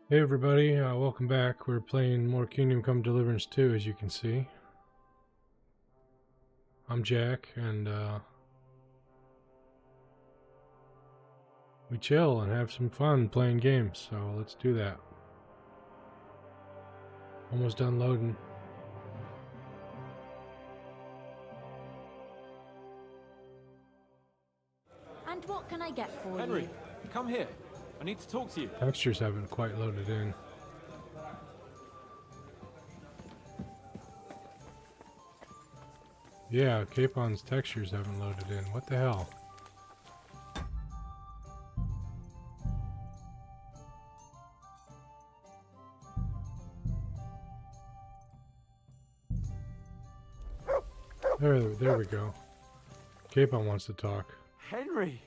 Hey everybody, welcome back. We're playing more Kingdom Come Deliverance 2, as you can see. I'm Jack, and we chill and have some fun playing games, so let's do that. Almost done loading. And what can I get for Henry, you? come here. I need to talk to you. Textures haven't quite loaded in. Yeah, Capon's textures haven't loaded in. What the hell? There we go. Capon wants to talk. Henry,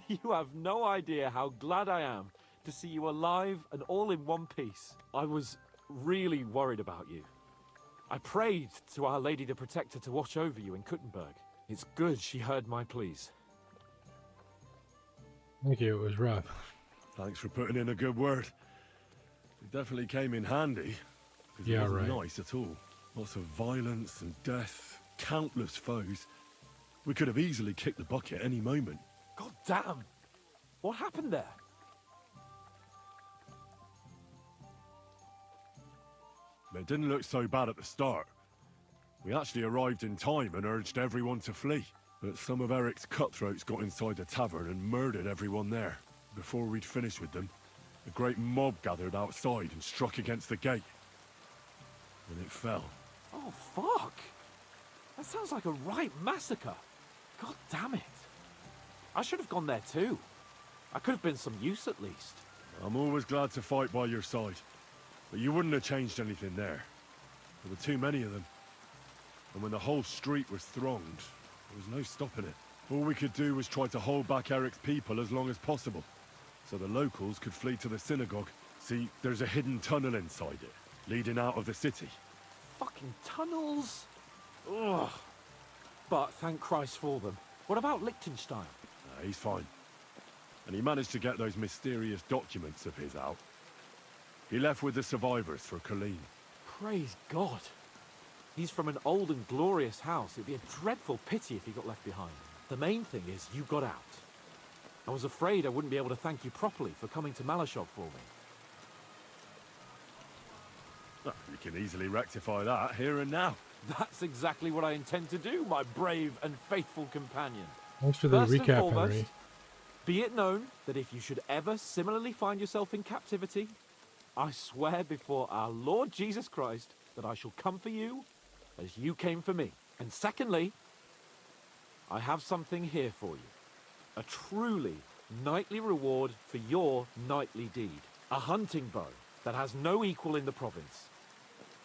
you have no idea how glad I am to see you alive and all in one piece. I was really worried about you. I prayed to Our Lady the Protector to watch over you in Kuttenberg. It's good she heard my pleas. Thank you, it was rough. Thanks for putting in a good word. It definitely came in handy. Yeah, it wasn't right. nice at all. Lots of violence and death, countless foes. We could have easily kicked the bucket any moment. God damn! What happened there? It didn't look so bad at the start. We actually arrived in time and urged everyone to flee. But some of Eric's cutthroats got inside the tavern and murdered everyone there. Before we'd finished with them, a great mob gathered outside and struck against the gate. And it fell. Oh, fuck! That sounds like a right massacre. God damn it. I should have gone there too. I could have been some use at least. I'm always glad to fight by your side. But you wouldn't have changed anything there. There were too many of them. And when the whole street was thronged, there was no stopping it. All we could do was try to hold back Eric's people as long as possible, so the locals could flee to the synagogue. See, there's a hidden tunnel inside it, leading out of the city. Fucking tunnels! Ugh. But thank Christ for them. What about Liechtenstein? He's fine. And he managed to get those mysterious documents of his out. He left with the survivors for Colleen. Praise God. He's from an old and glorious house. It'd be a dreadful pity if he got left behind. The main thing is you got out. I was afraid I wouldn't be able to thank you properly for coming to Malashov for me. Well, you can easily rectify that here and now. That's exactly what I intend to do, my brave and faithful companion. Thanks for the First and recap, foremost, Henry. be it known that if you should ever similarly find yourself in captivity, I swear before our Lord Jesus Christ that I shall come for you as you came for me. And secondly, I have something here for you. A truly knightly reward for your knightly deed. A hunting bow that has no equal in the province.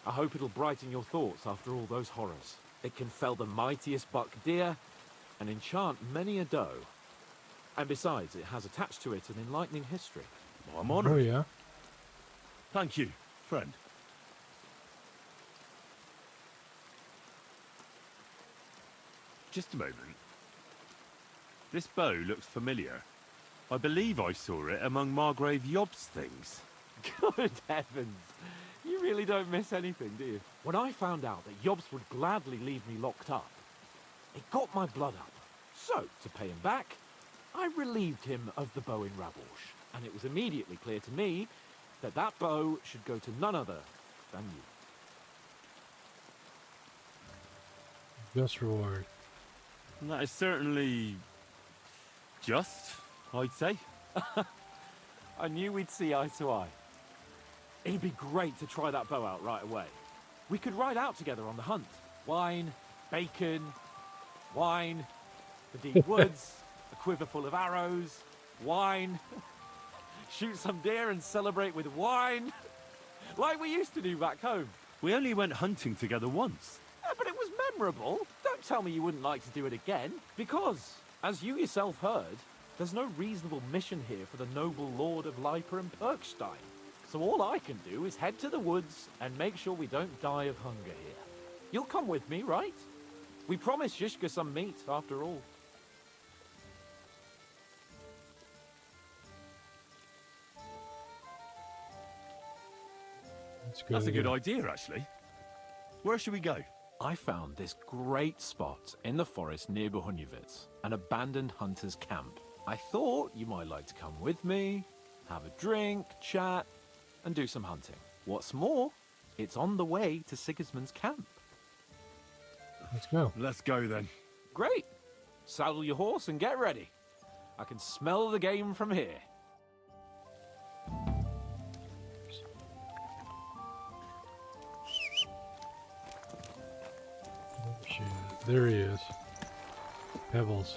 I hope it'll brighten your thoughts after all those horrors. It can fell the mightiest buck deer and enchant many a doe. And besides, it has attached to it an enlightening history. Well, I'm honored. Oh yeah? Thank you, friend. Just a moment. This bow looks familiar. I believe I saw it among Margrave Yob's things. Good heavens. You really don't miss anything, do you? When I found out that Yobs would gladly leave me locked up, it got my blood up. So, to pay him back, I relieved him of the bow in Rabosh. And it was immediately clear to me that that bow should go to none other than you. Just reward. And that is certainly just, I'd say. I knew we'd see eye to eye. It'd be great to try that bow out right away. We could ride out together on the hunt. Wine, bacon, wine, the deep woods, a quiver full of arrows, wine. Shoot some deer and celebrate with wine. Like we used to do back home. We only went hunting together once. Yeah, but it was memorable. Don't tell me you wouldn't like to do it again. Because, as you yourself heard, there's no reasonable mission here for the noble lord of Leiper and Perkstein. So all I can do is head to the woods and make sure we don't die of hunger here. You'll come with me, right? We promised Shishka some meat, after all. Let's go That's a good there. idea, actually. Where should we go? I found this great spot in the forest near Bohunjevitz, an abandoned hunter's camp. I thought you might like to come with me, have a drink, chat, and do some hunting. What's more, it's on the way to Sigismund's camp. Let's go. Let's go then. Great! Saddle your horse and get ready. I can smell the game from here. Shit. There he is. Pebbles.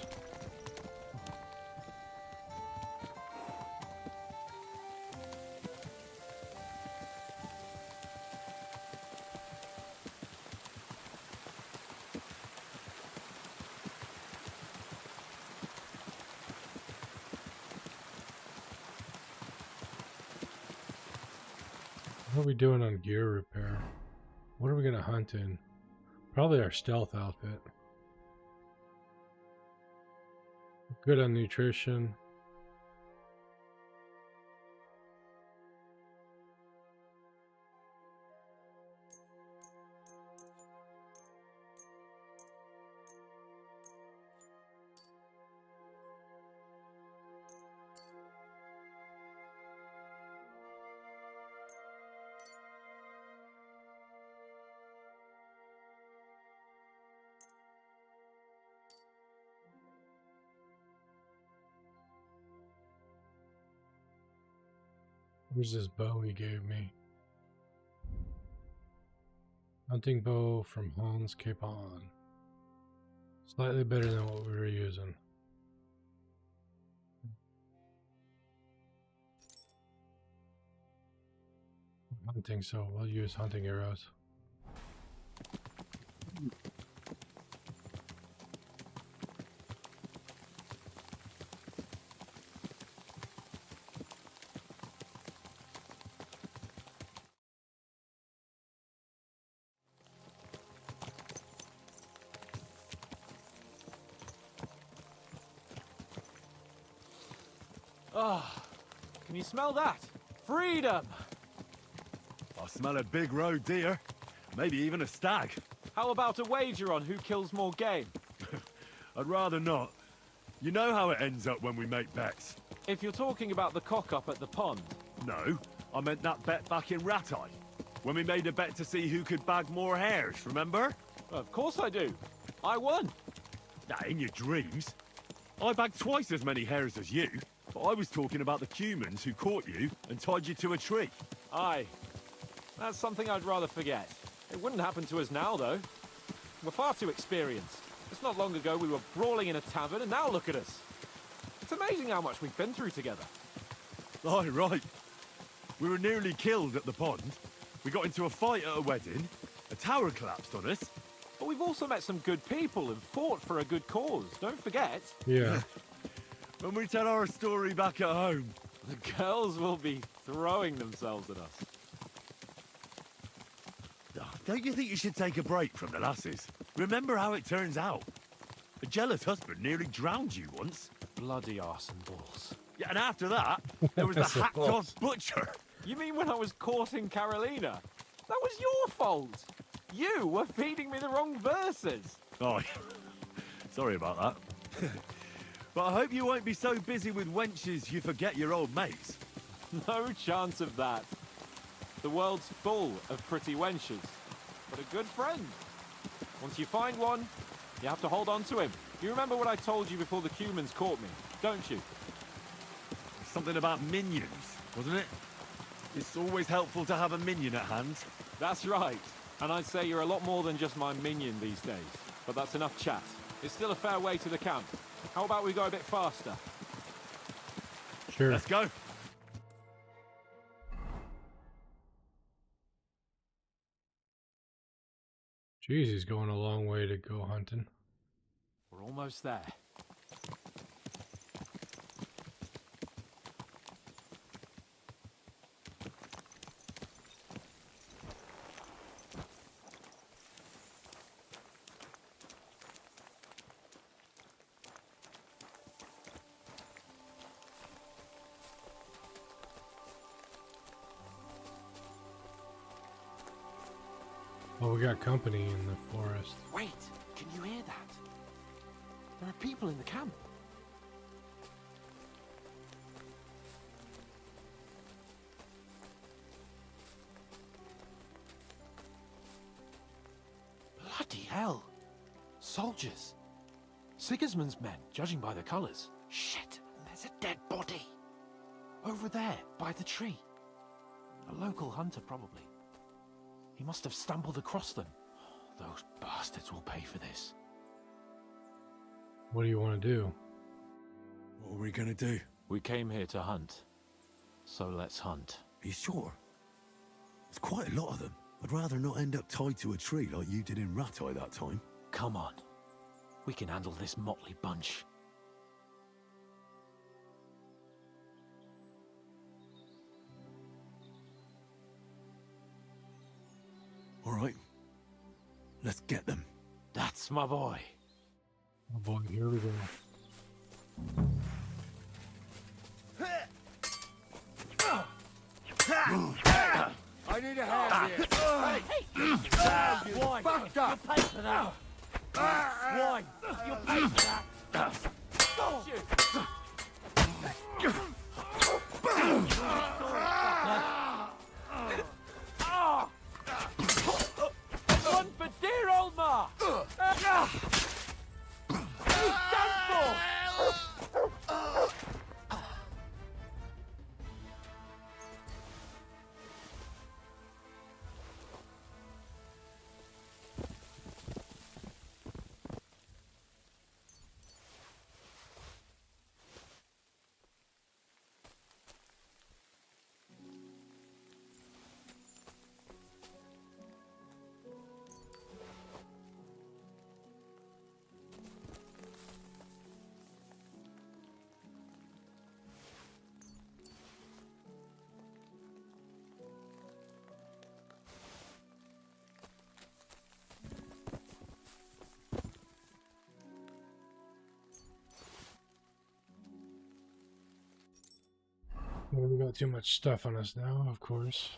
What are we doing on gear repair? What are we gonna hunt in? Probably our stealth outfit. Good on nutrition. Where's this bow he gave me? Hunting bow from Hans Capon. Slightly better than what we were using. Hunting, so we'll use hunting arrows. Ah, can you smell that? Freedom! I smell a big roe deer. Maybe even a stag. How about a wager on who kills more game? I'd rather not. You know how it ends up when we make bets. If you're talking about the cock-up at the pond, No, I meant that bet back in Ratai. When we made a bet to see who could bag more hares, remember? of course I do. I won. Nah, in your dreams. I bagged twice as many hares as you, but I was talking about the humans who caught you and tied you to a tree. Aye. That's something I'd rather forget. It wouldn't happen to us now, though. We're far too experienced. It's not long ago we were brawling in a tavern, and now look at us. It's amazing how much we've been through together. Aye, right. We were nearly killed at the pond. We got into a fight at a wedding. A tower collapsed on us. But we've also met some good people and fought for a good cause. Don't forget, Yeah. When we tell our story back at home. the girls will be throwing themselves at us. Oh, don't you think you should take a break from the lasses? Remember how it turns out. A jealous husband nearly drowned you once. Bloody arse and balls. Yeah, and after that, there was the That's a hacked-off false. butcher. You mean when I was courting Carolina? That was your fault. You were feeding me the wrong verses. Oh, sorry about that. But I hope you won't be so busy with wenches you forget your old mates. No chance of that. The world's full of pretty wenches, but a good friend. Once you find one, you have to hold on to him. You remember what I told you before the humans caught me, don't you? Something about minions, wasn't it? It's always helpful to have a minion at hand. That's right. And I'd say you're a lot more than just my minion these days. But that's enough chat. It's still a fair way to the camp. How about we go a bit faster? Sure. Let's go. Jeez, he's going a long way to go hunting. We're almost there. Oh, we got company in the forest. Wait, can you hear that? There are people in the camp. Bloody hell. Soldiers. Sigismund's men, judging by the colours. Shit, there's a dead body. Over there, by the tree. A local hunter, probably. He must have stumbled across them. Those bastards will pay for this. What do you want to do? What are we gonna do? We came here to hunt. So let's hunt. Are you sure? There's quite a lot of them. I'd rather not end up tied to a tree like you did in Rattay that time. Come on. We can handle this motley bunch. All right. Let's get them. That's my boy. Oh boy, here we go. I need a hand here. Why? Fucked up. You pay for that. Why? You pay for that. Shoot. One for dear old Ma. He's done for. Well, we got too much stuff on us now, of course.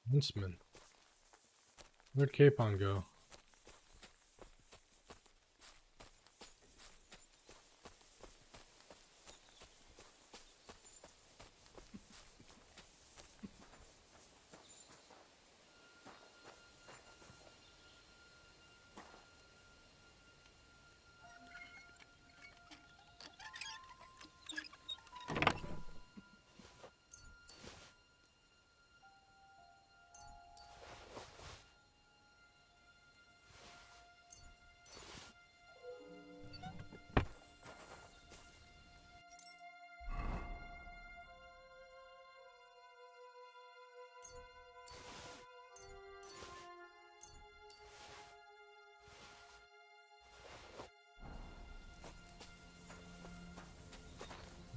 Huntsman. Where'd Capon go?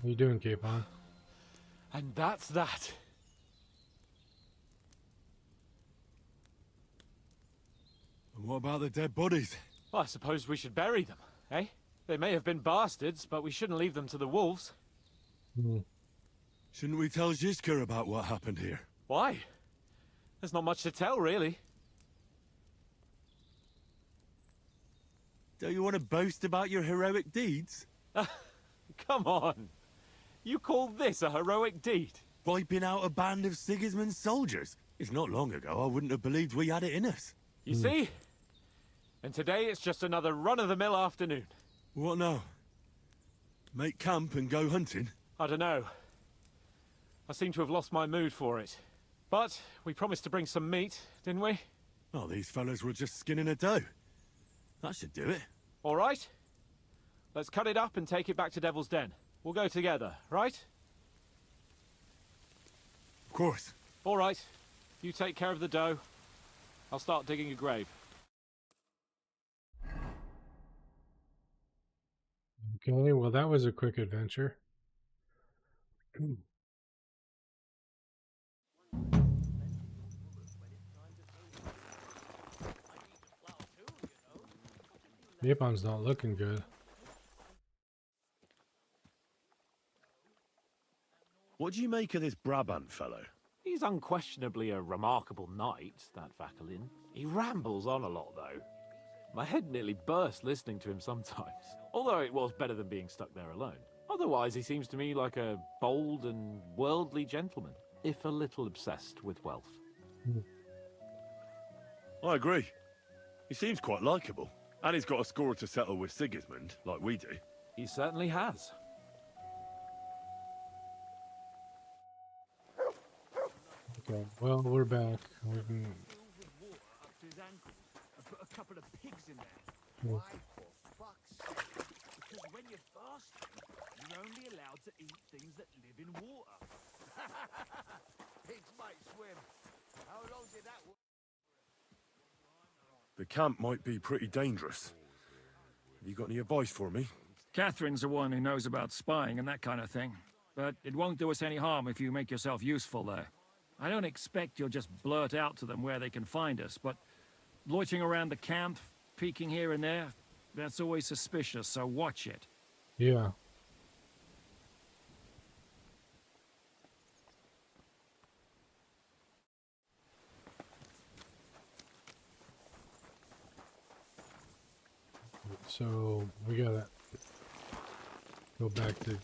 What are you doing, Capon? And that's that. And what about the dead bodies? Well, I suppose we should bury them, eh? They may have been bastards, but we shouldn't leave them to the wolves. Shouldn't we tell Zizka about what happened here? Why? There's not much to tell, really. Don't you want to boast about your heroic deeds? Come on. You call this a heroic deed? Wiping out a band of Sigismund's soldiers? It's not long ago I wouldn't have believed we had it in us. You see? And today it's just another run-of-the-mill afternoon. What now? Make camp and go hunting? I don't know. I seem to have lost my mood for it. But we promised to bring some meat, didn't we? Oh, these fellas were just skinning a doe. That should do it. All right. Let's cut it up and take it back to Devil's Den. We'll go together, right? Of course. All right. You take care of the dough. I'll start digging a grave. Okay, well, that was a quick adventure. Napon's not looking good. What do you make of this Brabant fellow? He's unquestionably a remarkable knight, that Vakelin. He rambles on a lot, though. My head nearly burst listening to him sometimes, although it was better than being stuck there alone. Otherwise, he seems to me like a bold and worldly gentleman, if a little obsessed with wealth. I agree. He seems quite likeable. And he's got a score to settle with Sigismund, like we do. He certainly has. Okay, well, we're back. We can... Put a couple of pigs in there. Yeah. Why, for fuck's sake? Because when you're fasting, you're only allowed to eat things that live in water. Pigs might swim. How long did that work? The camp might be pretty dangerous. Have you got any advice for me? Catherine's the one who knows about spying and that kind of thing. But it won't do us any harm if you make yourself useful there. I don't expect you'll just blurt out to them where they can find us, but loitering around the camp, peeking here and there, that's always suspicious, so watch it. Yeah. So we gotta go back to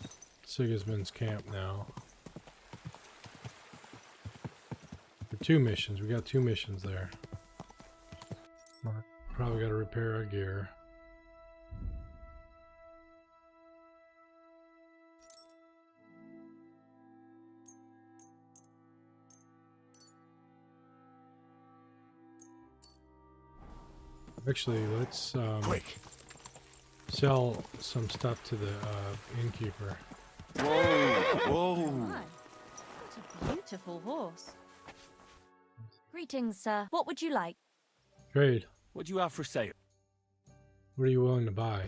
Sigismund's camp now. For 2 missions. We got 2 missions there. Probably gotta repair our gear. Actually, let's Quick! sell some stuff to the innkeeper. Whoa! My, what a beautiful horse. Greetings, sir. What would you like? Trade. What do you have for sale? What are you willing to buy?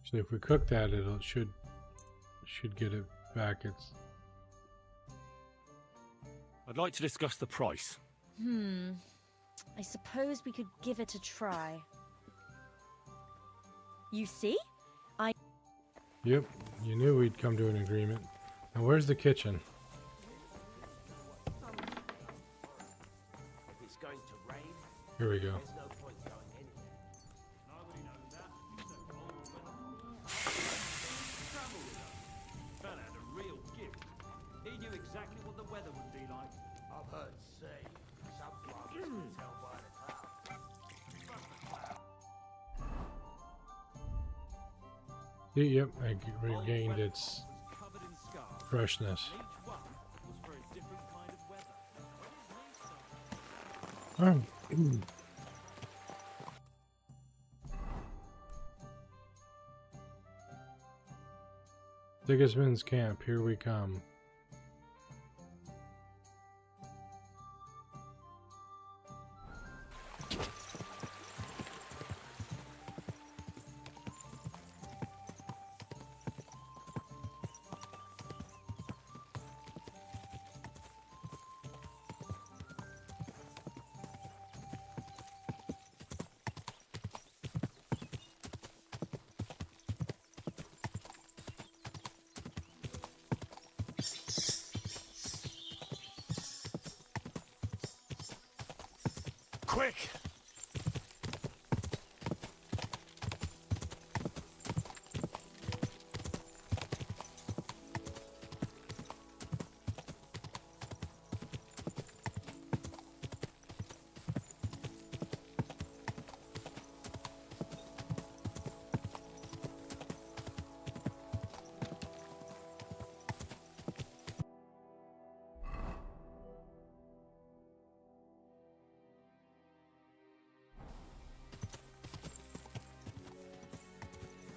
Actually, if we cook that, it should get it back. It's I'd like to discuss the price. I suppose we could give it a try. You see? Yep, you knew we'd come to an agreement. Now, where's the kitchen? If it's going to rain, Here we go. there's no point going anywhere. Man had a real gift. He knew exactly what the weather would be like. I've heard say some farmers can tell by the cloud. See, yep, I regained its Covered in scars. freshness. Each one was for a different kind of weather. Alright. Sigismund's camp, here we come. Quick!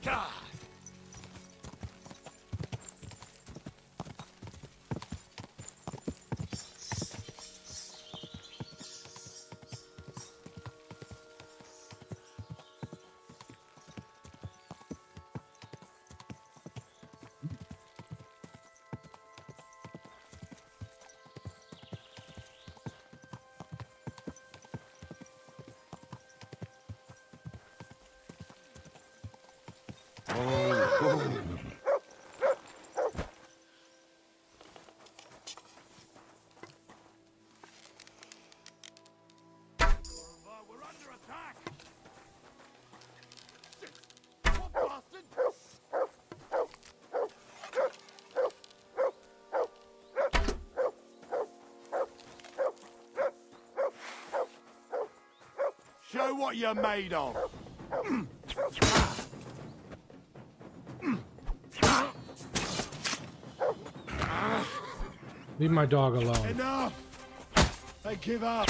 God! We're under attack! What bastard? Show what you're made of! Leave my dog alone. Enough! They give up.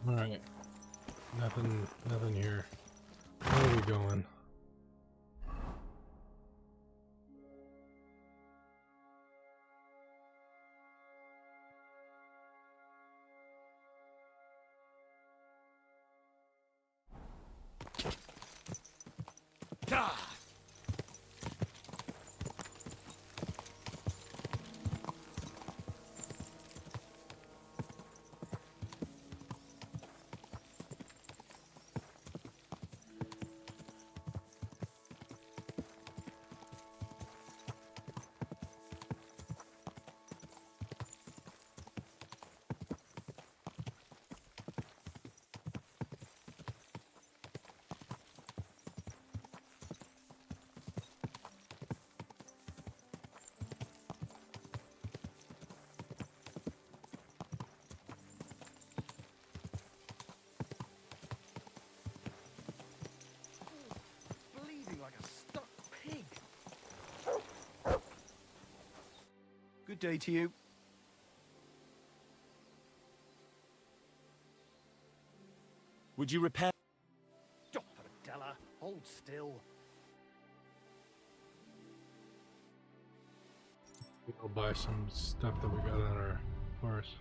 Alright. Nothing here. Where are we going? Bleeding like a stuck pig. Good day to you. Would you repair? Stop, Adela. Hold still. We'll buy some stuff that we got on our horse.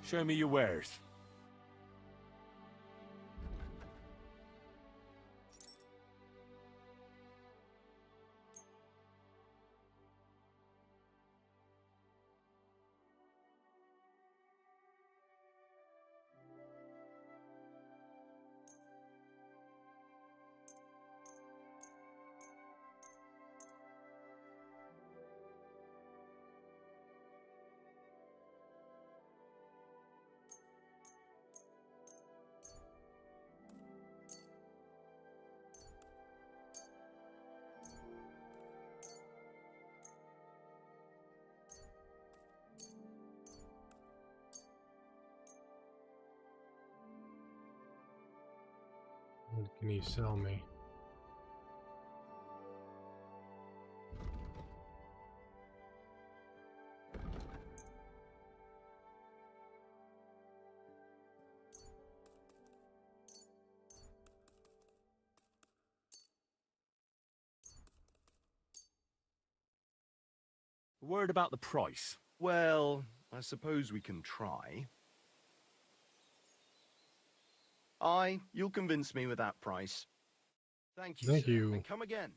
Show me your wares. What can he sell me? Word about the price. Well, I suppose we can try. Aye, you'll convince me with that price. Thank you, Thank sir, you. and come again.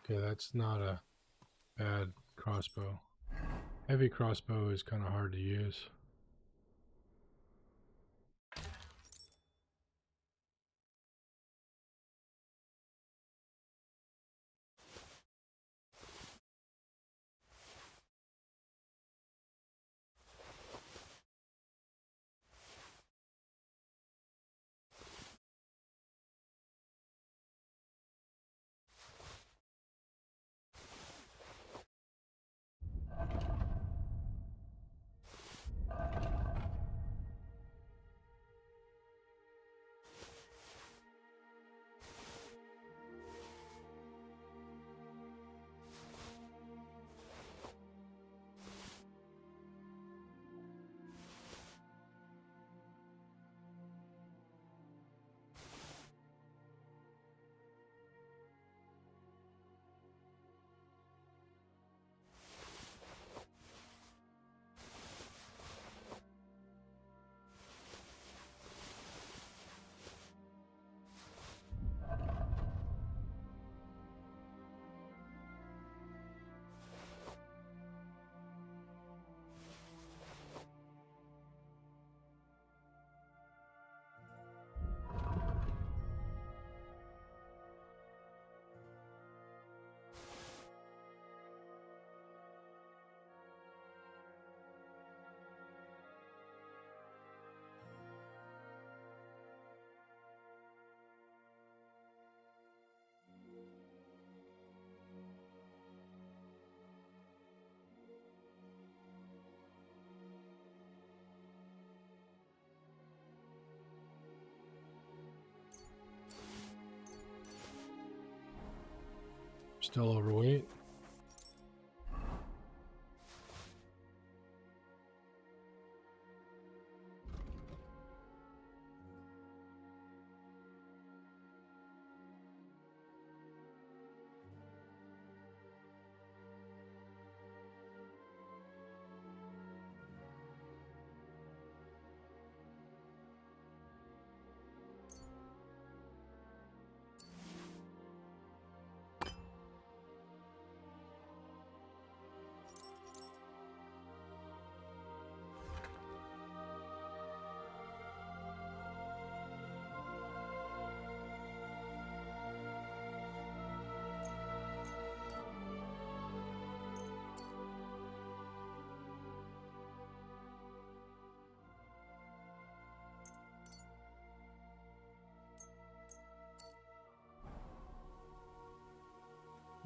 Okay, that's not a bad crossbow. Heavy crossbow is kind of hard to use. Still overweight.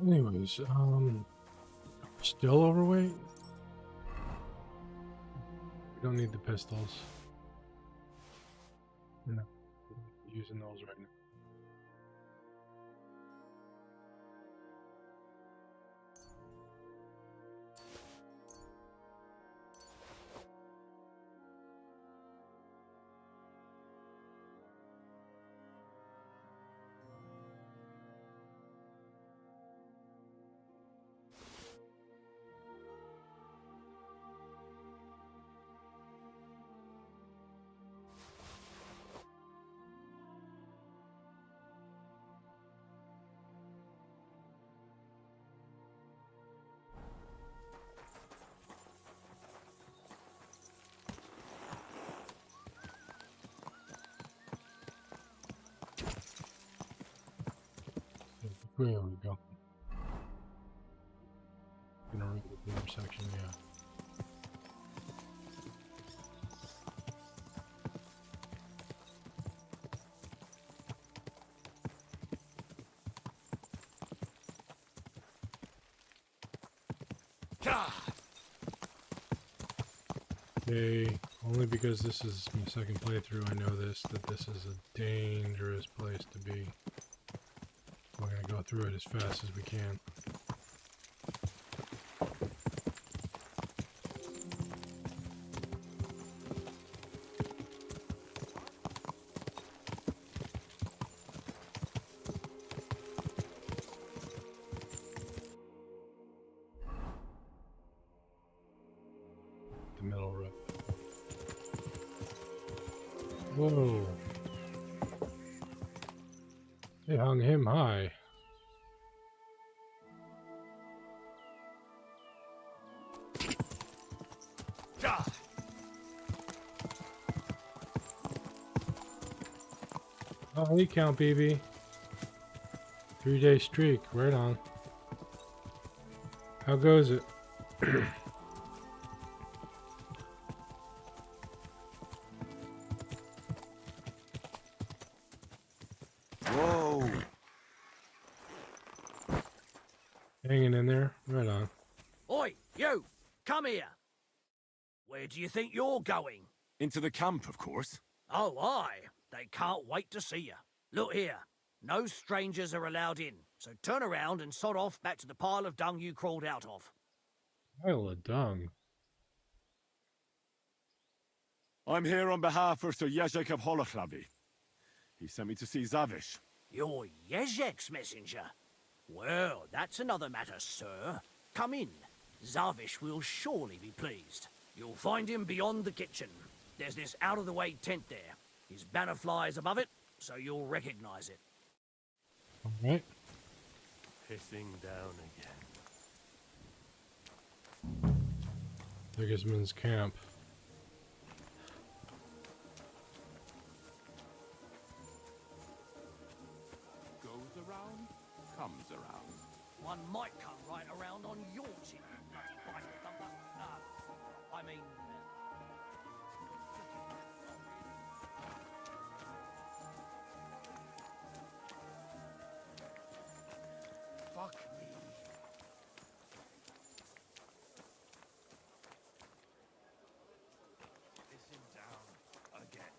Anyways, still overweight? We don't need the pistols. We're not using those right now. There we go. Gonna read the intersection, yeah. Okay, only because this is my second playthrough I know that this is a dangerous place to be. We're gonna go through it as fast as we can. The middle road. Whoa. They hung him high. Oh, you count, BB. 3-day streak. Right on. How goes it? Whoa! Hanging in there. Right on. Oi, you! Come here! Where do you think you're going? Into the camp, of course. Oh, aye. They can't wait to see you. Look here. No strangers are allowed in, so turn around and sod off back to the pile of dung you crawled out of. Pile of dung. I'm here on behalf of Sir Jezek of Holoclavi. He sent me to see Zavish. You're Jezek's messenger? Well, that's another matter, sir. Come in. Zavish will surely be pleased. You'll find him beyond the kitchen. There's this out-of-the-way tent there. His banner flies above it, so you'll recognize it. Alright. Pissing down again. Sigismund's camp. Goes around, comes around. One might come right around on your chin, bloody bite of thumper. I mean... Fuck me. Pissing down again.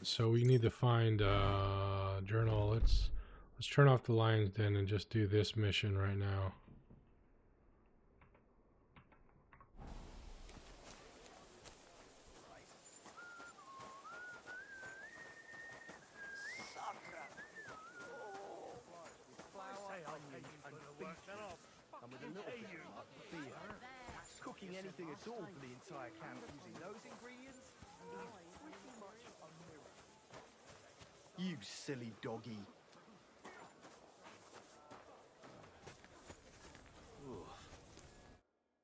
So we need to find journal. Let's turn off the lion's den and just do this mission right now. Cooking anything at all for the entire camp using those ingredients is pretty much a miracle. You silly doggy.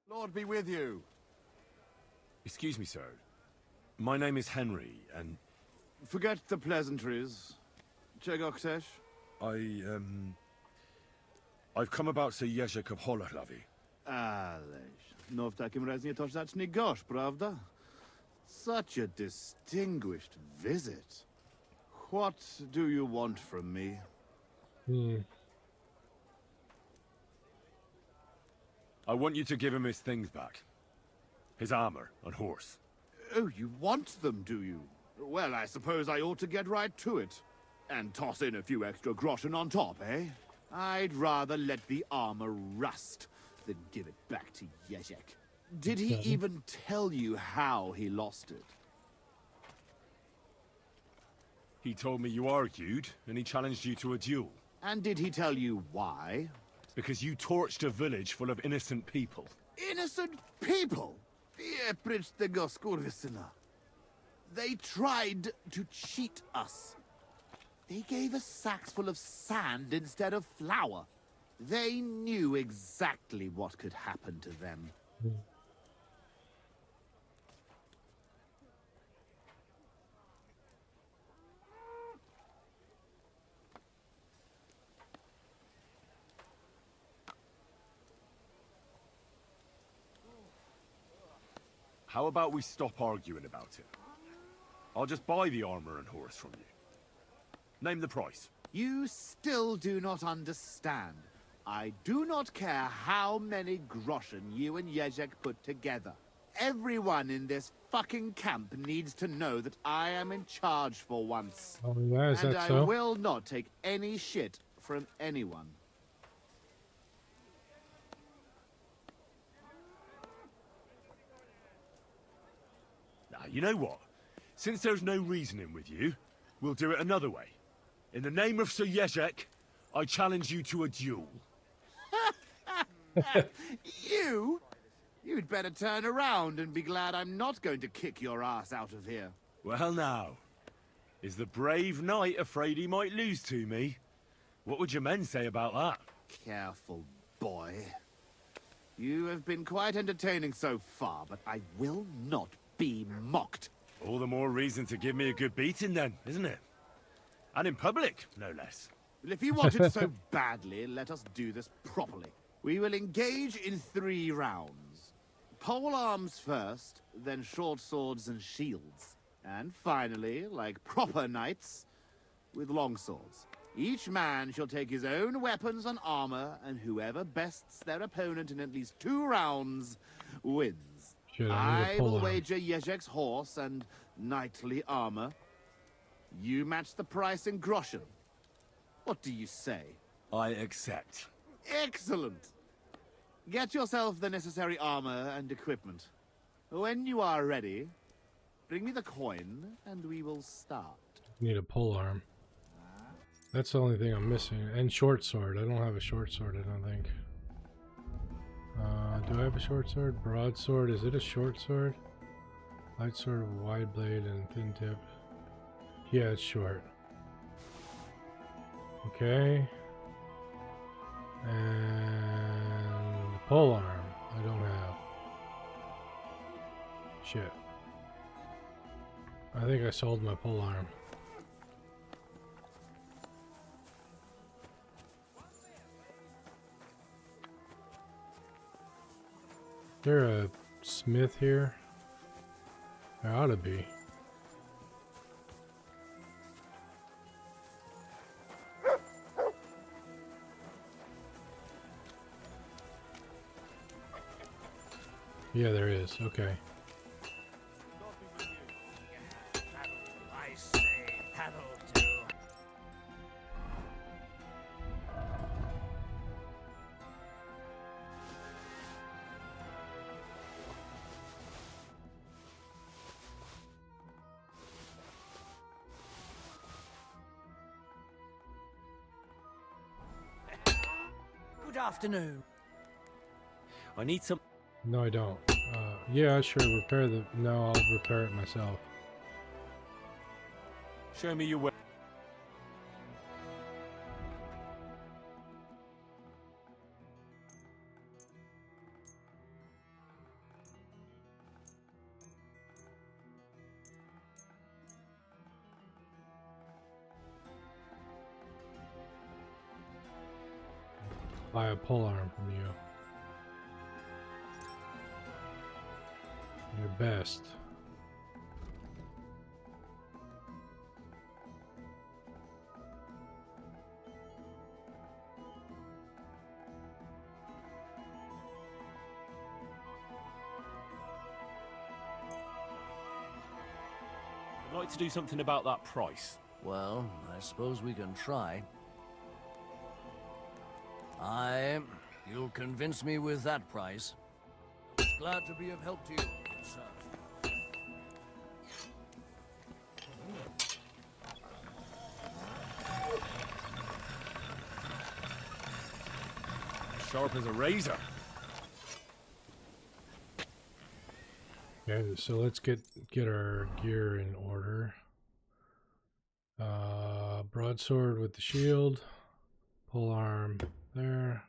Lord be with you. Excuse me, sir. My name is Henry, and Forget the pleasantries. Czegoktesh? I've come about Sir Jezek of Holoclavi. Ależ, no w takim razie to zacznij gorzh, prawda? Such a distinguished visit. What do you want from me? I want you to give him his things back. His armor and horse. Oh, you want them, do you? Well, I suppose I ought to get right to it. And toss in a few extra groschen on top, eh? I'd rather let the armor rust than give it back to Jezek. Did he even tell you how he lost it? He told me you argued, and he challenged you to a duel. And did he tell you why? Because you torched a village full of innocent people. Innocent people? Precz tego skurwysyna. They tried to cheat us. They gave us sacks full of sand instead of flour. They knew exactly what could happen to them. How about we stop arguing about it? I'll just buy the armor and horse from you. Name the price. You still do not understand. I do not care how many groschen you and Jezek put together. Everyone in this fucking camp needs to know that I am in charge for once. Oh yeah, is and that I so? will not take any shit from anyone. Now, you know what? Since there's no reasoning with you, we'll do it another way. In the name of Sir Jezek, I challenge you to a duel. You? You'd better turn around and be glad I'm not going to kick your ass out of here. Well now, is the brave knight afraid he might lose to me? What would your men say about that? Careful, boy. You have been quite entertaining so far, but I will not be mocked. All the more reason to give me a good beating then, isn't it? And in public, no less. Well, if you want it so badly, let us do this properly. We will engage in 3 rounds. Pole arms first, then short swords and shields. And finally, like proper knights, with long swords. Each man shall take his own weapons and armor, and whoever bests their opponent in at least 2 rounds wins. Shit, I need a I will polearm. wager Jezek's horse and knightly armor. You match the price in groschen. What do you say? I accept. Excellent! Get yourself the necessary armor and equipment. When you are ready, bring me the coin, and we will start. Need a pole arm. That's the only thing I'm missing. And short sword. I don't have a short sword, I don't think. Do I have a short sword? Broadsword. Is it a short sword? Light sword, wide blade, and thin tip. Yeah, it's short. Okay. And the pole arm. I don't have. Shit. I think I sold my pole arm. Is there a smith here? There ought to be. Yeah, there is. Okay. I say, that'll do. Good afternoon. I need some. No, I don't. Yeah, sure. Repair the. No, I'll repair it myself. Show me your way. Buy a pole arm from you. Your best. I'd like to do something about that price. Well, I suppose we can try. You'll convince me with that price. Glad to be of help to you, sir. Sharp as a razor. Okay, so let's get our gear in order. Broadsword with the shield, pole arm there.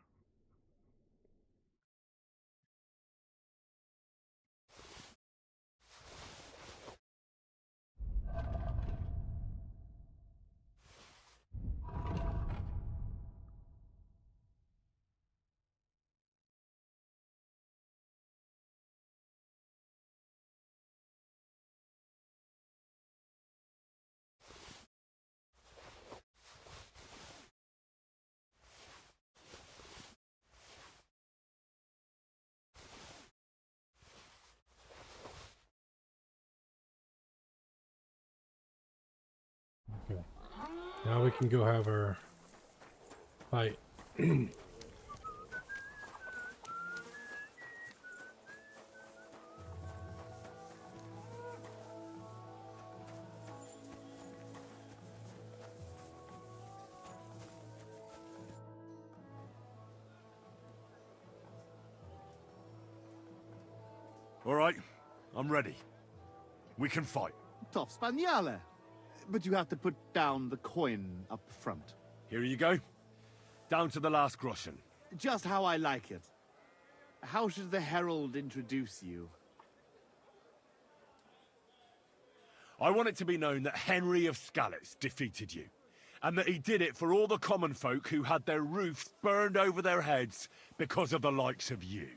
Now we can go have our fight. All right, I'm ready. We can fight. Top Spaniale. But you have to put down the coin up front. Here you go. Down to the last groschen. Just how I like it. How should the Herald introduce you? I want it to be known that Henry of Skalitz defeated you, and that he did it for all the common folk who had their roofs burned over their heads because of the likes of you.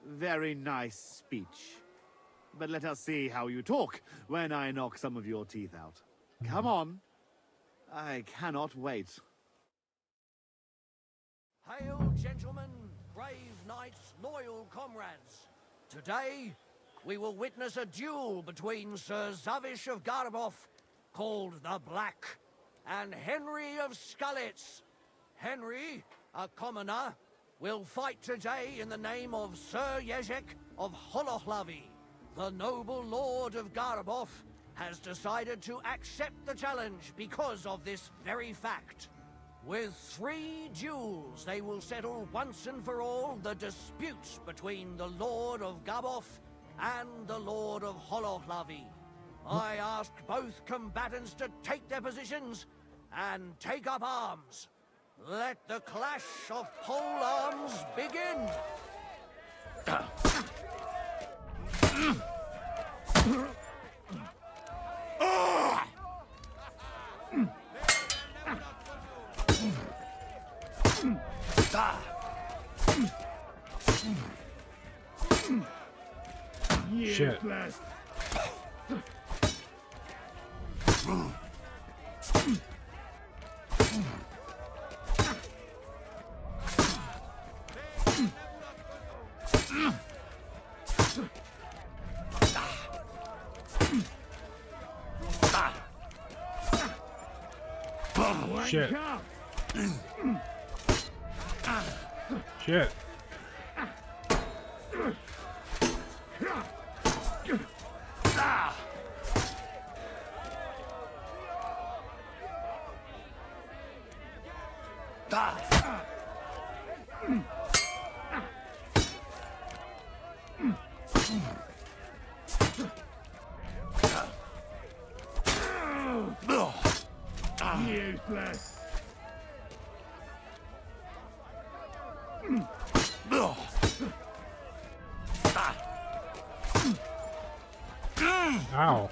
Very nice speech. But let us see how you talk when I knock some of your teeth out. Come on. I cannot wait. Hail, gentlemen, brave knights, loyal comrades. Today, we will witness a duel between Sir Zavish of Garabov, called the Black, and Henry of Skalitz. Henry, a commoner, will fight today in the name of Sir Jezek of Holohlavi. The noble lord of Garabov has decided to accept the challenge because of this very fact. With 3 duels, they will settle once and for all the disputes between the Lord of Gabov and the Lord of Holohlavi. I ask both combatants to take their positions and take up arms. Let the clash of pole arms begin! Shit. Shit. Shit. Useless. Ow.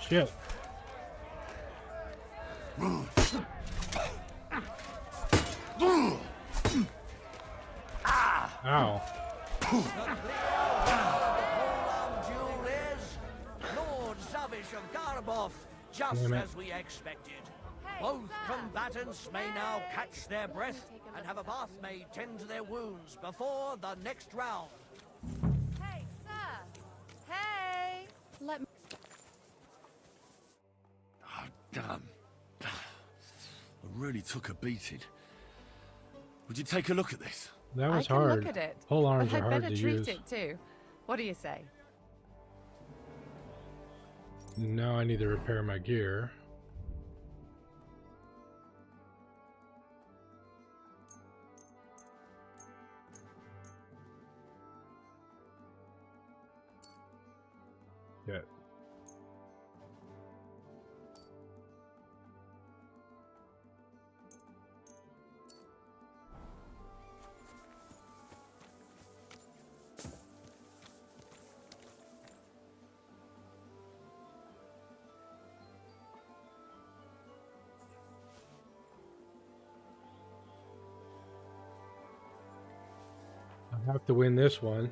Shit. Ow. Duel is Lord Zavish of Garabov, just Damn it. as we expected. Both combatants may now catch their breath and have a bath maid tend to their wounds before the next round. Hey, sir! Hey! Let me... Oh, damn. I really took a beating. Would you take a look at this? That was I can hard. look at it. Pole arms But are I'd hard better to treat use. it too. What do you say? Now I need to repair my gear. Yeah. have to win this one,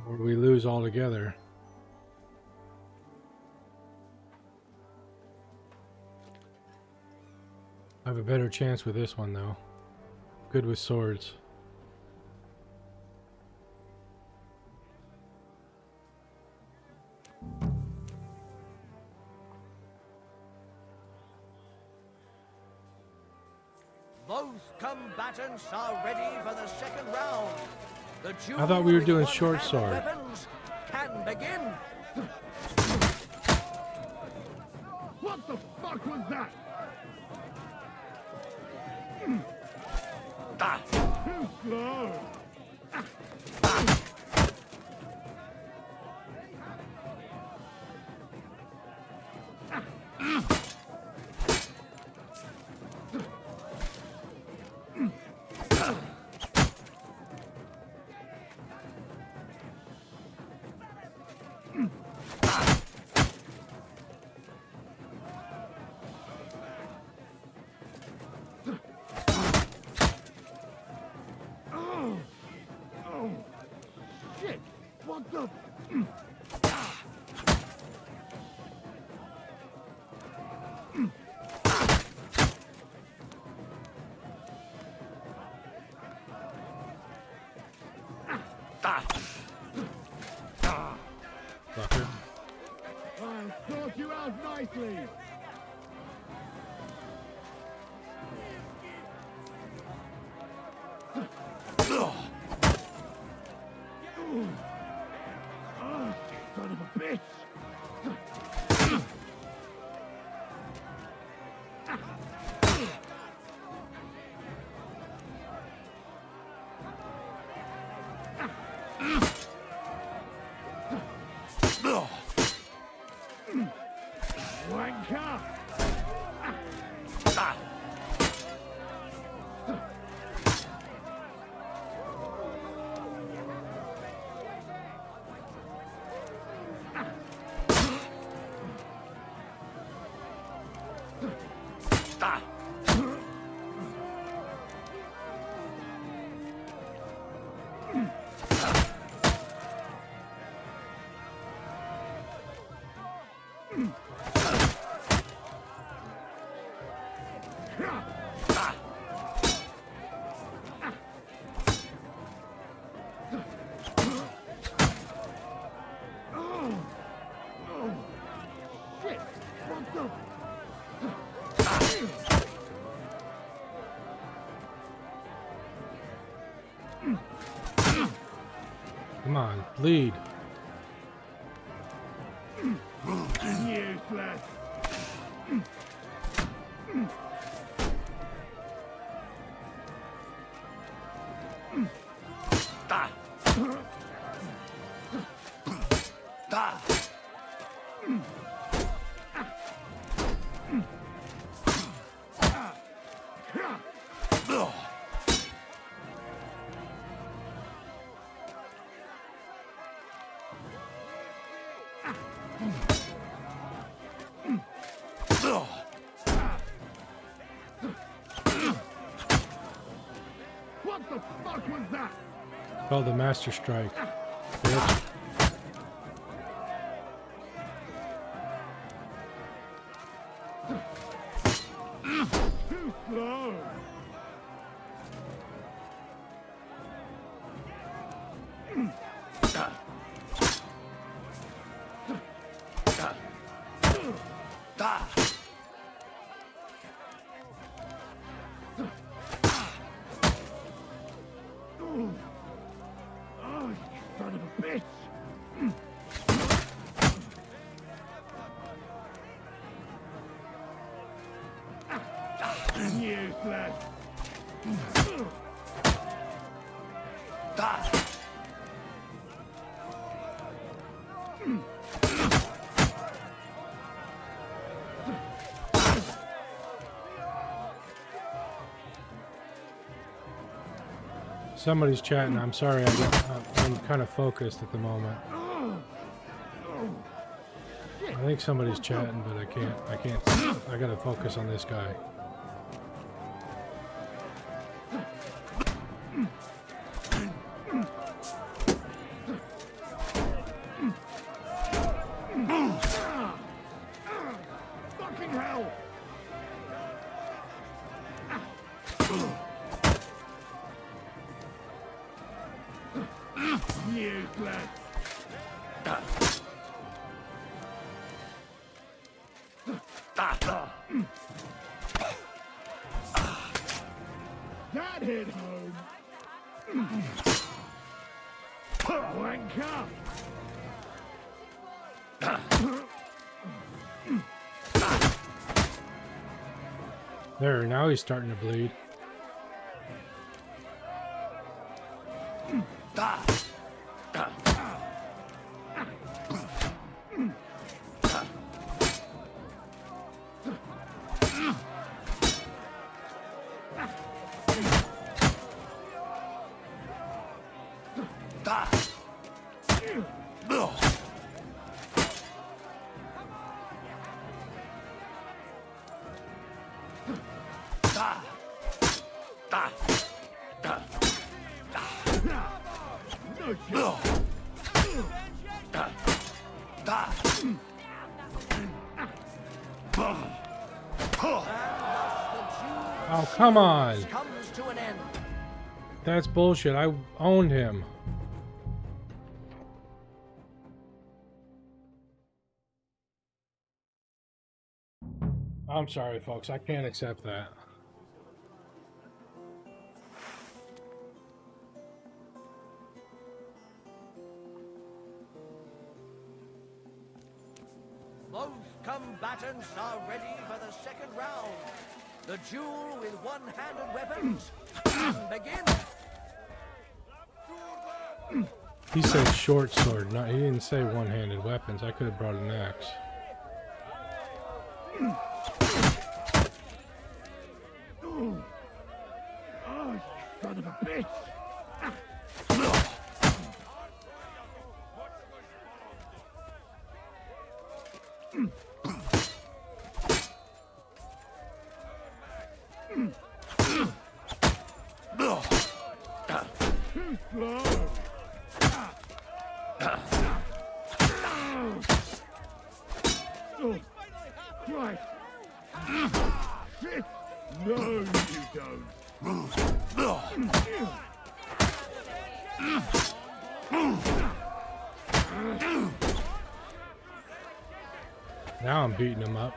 or we lose altogether. I have a better chance with this one, though. Good with swords. Both combatants are ready for the second round. The I thought we were doing duel with short one-hand sword. weapons can begin. What the fuck was that? Too slow. Shit! What the? Fucker. I'll sort you out nicely. Son of a bitch! Wanker! Shit! What the? Come on, bleed. Useless! What the fuck was that? Called the Master Strike. Bitch. Too slow! Oh, you son of a bitch! Useless! Somebody's chatting. I'm sorry. I'm kind of focused at the moment. I think somebody's chatting, but I can't. I gotta focus on this guy. Head home. Wanker! There, now he's starting to bleed. Oh, come on. Comes to an end. That's bullshit. I owned him. I'm sorry, folks. I can't accept that. Both combatants are ready for the second round. The duel with one-handed weapons begin. He said short sword. Not, he didn't say one-handed weapons. I could have brought an axe. Oh, son of a bitch! Too slow! Oh, Christ! Shit! No, you don't! Now I'm beating him up.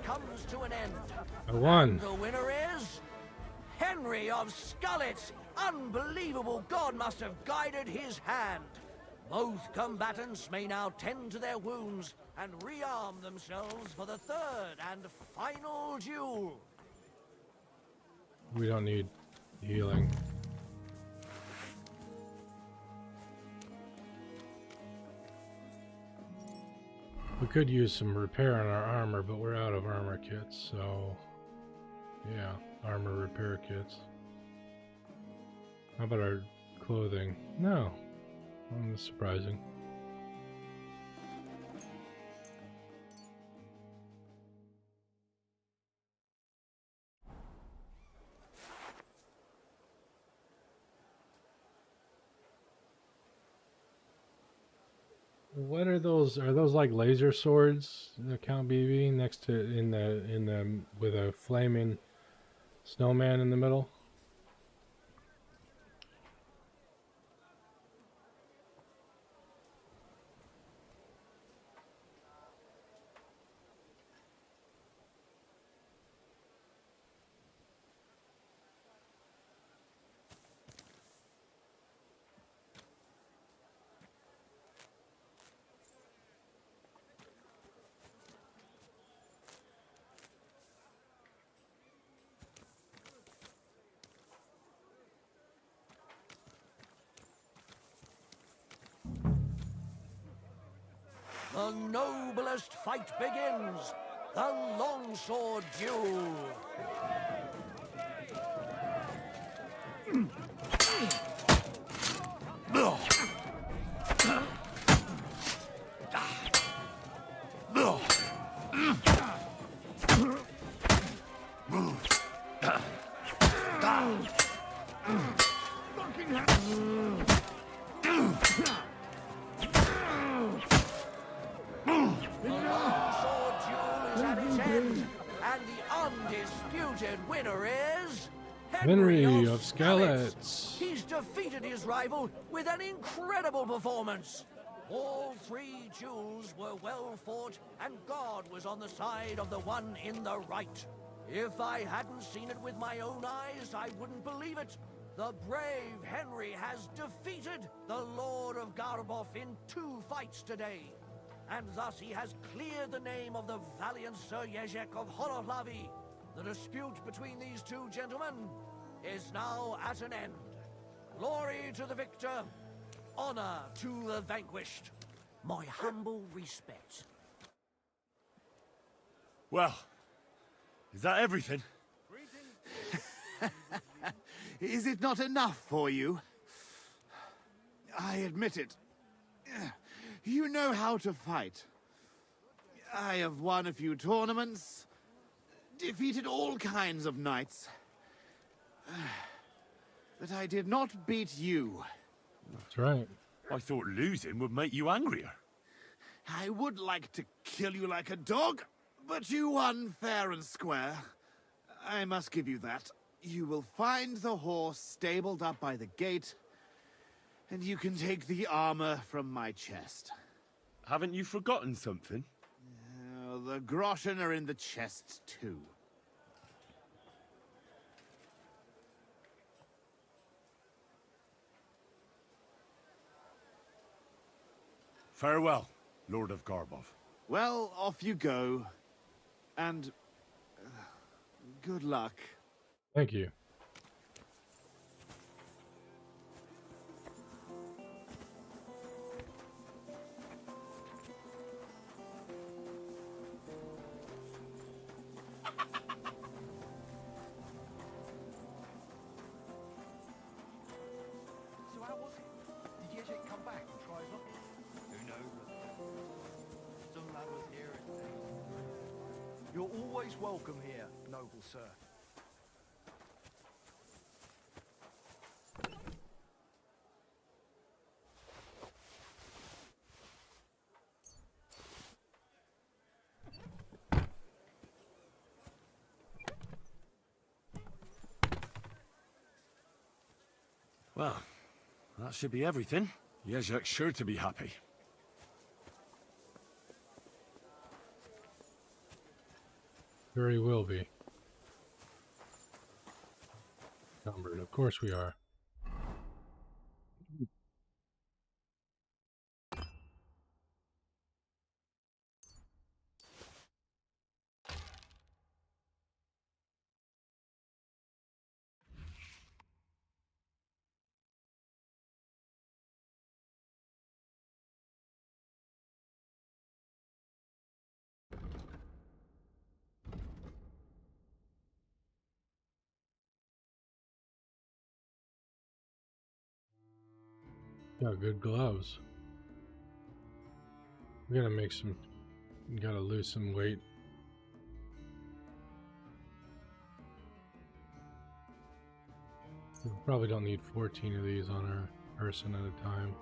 Comes to an end. I won. The winner is Henry of Scarlet. Unbelievable God must have guided his hand. Both combatants may now tend to their wounds and rearm themselves for the third and final duel. We don't need healing. We could use some repair on our armor, but we're out of armor kits, so yeah, armor repair kits. How about our clothing? No. That's surprising. What are those? Are those like laser swords, Count BB, next to in the with a flaming snowman in the middle? The noblest fight begins. The longsword duel. winner is... Henry of Skellets. He's defeated his rival with an incredible performance. All 3 duels were well fought, and God was on the side of the one in the right. If I hadn't seen it with my own eyes, I wouldn't believe it. The brave Henry has defeated the Lord of Garbov in 2 fights today. And thus he has cleared the name of the valiant Sir Jezek of Holohlavi. The dispute between these 2 gentlemen is now at an end. Glory to the victor, honor to the vanquished. My humble respects. Well, is that everything? Is it not enough for you? I admit it. You know how to fight. I have won a few tournaments, defeated all kinds of knights. But I did not beat you. That's right. I thought losing would make you angrier. I would like to kill you like a dog, but you won fair and square. I must give you that. You will find the horse stabled up by the gate, and you can take the armor from my chest. Haven't you forgotten something? The groschen are in the chest, too. Farewell, Lord of Garbov. Well, off you go. And... good luck. Thank you. So how was it? Did Jezek come back and try his luck? Who knows? Some lad was here at day. You're always welcome here, noble sir. Well, that should be everything. Jezek's sure to be happy. Sure he will be. Numbered, of course we are. Got good gloves. We gotta make some, gotta lose some weight. We probably don't need 14 of these on our person at a time.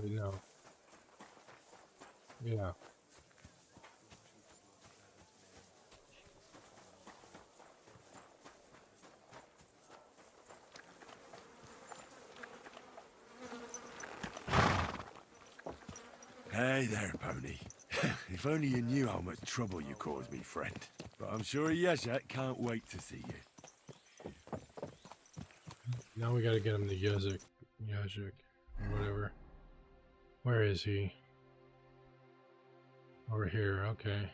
Wait, no. Yeah. Hey there, pony. If only you knew how much trouble you caused me, friend. But I'm sure Jezek can't wait to see you. Now we gotta get him to Yazik, or whatever. Where is he? Over here, okay.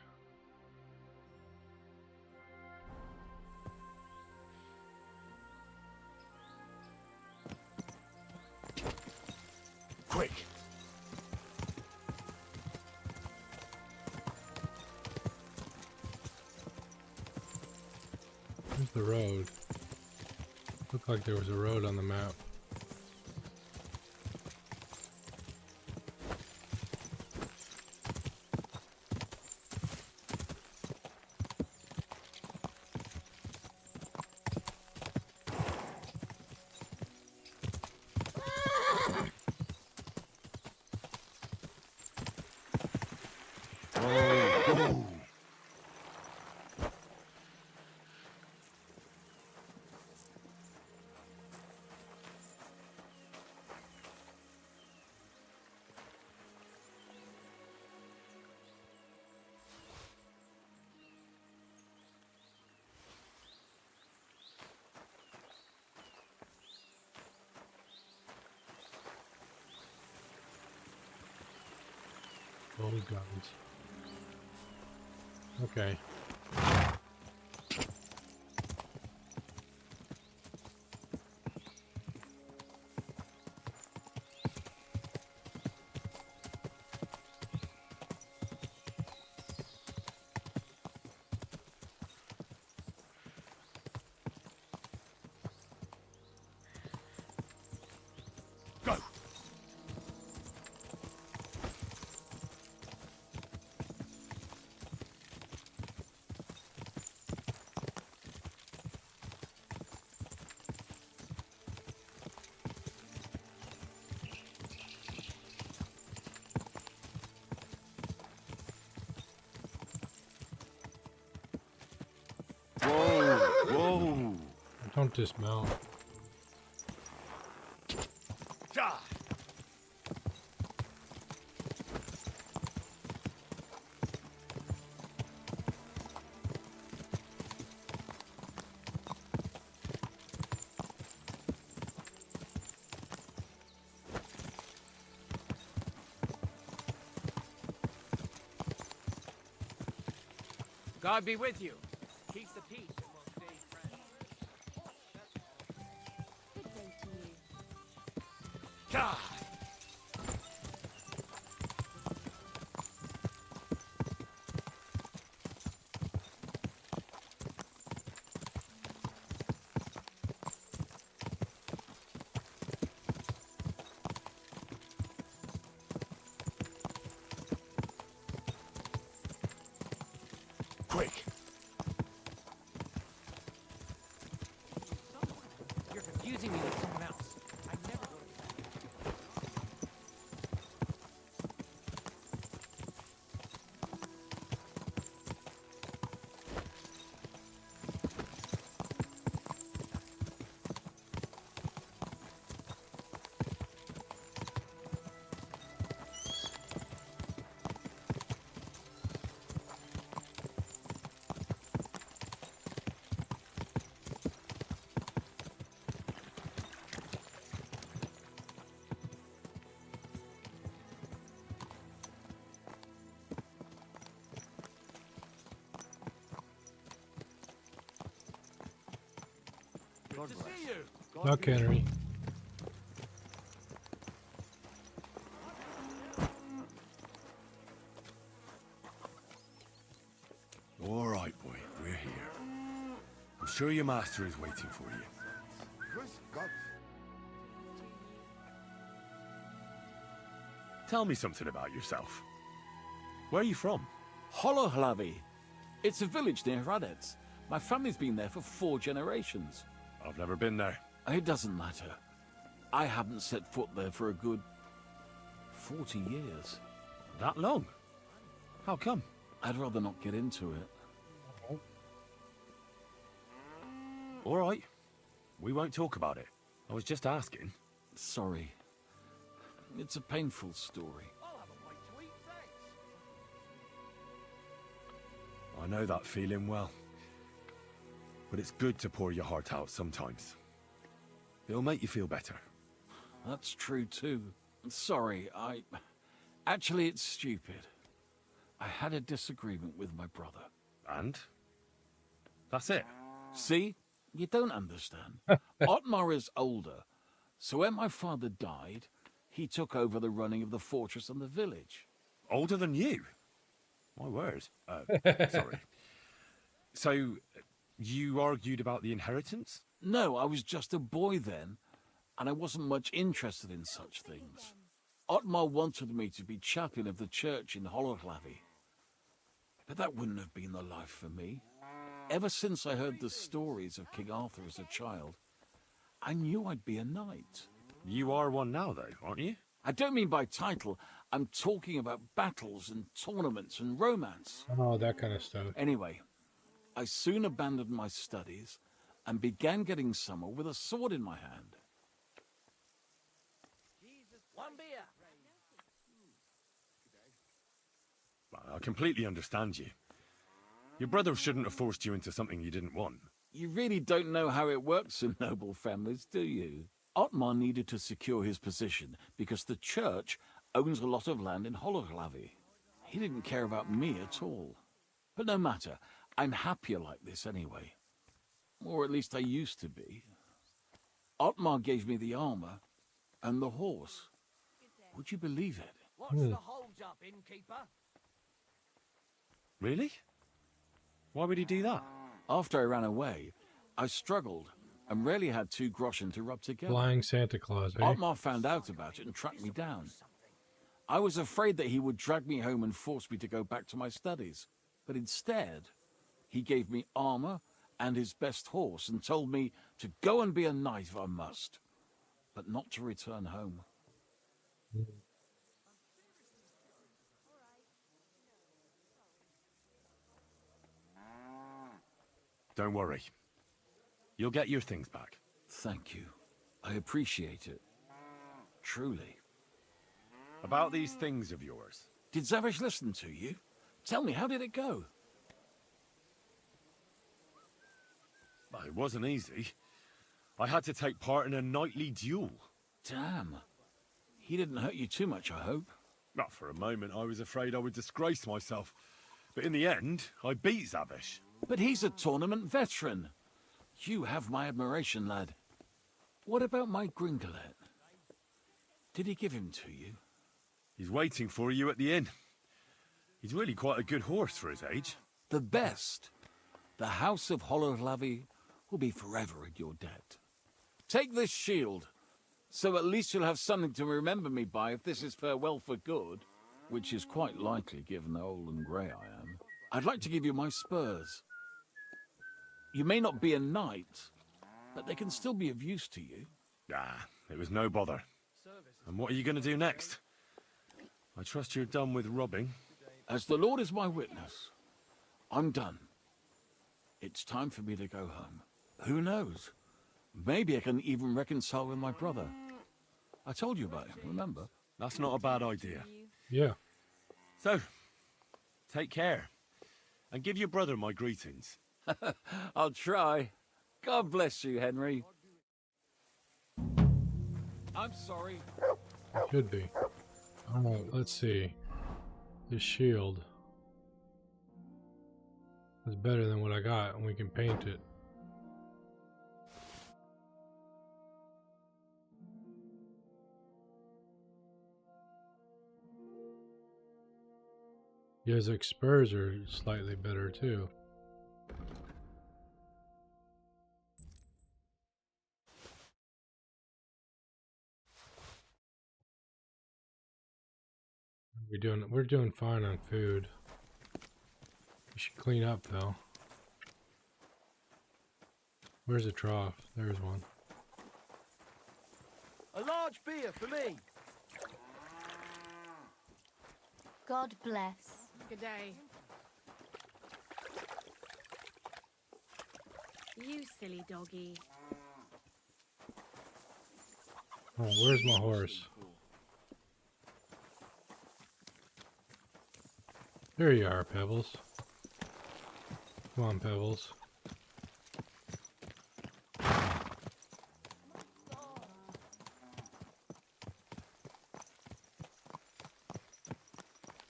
Quick! the road. Looked like there was a road on the map. Old guns. Okay. Go! Whoa! Whoa! Don't dismount. Ja! God be with you. Keep the peace and we'll stay friends. Good day to you. Ja! Quick! You're confusing me with someone else. I never go to that. Good to see you. Look, Henry. All right, boy, we're here. I'm sure your master is waiting for you. Tell me something about yourself. Where are you from? Holohlavi. It's a village near Hradec. My family's been there for 4 generations. I've never been there. It doesn't matter. I haven't set foot there for a good 40 years. That long? How come? I'd rather not get into it. All right. We won't talk about it. I was just asking. Sorry. It's a painful story. I'll have a bite to eat, thanks. I know that feeling well. But it's good to pour your heart out sometimes. It'll make you feel better. That's true too. Sorry, Actually, it's stupid. I had a disagreement with my brother. And? That's it? See? You don't understand. Otmar is older, so when my father died, he took over the running of the fortress and the village. Older than you? My word. Sorry. So, You argued about the inheritance? No, I was just a boy then, and I wasn't much interested in such things. Otmar wanted me to be chaplain of the church in Holoclavy. But that wouldn't have been the life for me. Ever since I heard the stories of King Arthur as a child, I knew I'd be a knight. You are one now, though, aren't you? I don't mean by title. I'm talking about battles and tournaments and romance. Oh, that kind of stuff. Anyway, I soon abandoned my studies and began getting summer with a sword in my hand. One beer. I completely understand you. Your brother shouldn't have forced you into something you didn't want. You really don't know how it works in noble families, do you? Otmar needed to secure his position because the church owns a lot of land in Holoclavy. He didn't care about me at all. But no matter, I'm happier like this anyway. Or at least I used to be. Otmar gave me the armor and the horse. Would you believe it? What's the hold-up, innkeeper? Really? Why would he do that? After I ran away, I struggled and rarely had 2 groschen to rub together. Flying Santa Claus, eh? Otmar found out about it and tracked me down. I was afraid that he would drag me home and force me to go back to my studies. But instead, he gave me armor and his best horse and told me to go and be a knight if I must, but not to return home. Don't worry. You'll get your things back. Thank you. I appreciate it. Truly. About these things of yours. Did Zavish listen to you? Tell me, how did it go? Well, it wasn't easy. I had to take part in a knightly duel. Damn. He didn't hurt you too much, I hope. Not for a moment, I was afraid I would disgrace myself. But in the end, I beat Zavish. But he's a tournament veteran. You have my admiration, lad. What about my Gringolet? Did he give him to you? He's waiting for you at the inn. He's really quite a good horse for his age. The best. The House of Holoclavy will be forever in your debt. Take this shield, so at least you'll have something to remember me by if this is farewell for good, which is quite likely given how old and grey I am. I'd like to give you my spurs. You may not be a knight, but they can still be of use to you. Ah, it was no bother. And what are you going to do next? I trust you're done with robbing. As the Lord is my witness, I'm done. It's time for me to go home. Who knows? Maybe I can even reconcile with my brother. I told you about him, remember? That's not a bad idea. Yeah. So, take care. And give your brother my greetings. I'll try. God bless you, Henry. I'm sorry. Should be. Alright, let's see. This shield is better than what I got, and we can paint it. Yazik's spurs are slightly better too. We're doing fine on food. We should clean up though. Where's the trough? There's one. A large beer for me. God bless. Good day. You silly doggy. Oh, where's my horse? There you are, Pebbles. Come on, Pebbles.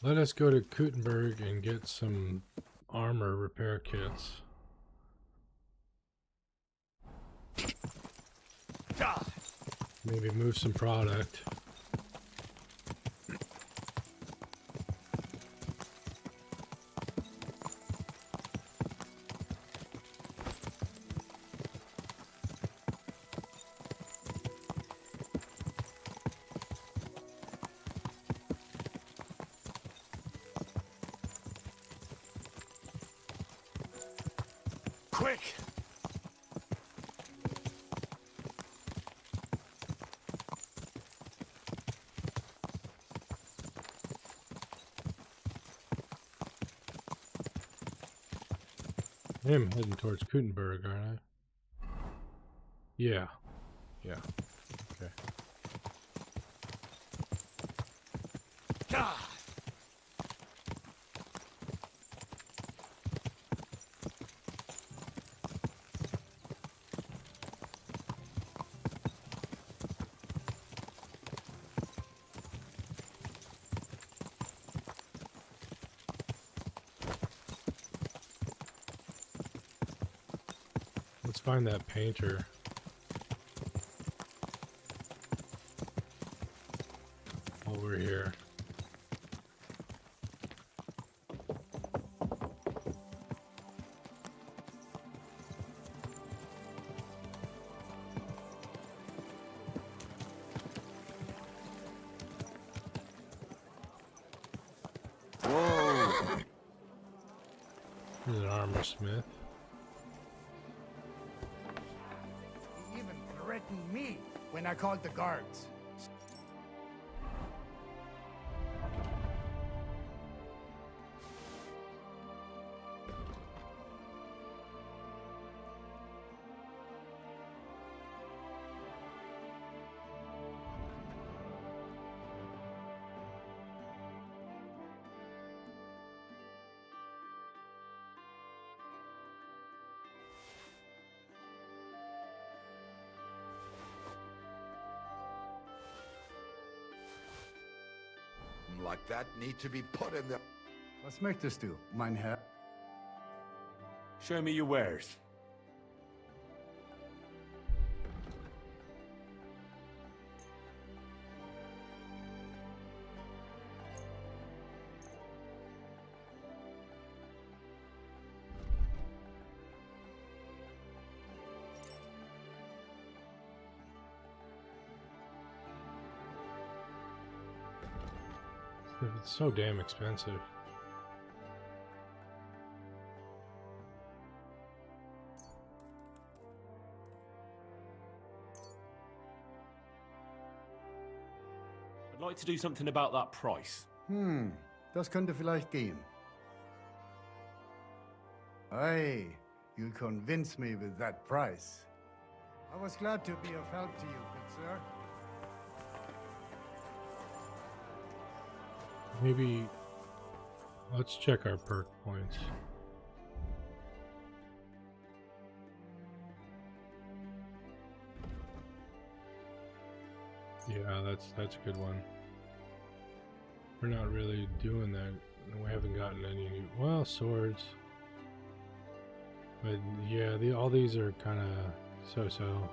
Let us go to Kuttenberg and get some armor repair kits. Maybe move some product. Quick! I am heading towards Kutenberg, aren't I? Yeah. Yeah. Okay. God! Let's find that painter. While we're here. Whoa! There's an armor smith. He even threatened me when I called the guards. Like that need to be put in the... Was möchtest du, mein Herr? Show me your wares. It's so damn expensive. I'd like to do something about that price. Das könnte vielleicht gehen. Hey, you'll convince me with that price. I was glad to be of help to you, good sir. Maybe let's check our perk points. Yeah, that's a good one. We're not really doing that. We haven't gotten any new, well, swords. But yeah, all these are kind of so-so.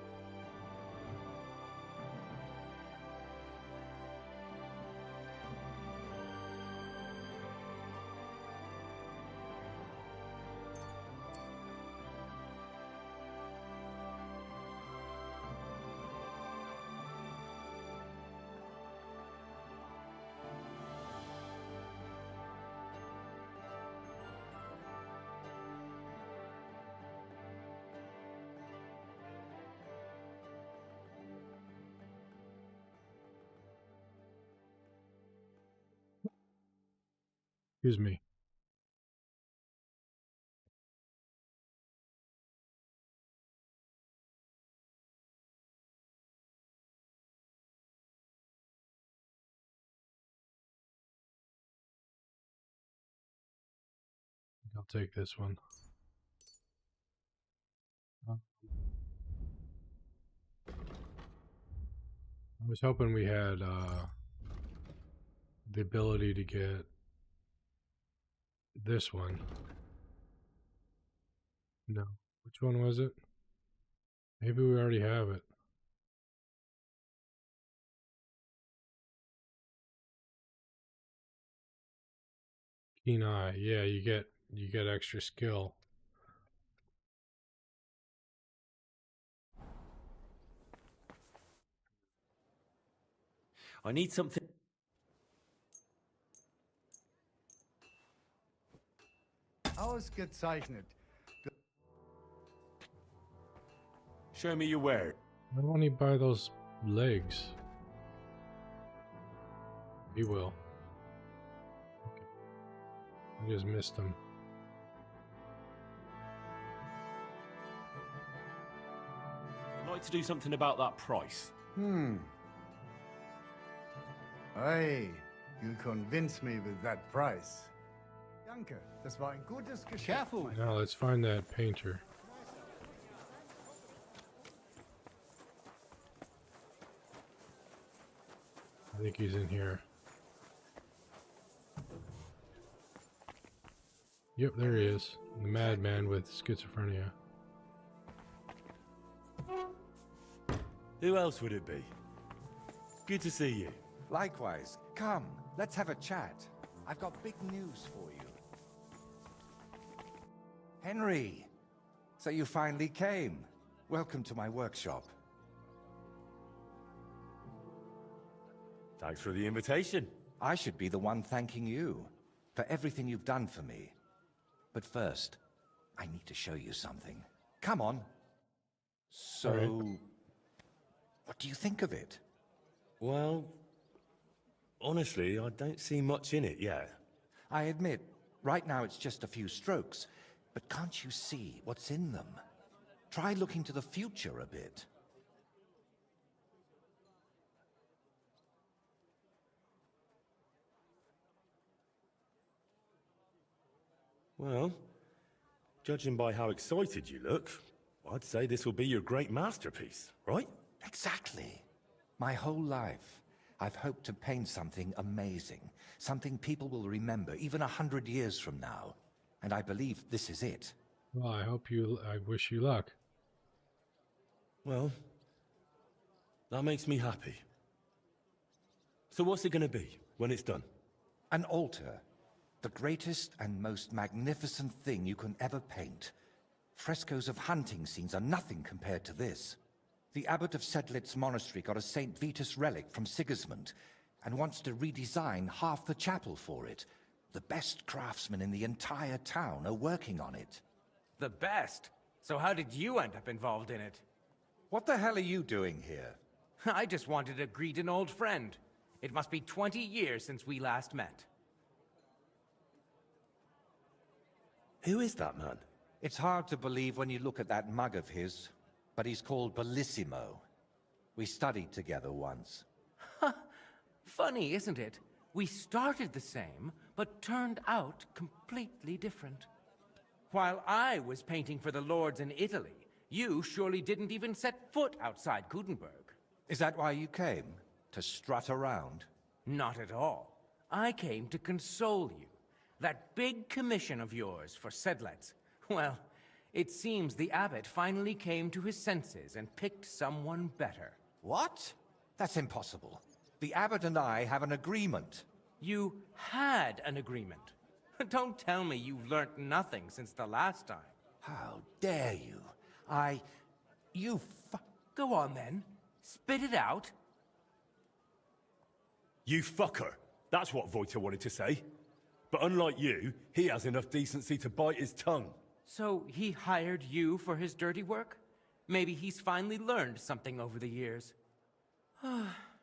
Excuse me. I'll take this one. I was hoping we had the ability to get this one. No. Which one was it? Maybe we already have it. Keen eye. Yeah, you get extra skill. I need something. Ausgezeichnet. Show me your ware. Why won't he buy those legs? He will. Okay. I just missed him. I'd like to do something about that price. Hey, you convince me with that price. Danke, das war ein gutes Geschäft. Careful. Now let's find that painter. I think he's in here. Yep, there he is. The madman with schizophrenia. Who else would it be? Good to see you. Likewise. Come, let's have a chat. I've got big news for you. Henry! So you finally came. Welcome to my workshop. Thanks for the invitation. I should be the one thanking you for everything you've done for me. But first, I need to show you something. Come on. So, what do you think of it? Well, honestly, I don't see much in it yet. I admit, right now it's just a few strokes, but can't you see what's in them? Try looking to the future a bit. Well, judging by how excited you look, I'd say this will be your great masterpiece, right? Exactly. My whole life, I've hoped to paint something amazing, something people will remember even 100 years from now. And I believe this is it. Well, I wish you luck. Well, that makes me happy. So what's it going to be when it's done? An altar. The greatest and most magnificent thing you can ever paint. Frescoes of hunting scenes are nothing compared to this. The abbot of Sedlitz monastery got a St. Vitus relic from Sigismund and wants to redesign half the chapel for it. The best craftsmen in the entire town are working on it. The best? So how did you end up involved in it? What the hell are you doing here? I just wanted to greet an old friend. It must be 20 years since we last met. Who is that man? It's hard to believe when you look at that mug of his, but he's called Bellissimo. We studied together once. Funny, isn't it? We started the same, but turned out completely different. While I was painting for the lords in Italy, you surely didn't even set foot outside Gutenberg. Is that why you came? To strut around? Not at all. I came to console you. That big commission of yours for Sedlitz. Well, it seems the abbot finally came to his senses and picked someone better. What? That's impossible. The abbot and I have an agreement. You had an agreement. Don't tell me you've learnt nothing since the last time. How dare you? Go on then. Spit it out. You fucker. That's what Voita wanted to say. But unlike you, he has enough decency to bite his tongue. So he hired you for his dirty work? Maybe he's finally learned something over the years.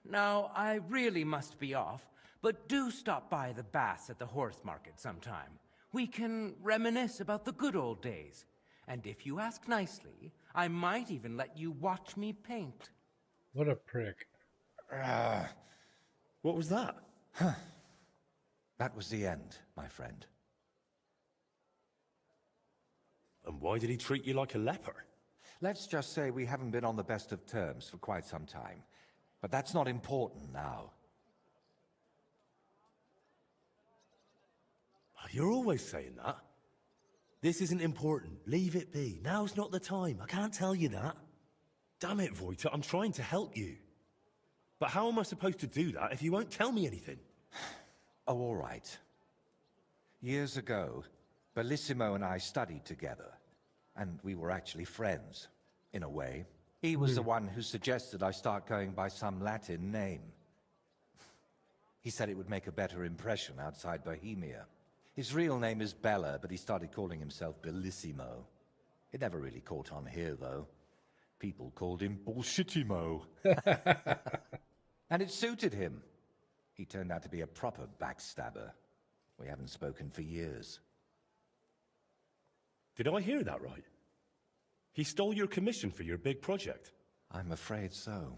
Now, I really must be off, but do stop by the baths at the horse market sometime. We can reminisce about the good old days. And if you ask nicely, I might even let you watch me paint. What a prick. What was that? That was the end, my friend. And why did he treat you like a leper? Let's just say we haven't been on the best of terms for quite some time. But that's not important now. You're always saying that. This isn't important. Leave it be. Now's not the time. I can't tell you that. Damn it, Voita, I'm trying to help you. But how am I supposed to do that if you won't tell me anything? Oh, all right. Years ago, Bellissimo and I studied together. And we were actually friends, in a way. He was the one who suggested I start going by some Latin name. He said it would make a better impression outside Bohemia. His real name is Bella, but he started calling himself Bellissimo. It never really caught on here, though. People called him Bullshitimo. And it suited him. He turned out to be a proper backstabber. We haven't spoken for years. Did I hear that right? He stole your commission for your big project? I'm afraid so.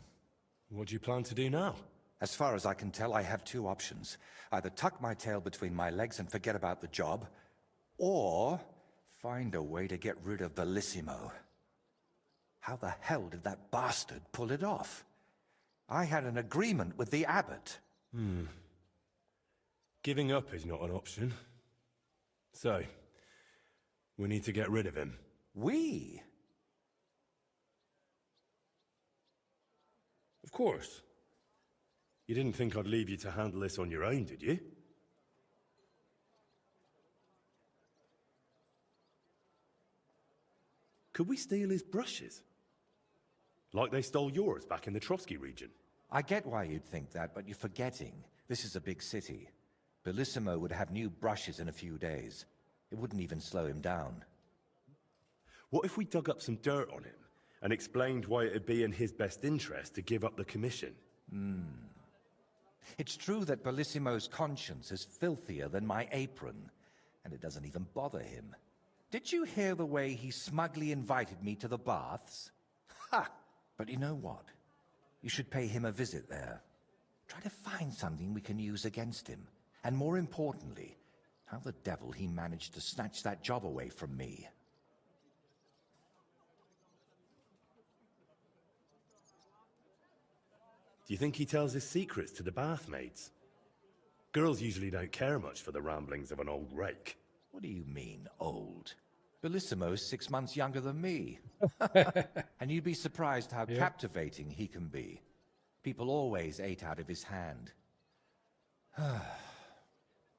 What do you plan to do now? As far as I can tell, I have two options. Either tuck my tail between my legs and forget about the job, or find a way to get rid of Bellissimo. How the hell did that bastard pull it off? I had an agreement with the abbot. Giving up is not an option. So, we need to get rid of him. We? Of course. You didn't think I'd leave you to handle this on your own, did you? Could we steal his brushes? Like they stole yours back in the Trotsky region? I get why you'd think that, but you're forgetting. This is a big city. Bellissimo would have new brushes in a few days. It wouldn't even slow him down. What if we dug up some dirt on him and explained why it'd be in his best interest to give up the commission? It's true that Bellissimo's conscience is filthier than my apron, and it doesn't even bother him. Did you hear the way he smugly invited me to the baths? Ha! But you know what? You should pay him a visit there. Try to find something we can use against him. And more importantly, how the devil he managed to snatch that job away from me. Do you think he tells his secrets to the bathmaids? Girls usually don't care much for the ramblings of an old rake. What do you mean, old? Bellissimo's 6 months younger than me. And you'd be surprised how captivating he can be. People always ate out of his hand.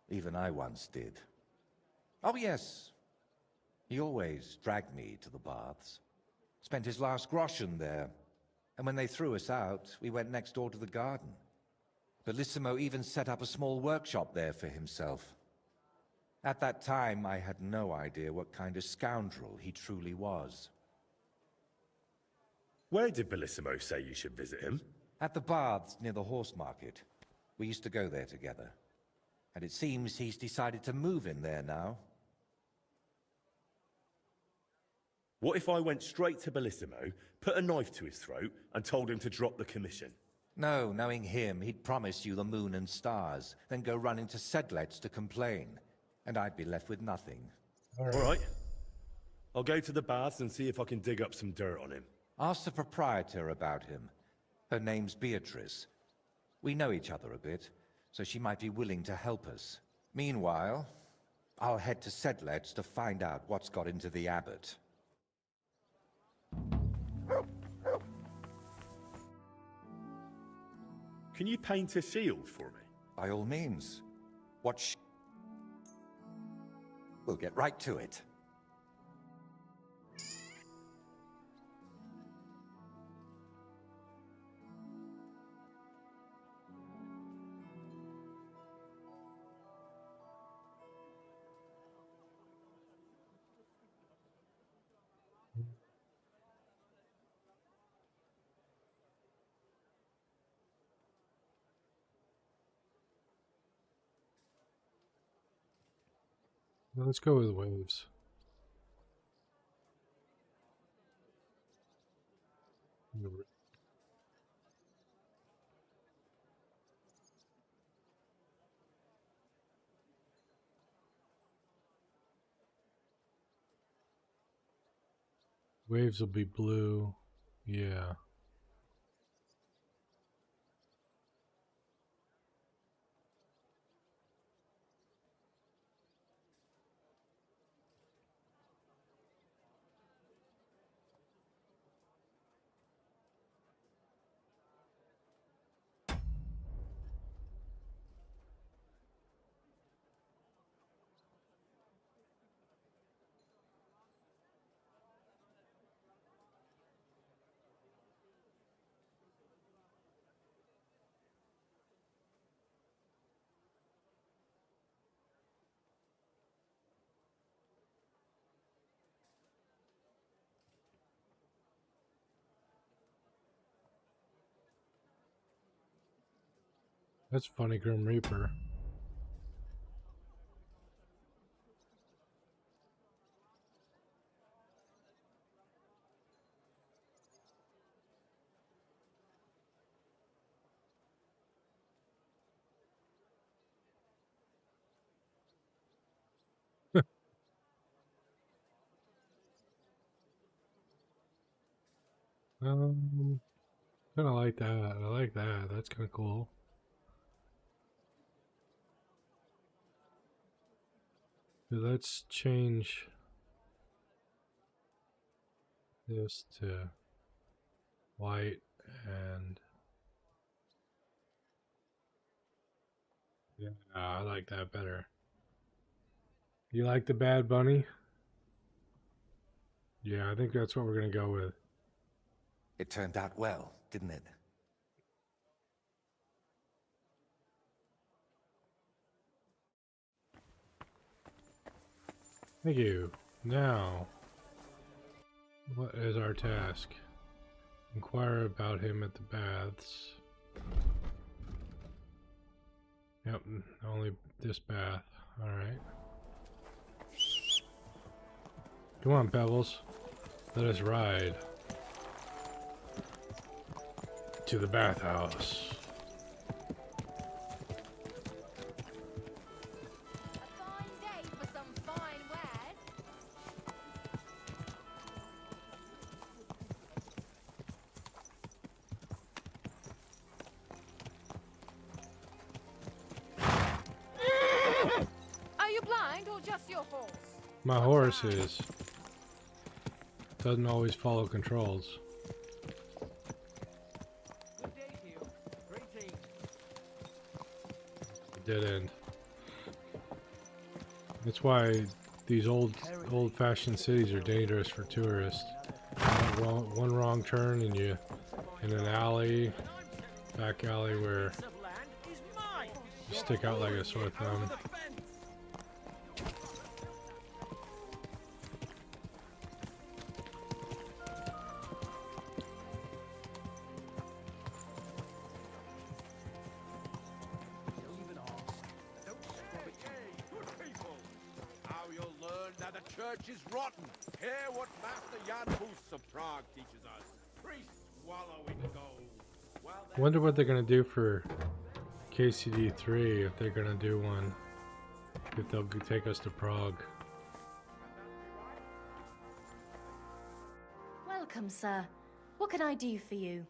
Even I once did. Oh yes, he always dragged me to the baths. Spent his last groschen there. And when they threw us out, we went next door to the garden. Bellissimo even set up a small workshop there for himself. At that time, I had no idea what kind of scoundrel he truly was. Where did Bellissimo say you should visit him? At the baths near the horse market. We used to go there together. And it seems he's decided to move in there now. What if I went straight to Bellissimo, put a knife to his throat, and told him to drop the commission? No, knowing him, he'd promise you the moon and stars, then go running to Sedlet's to complain. And I'd be left with nothing. All right. I'll go to the baths and see if I can dig up some dirt on him. Ask the proprietor about him. Her name's Beatrice. We know each other a bit, so she might be willing to help us. Meanwhile, I'll head to Sedlet's to find out what's got into the abbot. Can you paint a shield for me? By all means. We'll get right to it. Let's go with waves. Waves will be blue. Yeah. That's funny, Grim Reaper. Kind of like that. I like that. That's kind of cool. So let's change this to white and yeah, I like that better. You like the Bad Bunny? Yeah, I think that's what we're gonna go with. It turned out well, didn't it? Thank you. Now, what is our task? Inquire about him at the baths. Yep, only this bath. Alright. Come on, Pebbles. Let us ride to the bathhouse. Are you blind or just your horse? My horse is. Doesn't always follow controls. Good day to you. Greetings. Dead end. That's why these old-fashioned cities are dangerous for tourists. One wrong turn and you in an alley, back alley where you stick out like a sore thumb. Is rotten. Hear what Master Jan Hus of Prague teaches us. Priests wallow in gold. I wonder what they're gonna do for KCD 3 if they're gonna do one. If they'll take us to Prague. Welcome, sir. What can I do for you?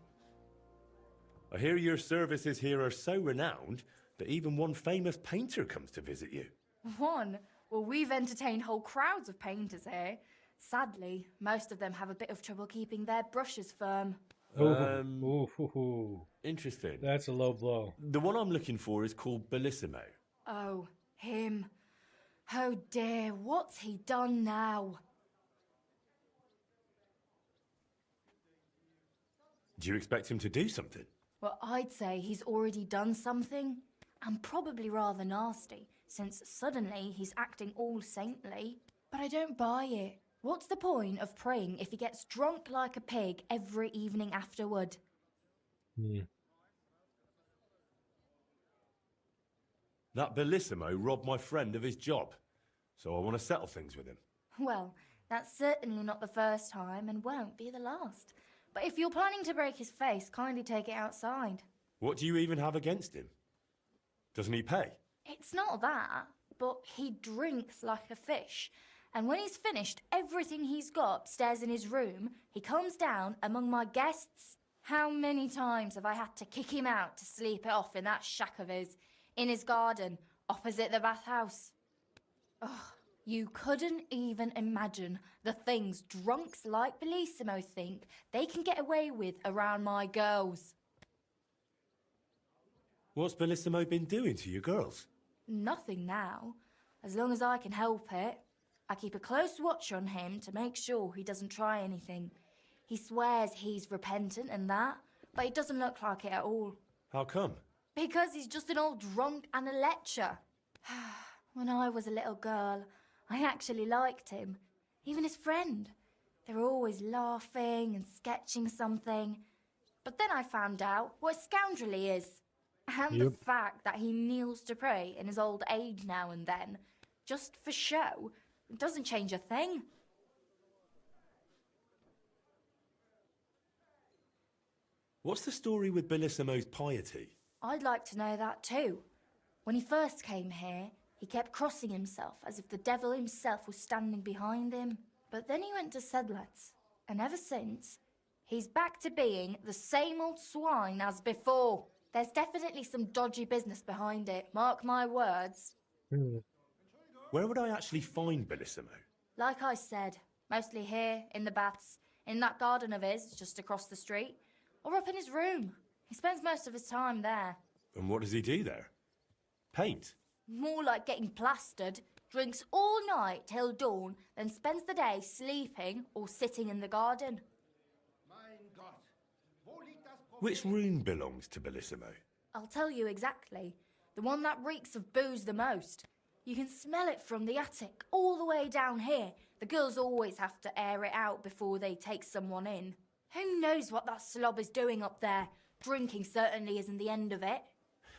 I hear your services here are so renowned that even one famous painter comes to visit you. One? Well, we've entertained whole crowds of painters here. Sadly, most of them have a bit of trouble keeping their brushes firm. Interesting. That's a low blow. The one I'm looking for is called Bellissimo. Oh, him. Oh dear, what's he done now? Do you expect him to do something? Well, I'd say he's already done something, and probably rather nasty, since suddenly he's acting all saintly. But I don't buy it. What's the point of praying if he gets drunk like a pig every evening afterward? That Bellissimo robbed my friend of his job, so I want to settle things with him. Well, that's certainly not the first time and won't be the last. But if you're planning to break his face, kindly take it outside. What do you even have against him? Doesn't he pay? It's not that, but he drinks like a fish. And when he's finished everything he's got upstairs in his room, he comes down among my guests. How many times have I had to kick him out to sleep it off in that shack of his, in his garden, opposite the bathhouse? Ugh, you couldn't even imagine the things drunks like Bellissimo think they can get away with around my girls. What's Bellissimo been doing to you girls? Nothing now, as long as I can help it. I keep a close watch on him to make sure he doesn't try anything. He swears he's repentant and that, but it doesn't look like it at all. How come? Because he's just an old drunk and a lecher. When I was a little girl, I actually liked him. Even his friend. They were always laughing and sketching something. But then I found out what a scoundrel he is. And the fact that he kneels to pray in his old age now and then, just for show, doesn't change a thing. What's the story with Bellissimo's piety? I'd like to know that too. When he first came here, he kept crossing himself as if the devil himself was standing behind him. But then he went to Sedlets, and ever since, he's back to being the same old swine as before. There's definitely some dodgy business behind it, mark my words. Where would I actually find Bellissimo? Like I said, mostly here, in the baths, in that garden of his, just across the street, or up in his room. He spends most of his time there. And what does he do there? Paint? More like getting plastered, drinks all night till dawn, then spends the day sleeping or sitting in the garden. Which room belongs to Bellissimo? I'll tell you exactly. The one that reeks of booze the most. You can smell it from the attic, all the way down here. The girls always have to air it out before they take someone in. Who knows what that slob is doing up there? Drinking certainly isn't the end of it.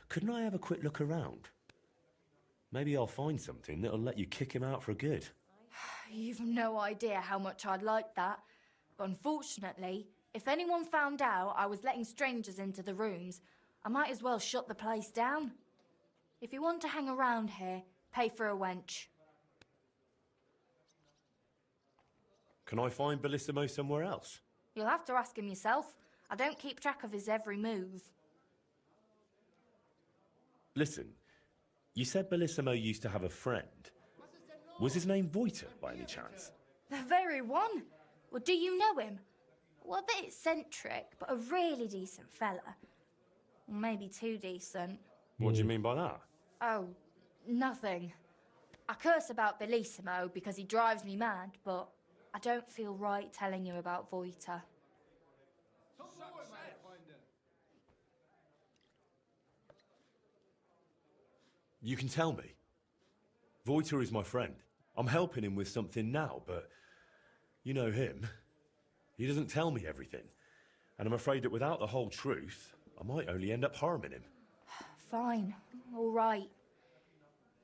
Couldn't I have a quick look around? Maybe I'll find something that'll let you kick him out for good. You've no idea how much I'd like that. But unfortunately, if anyone found out I was letting strangers into the rooms, I might as well shut the place down. If you want to hang around here, pay for a wench. Can I find Bellissimo somewhere else? You'll have to ask him yourself. I don't keep track of his every move. Listen, you said Bellissimo used to have a friend. Was his name Voiter, by any chance? The very one. Well, do you know him? Well, a bit eccentric, but a really decent fella. Maybe too decent. What do you mean by that? Oh, nothing. I curse about Bellissimo because he drives me mad, but I don't feel right telling you about Voiter. You can tell me. Voiter is my friend. I'm helping him with something now, but you know him. He doesn't tell me everything. And I'm afraid that without the whole truth, I might only end up harming him. Fine. All right.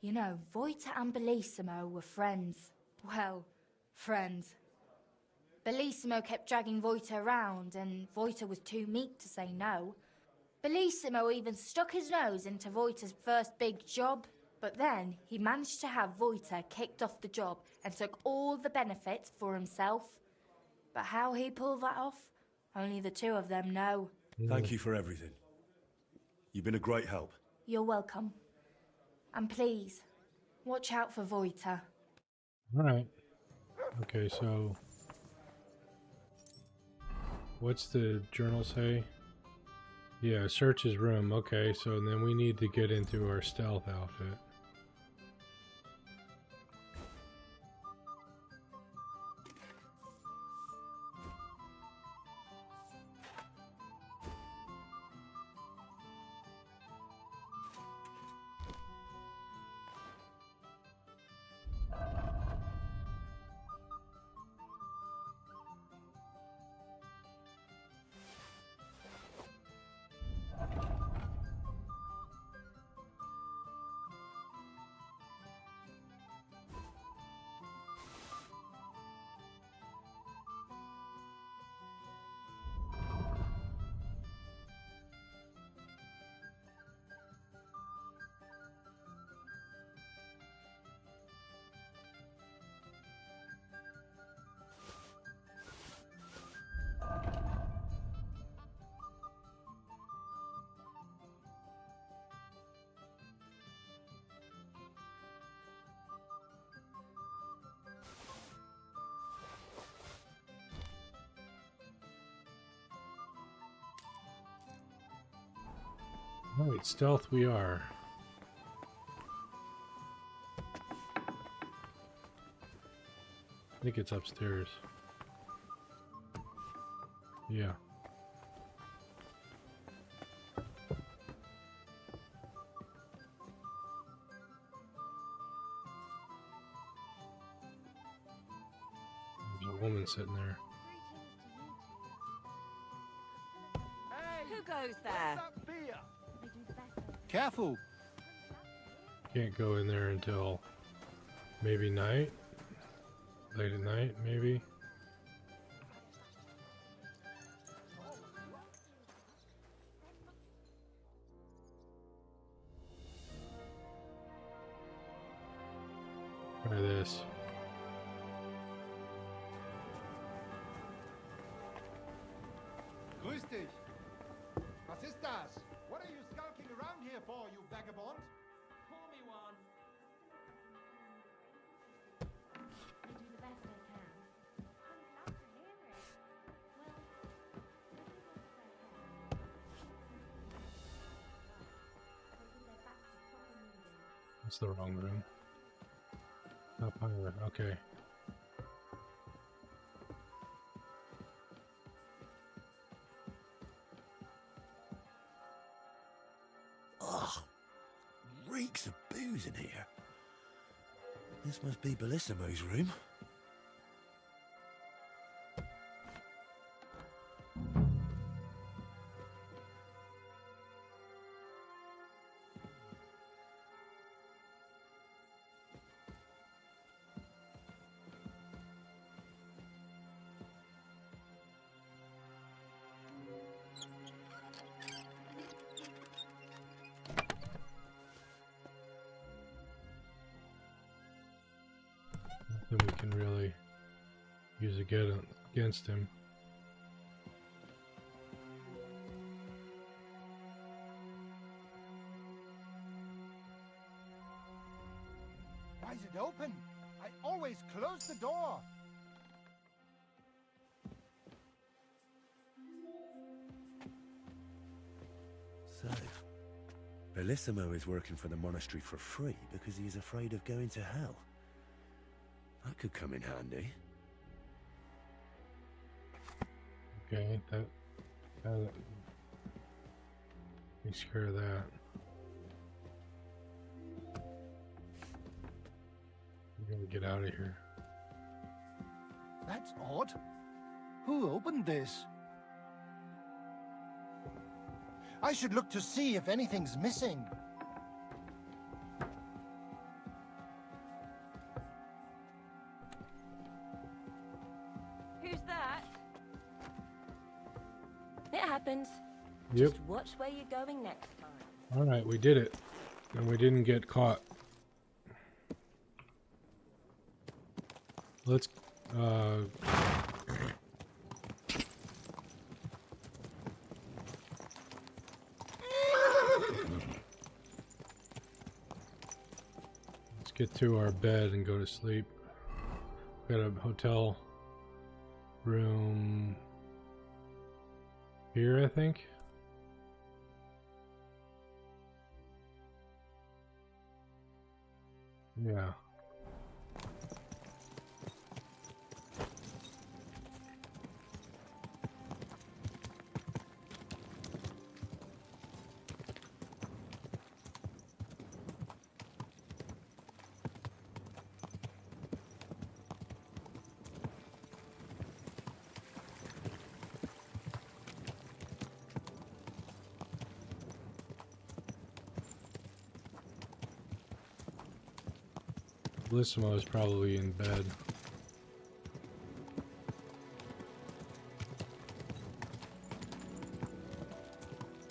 You know, Voiter and Bellissimo were friends. Well, friends. Bellissimo kept dragging Voiter around, and Voiter was too meek to say no. Bellissimo even stuck his nose into Voiter's first big job, but then he managed to have Voiter kicked off the job and took all the benefits for himself. But how he pulled that off, only the two of them know. Thank you for everything. You've been a great help. You're welcome. And please, watch out for Voiter. Alright. Okay, so what's the journal say? Yeah, search his room. Okay, so then we need to get into our stealth outfit. Alright, stealth we are. I think it's upstairs. Yeah. There's a woman sitting there. Who goes there? Beer. Careful. Can't go in there until maybe night. Late at night, maybe. Try this. Grüß dich. Was ist das? What are you skulking around here for, you vagabond? Pour me one. They do the best they can. I'm glad to hear it. Well, That's the wrong room. Up higher. Okay. Ugh, reeks of booze in here. This must be Bellissimo's room. Nothing we can really use against him. Why is it open? I always close the door. So, Bellissimo is working for the monastery for free because he's afraid of going to hell. That could come in handy. Okay, that takes care of that. We're gonna get out of here. That's odd. Who opened this? I should look to see if anything's missing. Who's that? It happens. Yep. Just watch where you're going next time. All right, we did it, and we didn't get caught. Let's let's get to our bed and go to sleep. Got a hotel room here, I think. Yeah. Bellissimo is probably in bed.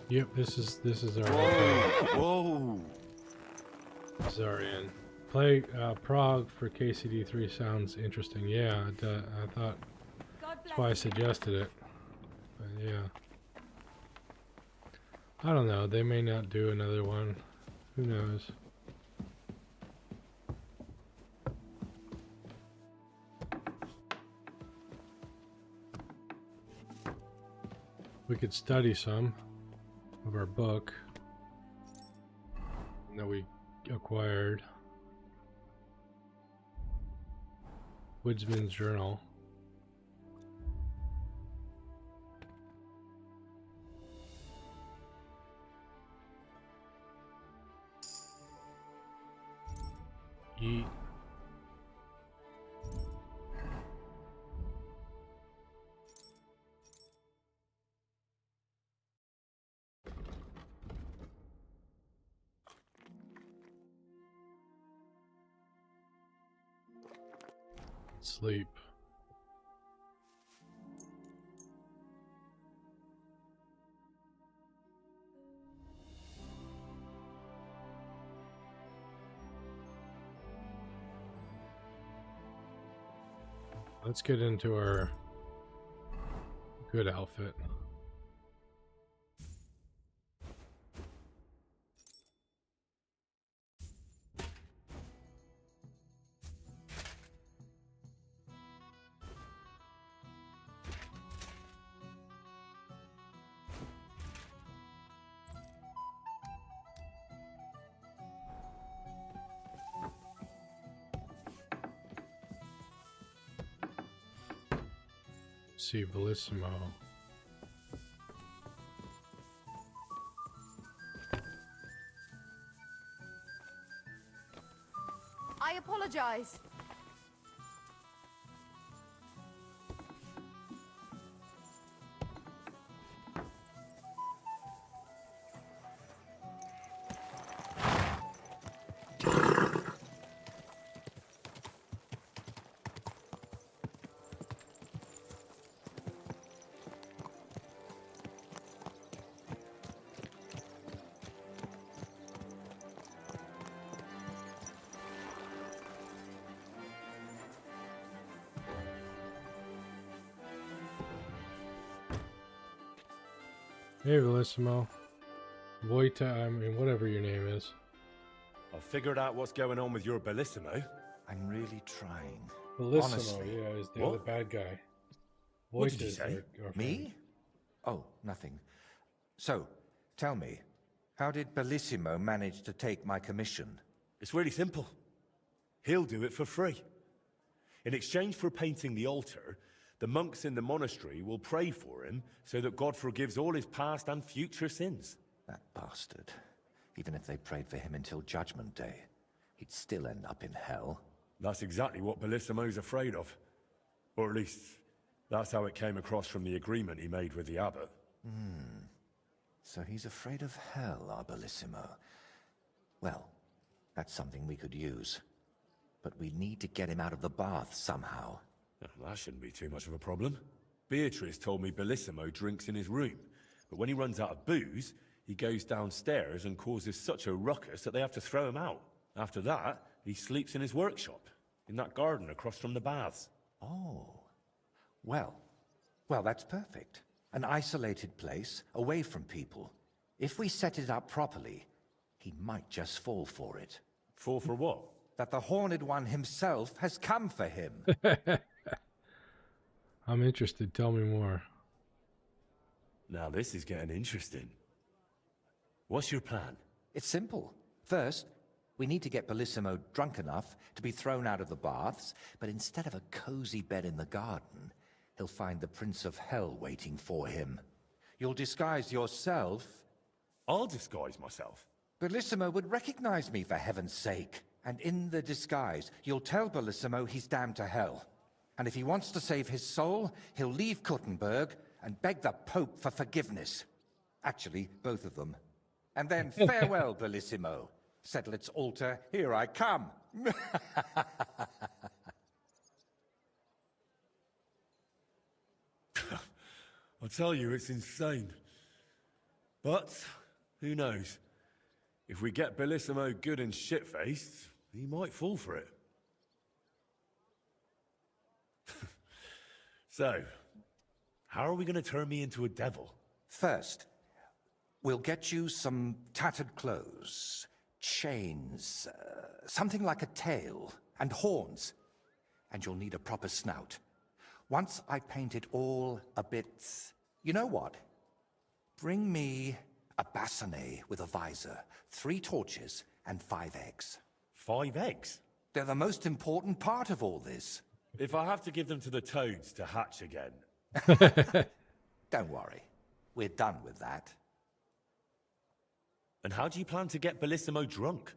Yep, this is our Whoa! This is our inn. Play Prague for KCD3 sounds interesting. Yeah, I thought that's why I suggested it. But yeah, I don't know. They may not do another one. Who knows? We could study some of our book that we acquired. Woodsman's Journal. Yeet. Sleep. Let's get into our good outfit. See Bellissimo. I apologize. Hey, Bellissimo. Voita, I mean, whatever your name is. I've figured out what's going on with your Bellissimo. I'm really trying. Bellissimo, Honestly. yeah, is the What? other bad guy. What did you Voita's say? our friend. Me? Oh, nothing. So, tell me, how did Bellissimo manage to take my commission? It's really simple. He'll do it for free. In exchange for painting the altar, the monks in the monastery will pray for him so that God forgives all his past and future sins. That bastard. Even if they prayed for him until Judgment Day, he'd still end up in hell. That's exactly what Bellissimo's afraid of. Or at least, that's how it came across from the agreement he made with the abbot. So he's afraid of hell, our Bellissimo. Well, that's something we could use. But we need to get him out of the bath somehow. That shouldn't be too much of a problem. Beatrice told me Bellissimo drinks in his room, but when he runs out of booze, he goes downstairs and causes such a ruckus that they have to throw him out. After that, he sleeps in his workshop, in that garden across from the baths. Oh. Well, that's perfect. An isolated place, away from people. If we set it up properly, he might just fall for it. Fall for what? That the Horned One himself has come for him. I'm interested. Tell me more. Now this is getting interesting. What's your plan? It's simple. First, we need to get Bellissimo drunk enough to be thrown out of the baths, but instead of a cozy bed in the garden, he'll find the Prince of Hell waiting for him. You'll disguise yourself. I'll disguise myself. Bellissimo would recognize me, for heaven's sake. And in the disguise, you'll tell Bellissimo he's damned to hell. And if he wants to save his soul, he'll leave Kuttenberg and beg the Pope for forgiveness. Actually, both of them. And then farewell, Bellissimo. Sedlitz altar, here I come. I tell you, it's insane. But, who knows? If we get Bellissimo good and shit-faced, he might fall for it. So, how are we going to turn me into a devil? First, we'll get you some tattered clothes, chains, something like a tail, and horns. And you'll need a proper snout. Once I paint it all a bit... You know what? Bring me a bassinet with a visor, 3 torches, and 5 eggs. 5 eggs? They're the most important part of all this. If I have to give them to the toads to hatch again... Don't worry. We're done with that. And how do you plan to get Bellissimo drunk?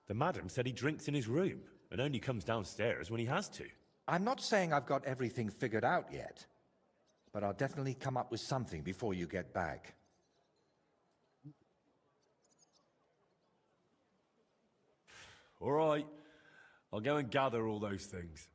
The madam said he drinks in his room, and only comes downstairs when he has to. I'm not saying I've got everything figured out yet, but I'll definitely come up with something before you get back. All right. I'll go and gather all those things.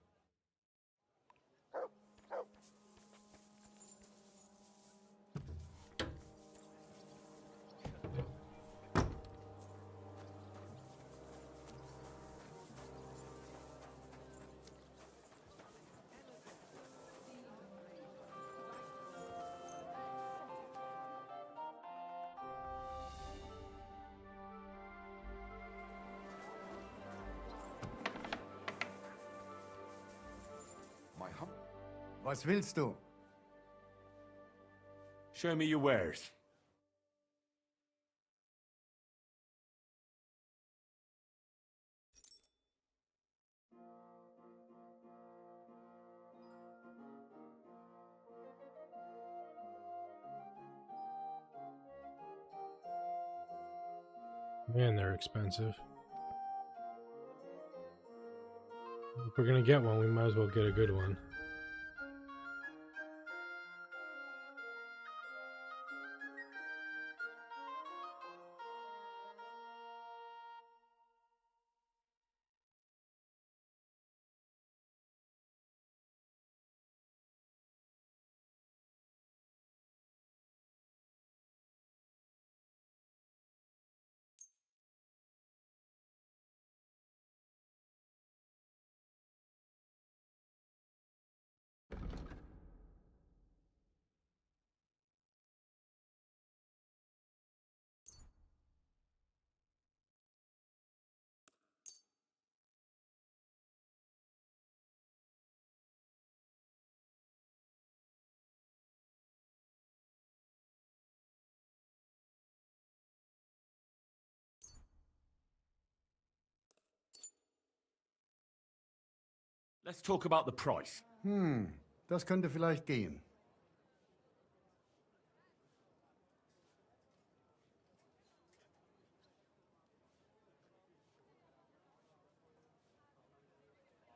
Was willst du? Show me your wares. Man, they're expensive. If we're gonna get one, we might as well get a good one. Let's talk about the price. Das könnte vielleicht gehen.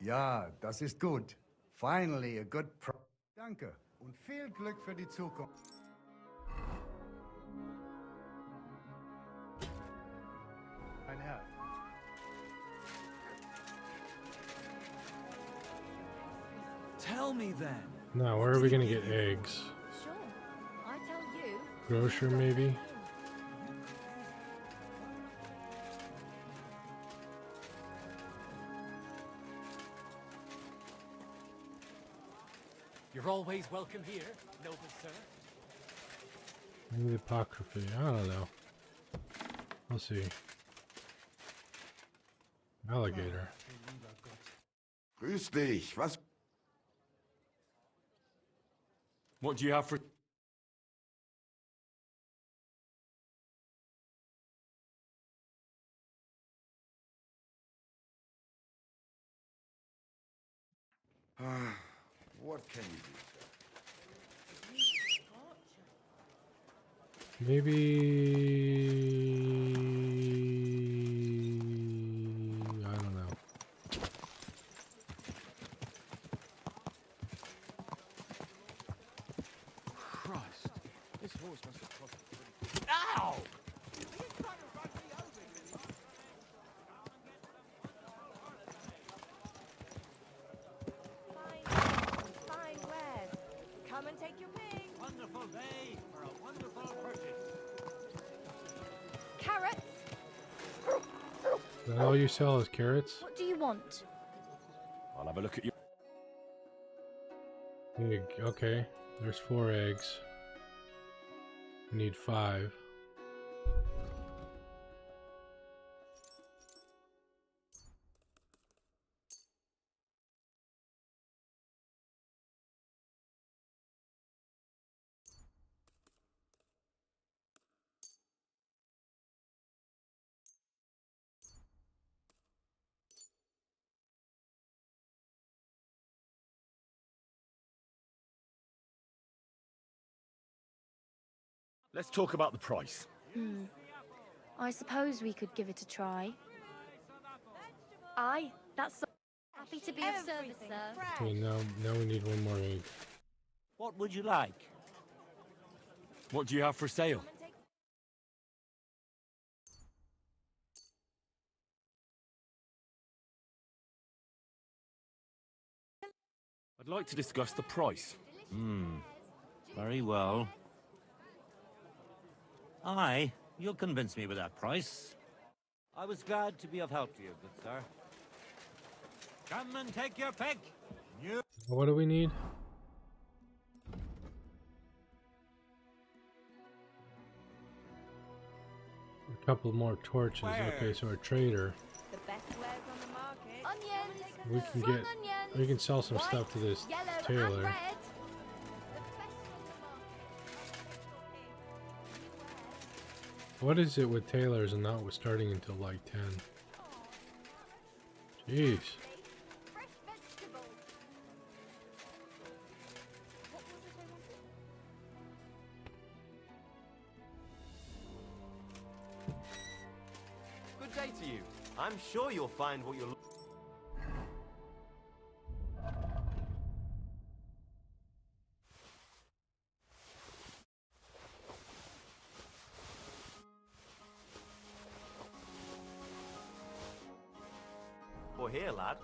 Ja, das ist gut. Finally a good price. Danke und viel Glück für die Zukunft. Mein Herr. Tell me then. Now, where are we gonna get eggs? Sure. I tell you. Grocer, maybe? You're always welcome here, noble sir. Maybe the apocryphy. I don't know. We'll see. Alligator. Grüß dich. Was? What do you have for... What can you do, sir? Maybe... I don't know. Christ, this horse must have cost. Ow! Fine wares. Come and take your pick. Wonderful day for a wonderful purchase. Carrots. Is that all you sell is carrots? What do you want? I'll have a look at you. Okay, there's 4 eggs. We need 5. Let's talk about the price. I suppose we could give it a try. Aye, that's so Happy to be of service, sir. Okay, now we need 1 more egg. What would you like? What do you have for sale? I'd like to discuss the price. Very well. Aye, you'll convince me with that price. I was glad to be of help to you, good sir. Come and take your pick. What do we need? A couple more torches. Okay, so our trader. The best wares on the market. We can sell some stuff to this Yellow and tailor. red. What is it with tailors and not with starting until like 10? Jeez. Good day to you. I'm sure you'll find what you're looking. For here, lad.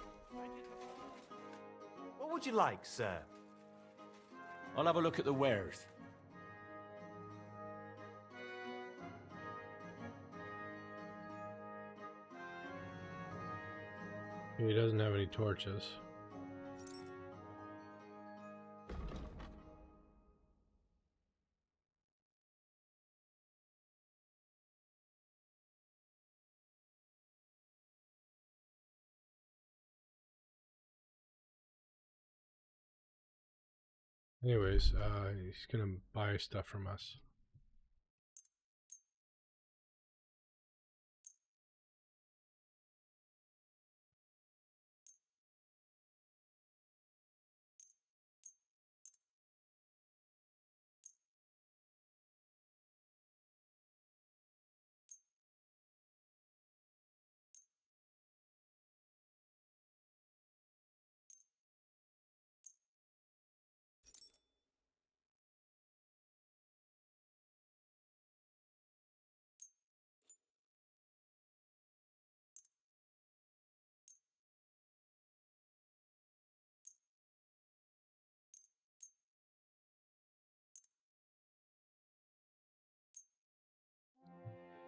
What would you like, sir? I'll have a look at the wares. He doesn't have any torches. Anyways, he's gonna buy stuff from us.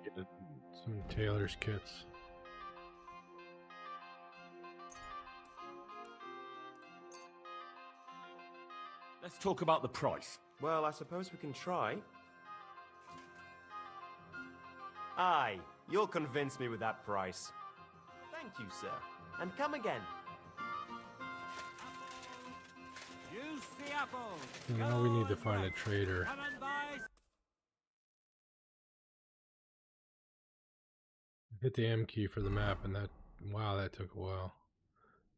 Get some tailor's kits. Let's talk about the price. Well, I suppose we can try. Aye, you'll convince me with that price. Thank you, sir. And come again. Use the apple. Now we need to find a trader. Hit the M key for the map, and that, wow, that took a while.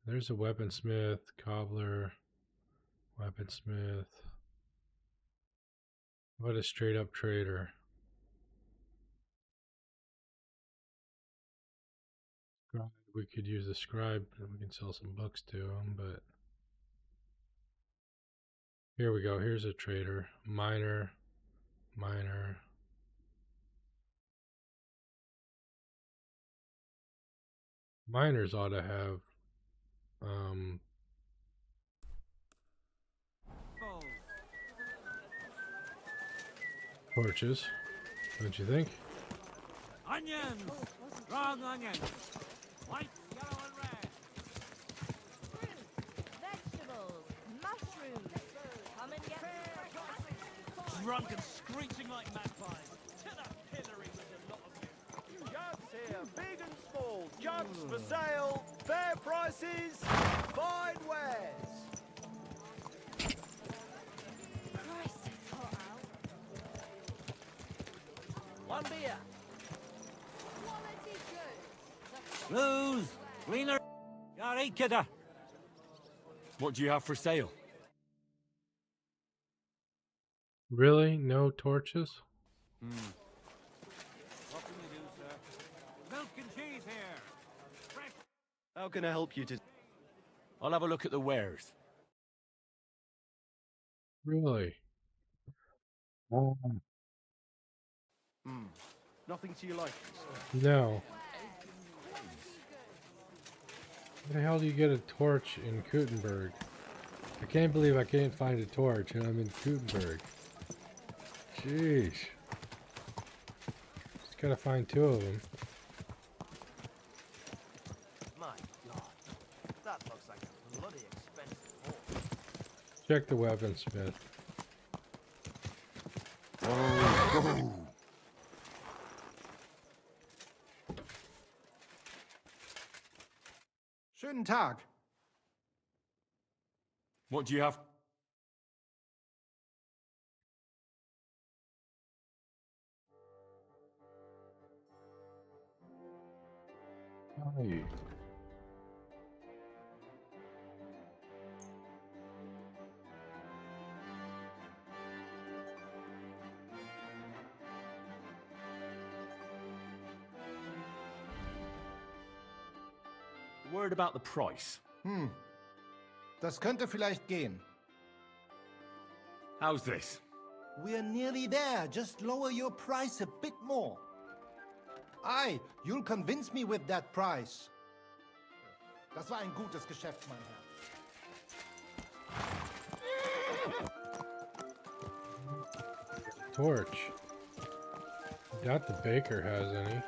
There's a weaponsmith, cobbler, weaponsmith. What a straight up trader. We could use the scribe, and we can sell some books to him, but here we go. Here's a trader. Miner. Miners ought to have torches, don't you think? Onions! Wrong onions! White, yellow, and red! Vegetables, mushrooms, come and get Drunk and screeching like magpies. To the pillory with a lot of you. Jugs here, big and small. Jugs for sale. Fair prices. Fine wares. Christ, it's hot out. One beer. Quality good. Blues! Cleaner! Yari kidder! What do you have for sale? Really? No torches? What can you do, sir? Milk and cheese here! Fresh! How can I help you to... I'll have a look at the wares. Really? Nothing to your liking, sir. No. Where the hell do you get a torch in Kuttenberg? I can't believe I can't find a torch and I'm in Kuttenberg. Jeez. Just gotta find 2 of them. My God. That looks like a bloody expensive haul. Check the weaponsmith. Schönen Tag. What do you have? Hi. Word about the price. Das könnte vielleicht gehen. How's this? We're nearly there. Just lower your price a bit more. Aye, you'll convince me with that price. Das war ein gutes Geschäft, mein Herr. Torch. Doubt the baker has any.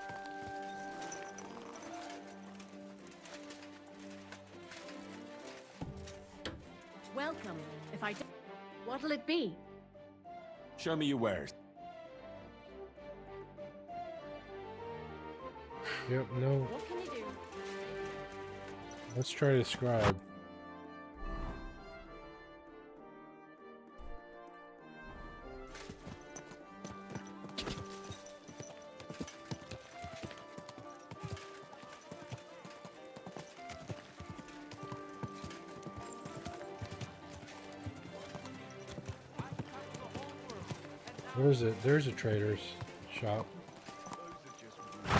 Welcome. If I don't... What'll it be? Show me your wares. Yep, no. What can you do? Let's try to scribe. Where's it? There's a trader's shop. I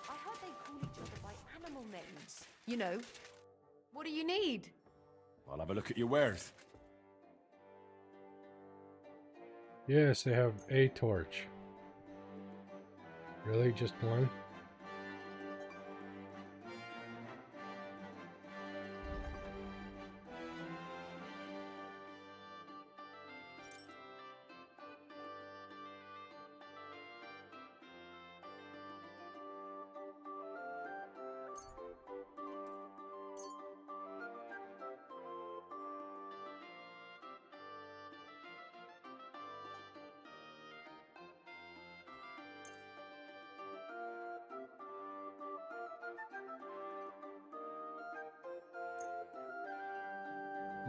heard they call each other by animal names. You know. What do you need? I'll have a look at your wares. Yes, they have a torch. Really? Just one?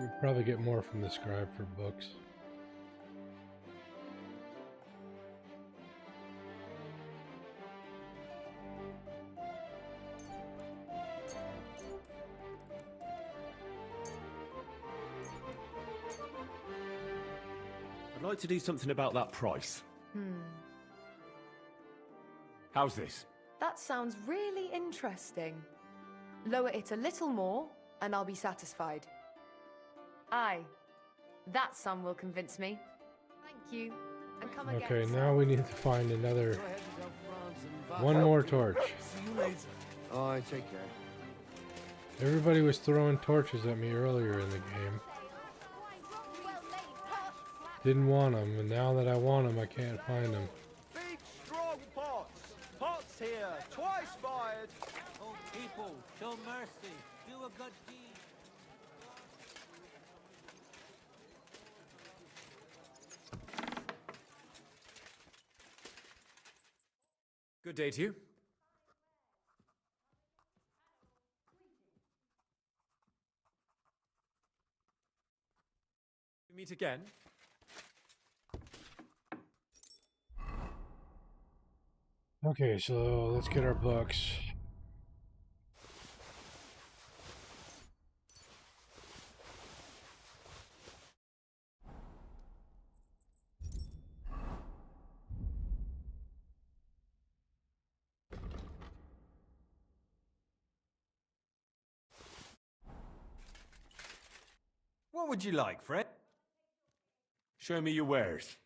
You'll probably get more from the scribe for books. I'd like to do something about that price. How's this? That sounds really interesting. Lower it a little more, and I'll be satisfied. Aye. That sum will convince me. Thank you. And come again. Okay, now we need to find another... One more torch. See you later. Aye, take care. Everybody was throwing torches at me earlier in the game. Didn't want them, and now that I want them, I can't find them. Big, strong pots. Pots here. Twice fired. Oh, people, show mercy. Do a good deed. Good day to you. We meet again. Okay, so let's get our books. What would you like, Fred? Show me your wares.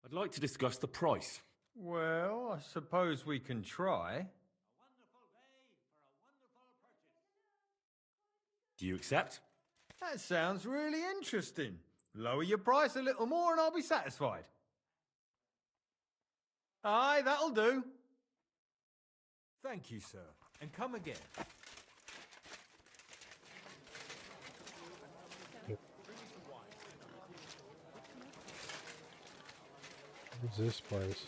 I'd like to discuss the price. Well, I suppose we can try. Do you accept? That sounds really interesting. Lower your price a little more and I'll be satisfied. Aye, that'll do. Thank you, sir. And come again. What's this place?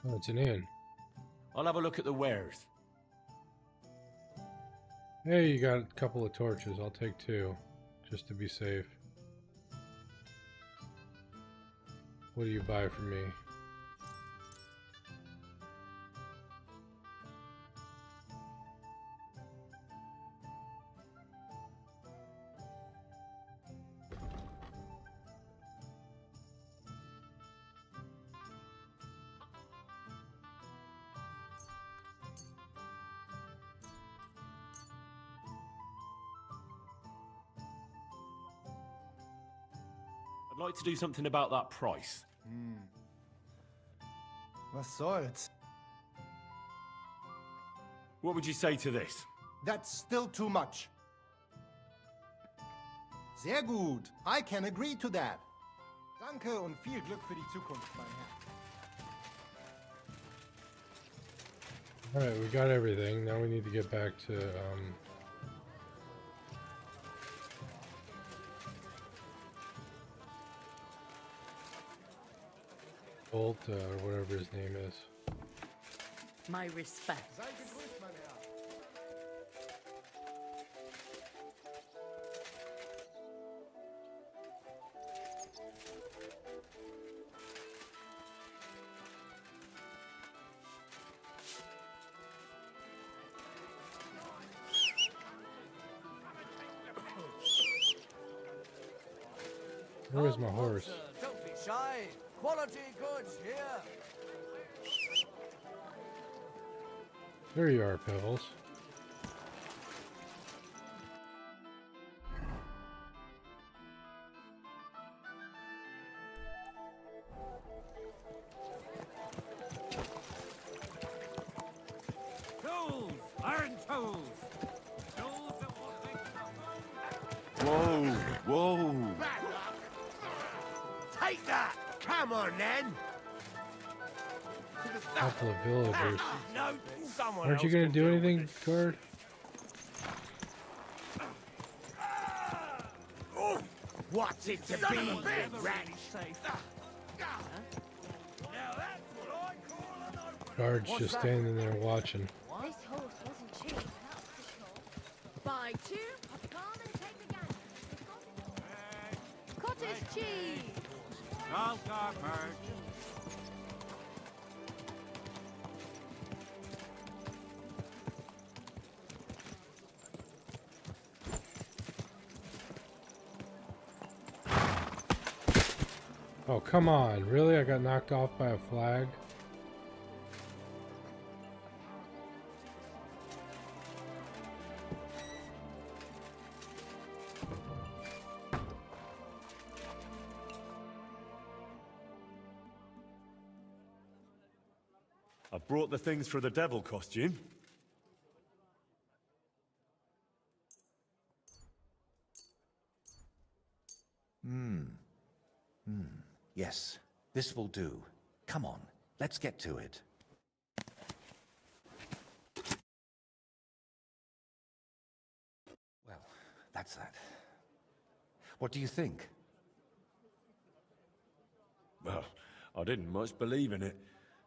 Oh, it's an inn. I'll have a look at the wares. Hey, you got a couple of torches. I'll take 2, just to be safe. What do you buy from me? I'd like to do something about that price. Was soll's? What would you say to this? That's still too much. Sehr gut. I can agree to that. Danke und viel Glück für die Zukunft, mein Herr. Alright, we got everything. Now we need to get back to, Bolt, or whatever his name is. My respect. Sei gegrüßt, mein Herr. Where is my horse? Don't be shy. Quality goods here. There you are, Pebbles. Tools! Iron tools! Tools that will take Whoa, whoa. Take that! Come on, then! Couple of villagers. No, someone Aren't you else gonna can do deal with anything, guard? What's it to be, you rat? Guard's just standing there watching. This horse wasn't cheap, that's for sure. Buy 2, popcorn, and take the gang. Cottage cheese. Salt our perch. Oh, come on. Really? I got knocked off by a flag? I brought the things for the devil costume. Yes, this will do. Come on, let's get to it. Well, that's that. What do you think? Well, I didn't much believe in it,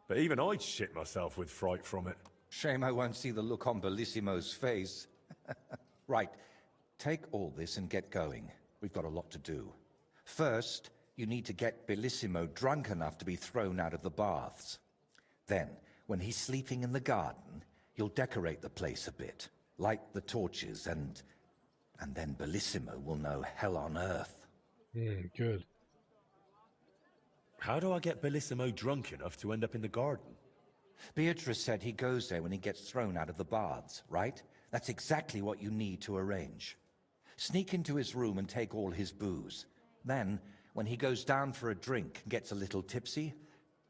but even I'd shit myself with fright from it. Shame I won't see the look on Bellissimo's face. Right, take all this and get going. We've got a lot to do. First, you need to get Bellissimo drunk enough to be thrown out of the baths. Then, when he's sleeping in the garden, you'll decorate the place a bit, light the torches, and then Bellissimo will know hell on earth. Good. How do I get Bellissimo drunk enough to end up in the garden? Beatrice said he goes there when he gets thrown out of the baths, right? That's exactly what you need to arrange. Sneak into his room and take all his booze. Then, when he goes down for a drink and gets a little tipsy,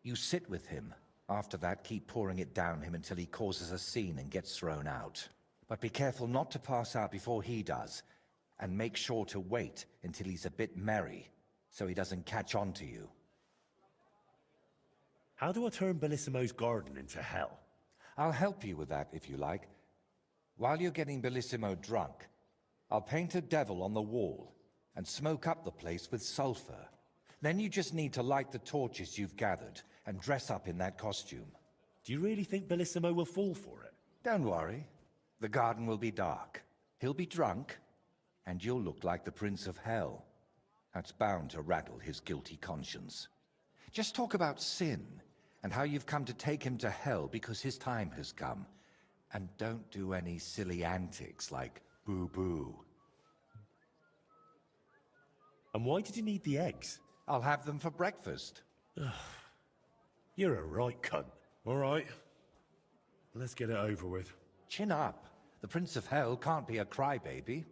you sit with him. After that, keep pouring it down him until he causes a scene and gets thrown out. But be careful not to pass out before he does, and make sure to wait until he's a bit merry, so he doesn't catch on to you. How do I turn Bellissimo's garden into hell? I'll help you with that, if you like. While you're getting Bellissimo drunk, I'll paint a devil on the wall and smoke up the place with sulfur. Then you just need to light the torches you've gathered and dress up in that costume. Do you really think Bellissimo will fall for it? Don't worry. The garden will be dark. He'll be drunk, and you'll look like the Prince of Hell. That's bound to rattle his guilty conscience. Just talk about sin and how you've come to take him to hell because his time has come. And don't do any silly antics like boo-boo. And why did you need the eggs? I'll have them for breakfast. You're a right cunt. All right. Let's get it over with. Chin up. The Prince of Hell can't be a crybaby.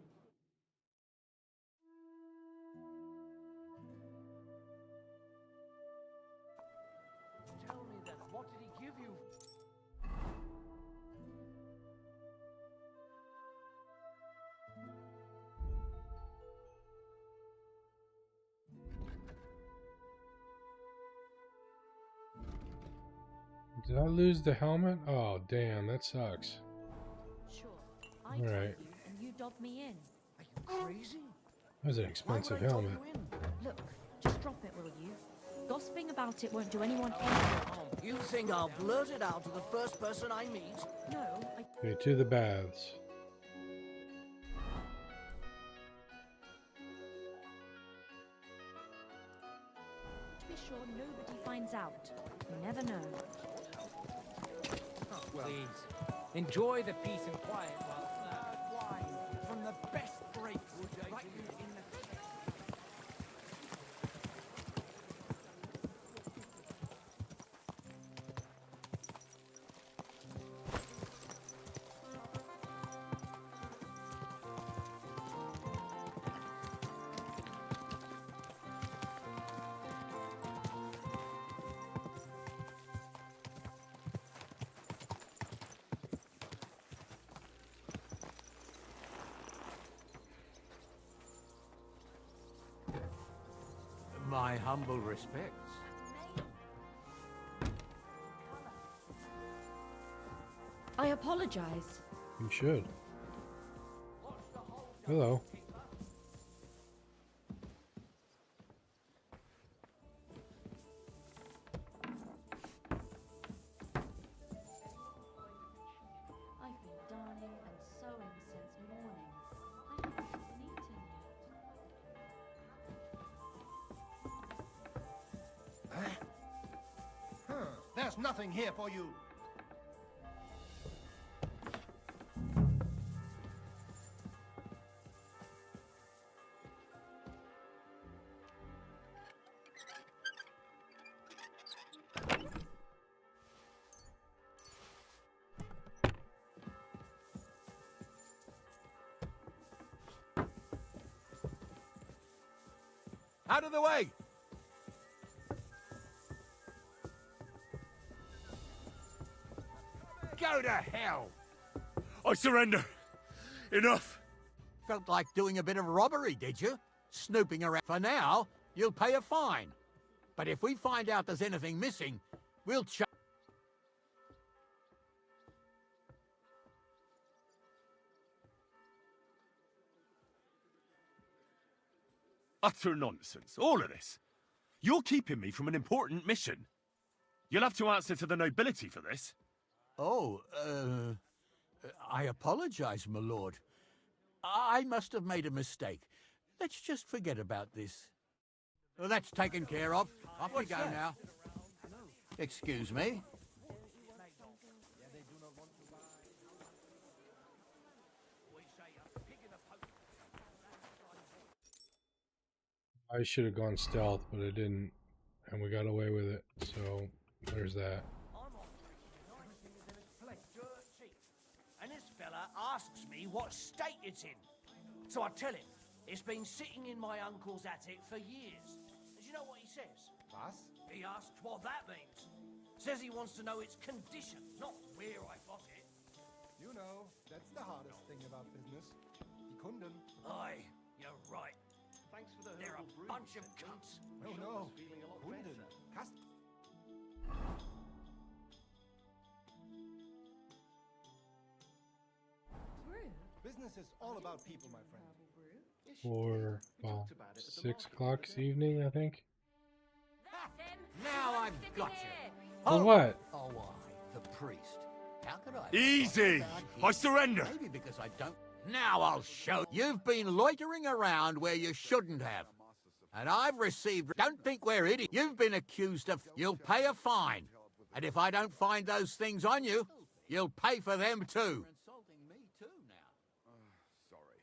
Tell me then, what did he give you? Did I lose the helmet? Oh, damn, that sucks. Sure, I All told right. you and you dobbed me in. Are you crazy? That was an expensive helmet. Look, just drop it, will you? Gossiping about it won't do anyone any harm. You think I'll blurt it out to the first person I meet? No, I... Okay, to the baths. To be sure nobody finds out. You never know. Please, enjoy the peace and quiet while wine from the best grapes right in the... My humble respects. I apologize. You should. Hello. I've been darning and sewing since morning. I haven't even eaten yet. There's nothing here for you. Out of the way! Go to hell! I surrender. Enough. Felt like doing a bit of robbery, did you? Snooping around. For now, you'll pay a fine. But if we find out there's anything missing, we'll Utter nonsense. All of this. You're keeping me from an important mission. You'll have to answer to the nobility for this. Oh, I apologize, my lord. I must have made a mistake. Let's just forget about this. Well, that's taken care of. Off we go now. Excuse me. I should have gone stealth, but I didn't. and we got away with it. So there's that. And this fella asks me what state it's in. So I tell him it's been sitting in my uncle's attic for years. And you know what he says? Was? He asks what that means. Says he wants to know its condition, not where I got it. You know, that's the hardest thing about business. Die Kunden. Aye, you're right. Thanks for the They're a herbal brew, bunch of St. John. cunts. No, My no. shoulder's feeling a lot Kunden. better. Kast Business is all about people, my friend. For well, 6 o'clock this evening, I think. Now I've got you. For what? Oh, I, the priest. How could I? Easy! I surrender! Maybe because I don't. Now I'll show. You've been loitering around where you shouldn't have. And I've received. Don't think we're idiots. You've been accused of. You'll pay a fine. And if I don't find those things on you, you'll pay for them too. Sorry.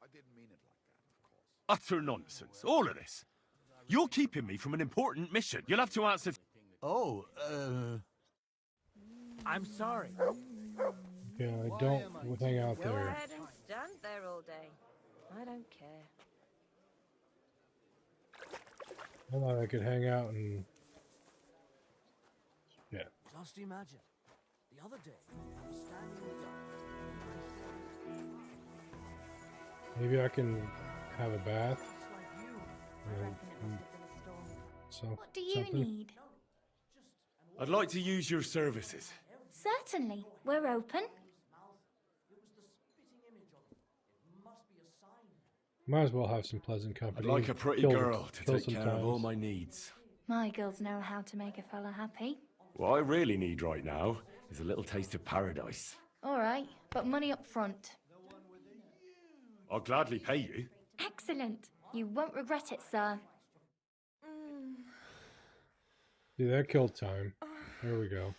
I didn't mean it like that, of course. Utter nonsense, all of this. You're keeping me from an important mission. You'll have to answer... Oh, I'm sorry. Yeah, I don't hang out Go there. ahead and stand there all day. I don't care. I thought I could hang out and... Yeah. Just imagine. The other day, I was standing in the dark. Maybe I can have a bath. And What do you something. need? I'd like to use your services. Certainly. We're open. Might as well have some pleasant company. I'd like a pretty Kill- girl to kill take some care of all times. my needs. My girls know how to make a fella happy. What I really need right now is a little taste of paradise. All right, but money up front. I'll gladly pay you. Excellent. You won't regret it, sir. See, that killed time. There we go.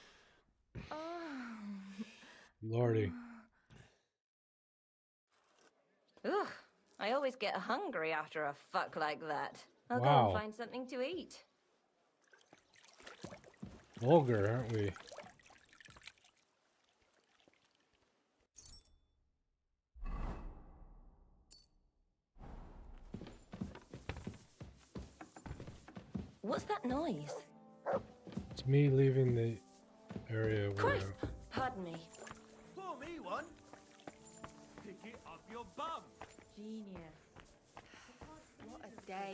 Lordy. Ugh, I always get hungry after a fuck like that. I'll go Wow. and find something to eat. Vulgar, aren't we? What's that noise? It's me leaving the area where Christ! Pardon me. Pour me one. Pick it up your bum. Genius. What a day.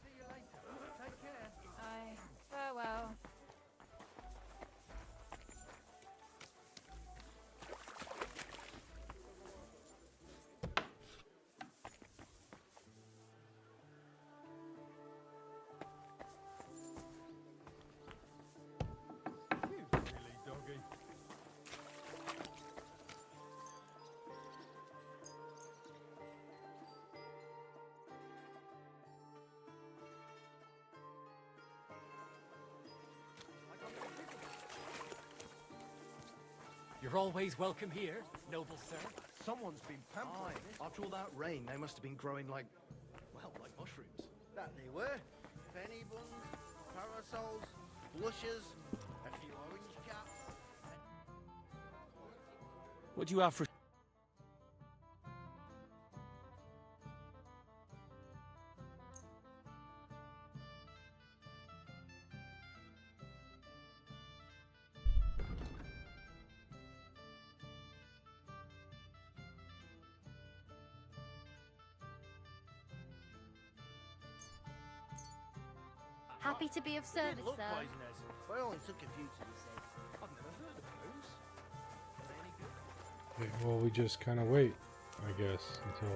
See you later. Take care. Aye, farewell. Really, doggy. You're always welcome here, noble sir. Someone's been pampering. Aye, after all that rain, they must have been growing like, well, like mushrooms. That they were. Penny buns, parasols, blushes, a few orange caps. What do you have for... Happy to be of service, Didn't look sir. poisonous, but I only took a few to the sake. I've never heard of those. Are they any good? Wait, well, we just kind of wait, I guess, until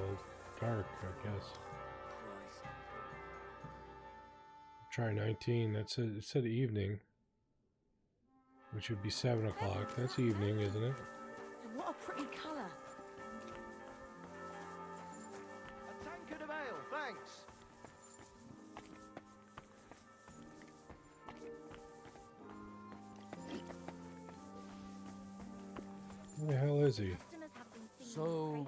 dark, I guess. Try 19. It said evening, which would be 7 o'clock. That's evening, isn't it? What a pretty colour. A tankard of ale, thanks. Where the hell is he? So,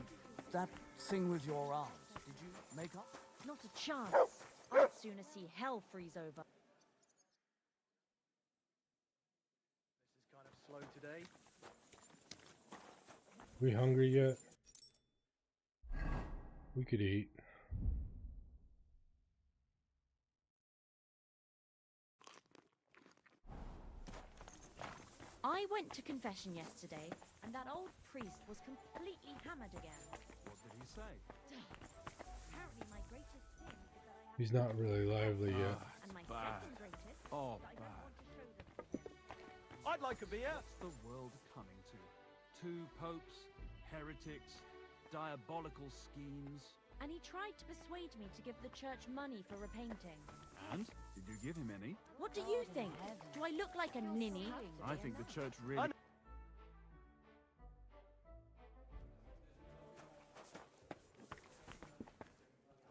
that thing with your aunt, did you make up? Not a chance. I'd sooner see hell freeze over. slow today. We hungry yet? We could eat. I went to confession yesterday, and that old priest was completely hammered again. What did he say? Apparently my greatest sin is that I have... He's not really lively yet. And my bad. second greatest Oh, is that I don't bad. want to show them. I'd like a beer. What's the world coming to? 2 popes, heretics, diabolical schemes. And he tried to persuade me to give the church money for repainting. And? Did you give him any? What do you think? Do I look like a ninny? I think the church really...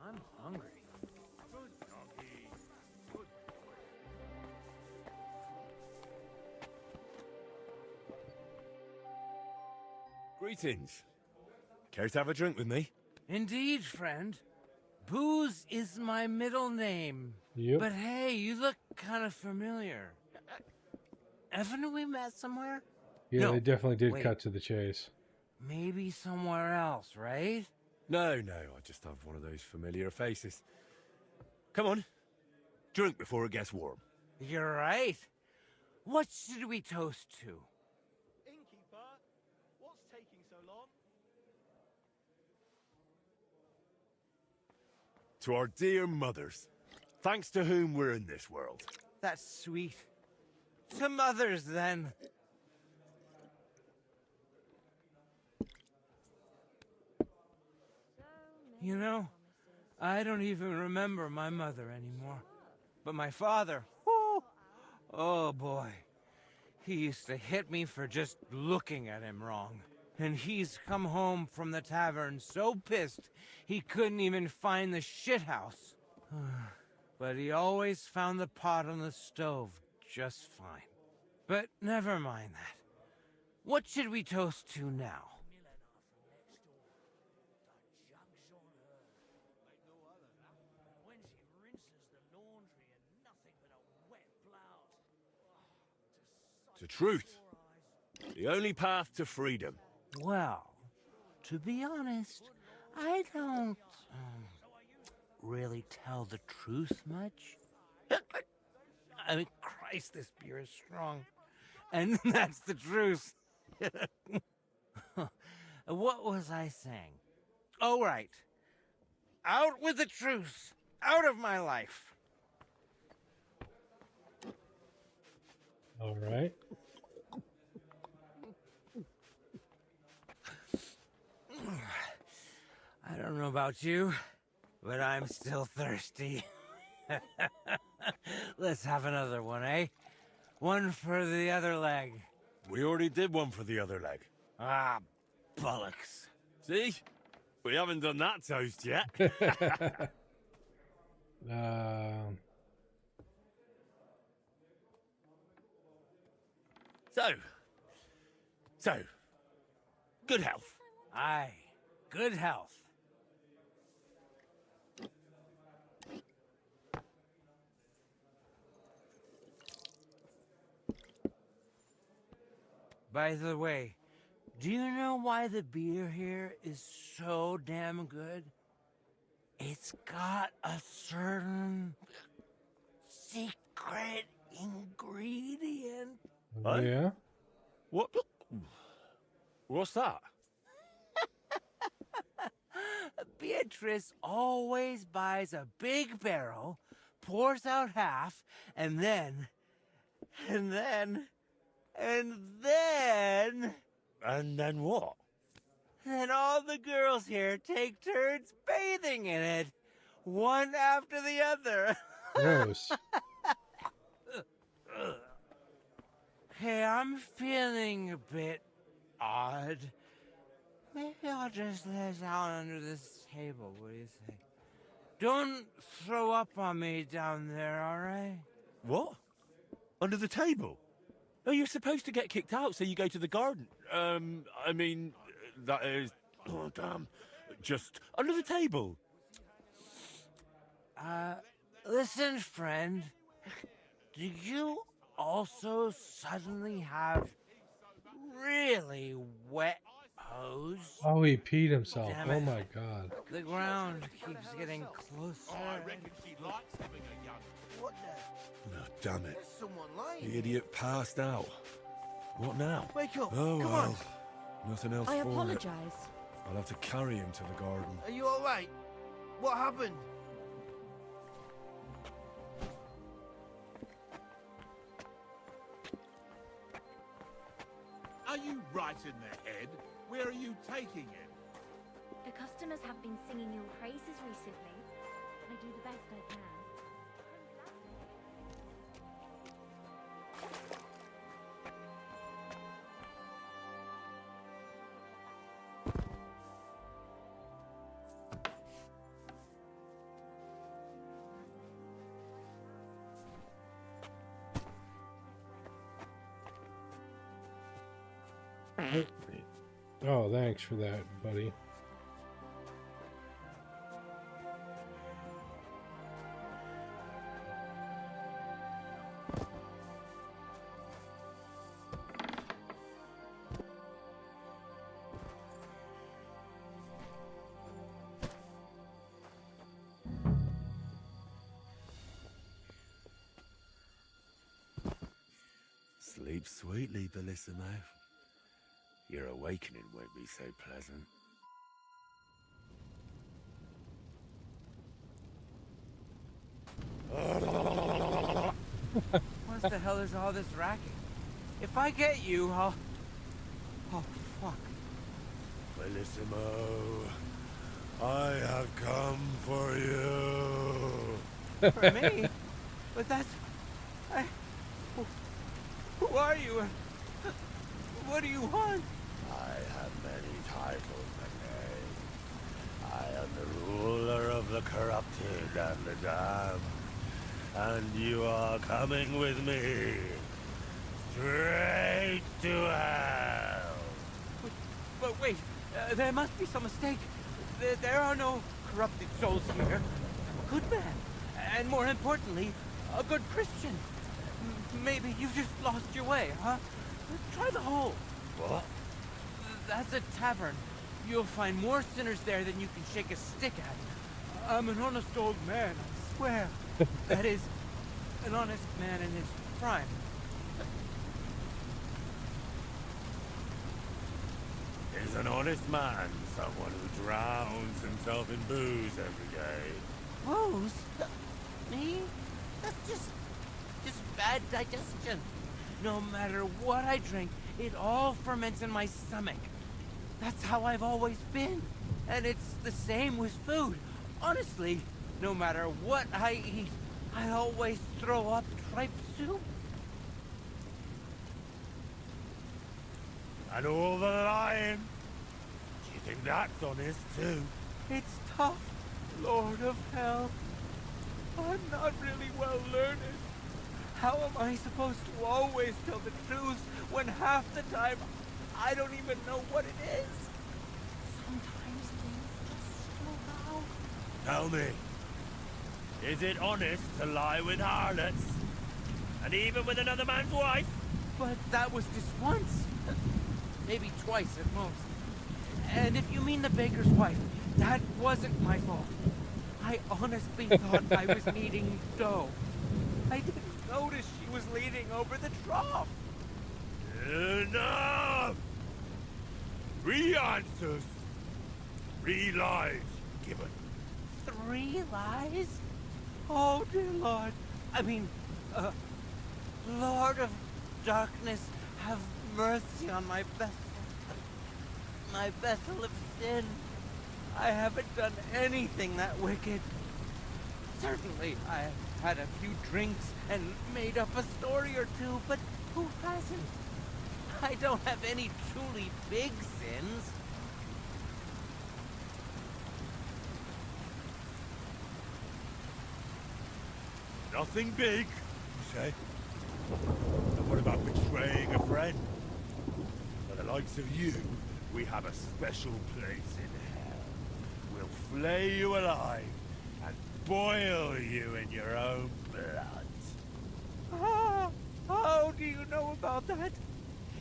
I'm hungry. Good doggy. Good boy. Greetings. Care to have a drink with me? Indeed, friend. Booze is my middle name. Yep. But hey, you look kind of familiar. Haven't we met somewhere? Yeah, No, they definitely did wait. cut to the chase. Maybe somewhere else, right? No, I just have one of those familiar faces. Come on. Drink before it gets warm. You're right. What should we toast to? Innkeeper, what's taking so long? To our dear mothers, thanks to whom we're in this world. That's sweet. To mothers, then. You know, I don't even remember my mother anymore. But my father, whoo, oh boy. He used to hit me for just looking at him wrong. And he's come home from the tavern so pissed he couldn't even find the shithouse. But he always found the pot on the stove just fine. But never mind that. What should we toast to now? To truth. The only path to freedom. Well, to be honest, I don't really tell the truth much. I mean, Christ, this beer is strong. And that's the truth. What was I saying? Oh, right. Out with the truth. Out of my life. All right. I don't know about you, but I'm still thirsty. Let's have another one, eh? One for the other leg. We already did one for the other leg. Ah, bollocks. See? We haven't done that toast yet. So, good health. Aye, good health. By the way, do you know why the beer here is so damn good? It's got a certain secret ingredient. Oh, yeah? What? What's that? Beatrice always buys a big barrel, pours out half, and then... And then what? Then all the girls here take turns bathing in it, one after the other. Gross. Hey, I'm feeling a bit odd. Maybe I'll just lay down under this table, what do you think? Don't throw up on me down there, all right? What? Under the table? Oh, you're supposed to get kicked out, so you go to the garden. I mean, that is... Oh, damn. Just under the table. Listen, friend. Do you also suddenly have really wet hose. Oh, he peed himself. Damn Oh it. my god. The ground keeps getting closer. Oh, I reckon she likes having a young. What the? Oh, damn it. There's someone lying. The idiot passed out. What now? Wake up. Oh, Come well. on. Nothing else I for apologize. it. I'll have to carry him to the garden. Are you alright? What happened? Are you right in the head? Where are you taking him? The customers have been singing your praises recently. I do the best I can. Oh, thanks for that, buddy. Sleep sweetly, Bellissimo. Your awakening won't be so pleasant. What the hell is all this racket? If I get you, I'll... Oh, fuck. Bellissimo, I have come for you. For me? But that's... Who are you? What do you want? I have many titles, McKay. I am the ruler of the corrupted and the damned. And you are coming with me. Straight to hell. But wait, there must be some mistake. There are no corrupted souls here. I'm a good man. And more importantly, a good Christian. Maybe you've just lost your way, huh? Try the hole. What? That's a tavern. You'll find more sinners there than you can shake a stick at. I'm an honest old man, I swear. That is, an honest man in his prime. Is an honest man someone who drowns himself in booze every day? Booze? Me? That's just bad digestion. No matter what I drink, it all ferments in my stomach. That's how I've always been. And it's the same with food. Honestly, no matter what I eat, I always throw up tripe soup. And all the lying? Do you think that's honest too? It's tough, Lord of Hell. I'm not really well learned. How am I supposed to always tell the truth when half the time I don't even know what it is? Sometimes things just slip out. Tell me, is it honest to lie with harlots? And even with another man's wife? But that was just once. Maybe twice at most. And if you mean the baker's wife, that wasn't my fault. I honestly thought I was kneading dough. I didn't notice she was leaning over the trough. Enough! 3 answers. 3 lies given. 3 lies? Oh, dear Lord. I mean, Lord of Darkness, have mercy on my vessel. My vessel of sin. I haven't done anything that wicked. Certainly, I had a few drinks and made up a story or two, but who hasn't? I don't have any truly big sins. Nothing big, you say? And what about betraying a friend? For the likes of you, we have a special place in hell. We'll flay you alive and boil you in your own blood. Ah, how do you know about that?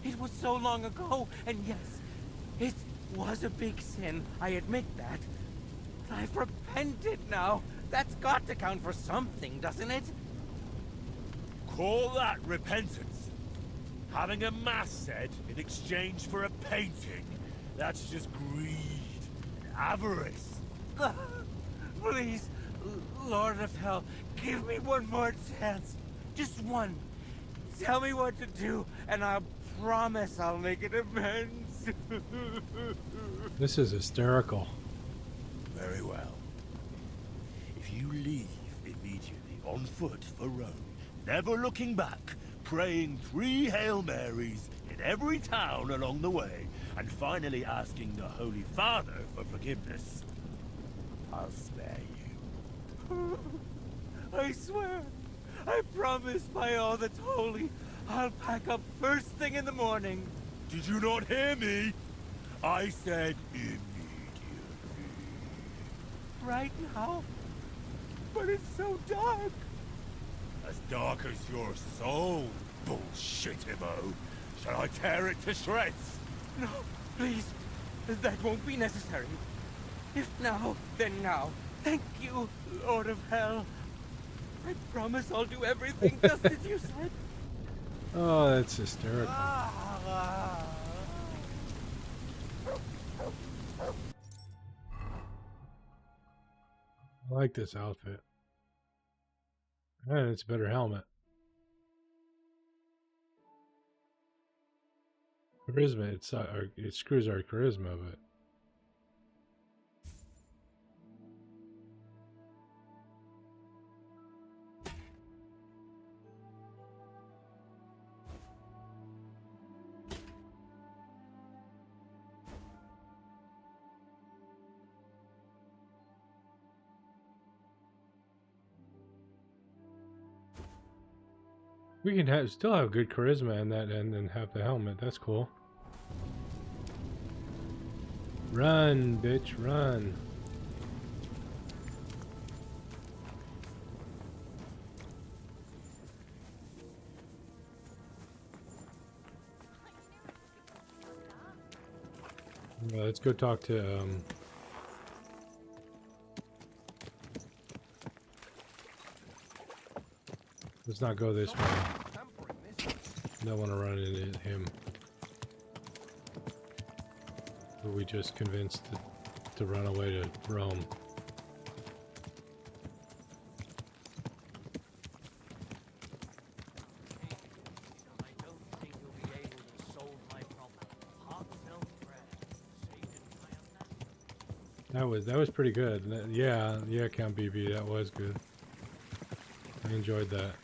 It was so long ago, and yes, it was a big sin. I admit that. But I've repented now. That's got to count for something, doesn't it? Call that repentance? Having a mass said in exchange for a painting? That's just greed. Avarice. Please, Lord of Hell, give me one more chance. Just one. Tell me what to do, and I'll promise I'll make it amends. This is hysterical. Very well. If you leave immediately on foot for Rome, never looking back, praying 3 Hail Marys in every town along the way, and finally asking the Holy Father for forgiveness, I'll spare you. I swear, I promise by all that's holy, I'll pack up first thing in the morning. Did you not hear me? I said immediately. Right now? But it's so dark. As dark as your soul, bullshitimo. Shall I tear it to shreds? No, please. That won't be necessary. If now, then now. Thank you, Lord of Hell. I promise I'll do everything just as you said. Oh, that's hysterical. I like this outfit. And it's a better helmet. Charisma, it screws our charisma, but we can still have good charisma in that end and have the helmet. That's cool. Run, bitch, run. Let's go talk to let's not go this way. Don't want to run into him. Who we just convinced to run away to Rome. That was pretty good. Yeah, Count BB, that was good. I enjoyed that.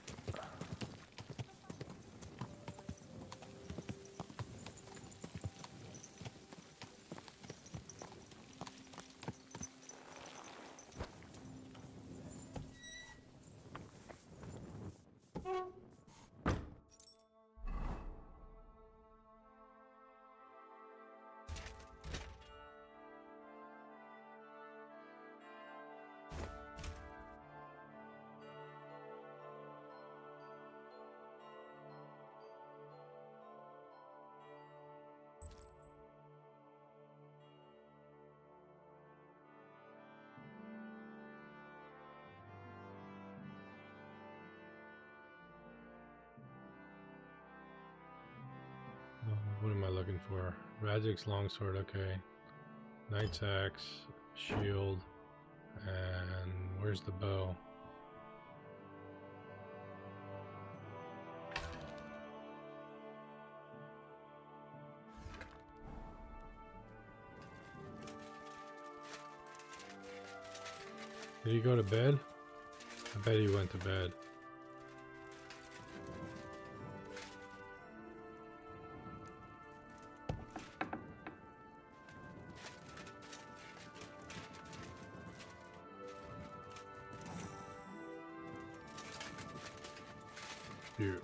What am I looking for? Radzik's longsword, okay. Knight's axe, shield, and where's the bow? Did he go to bed? I bet he went to bed.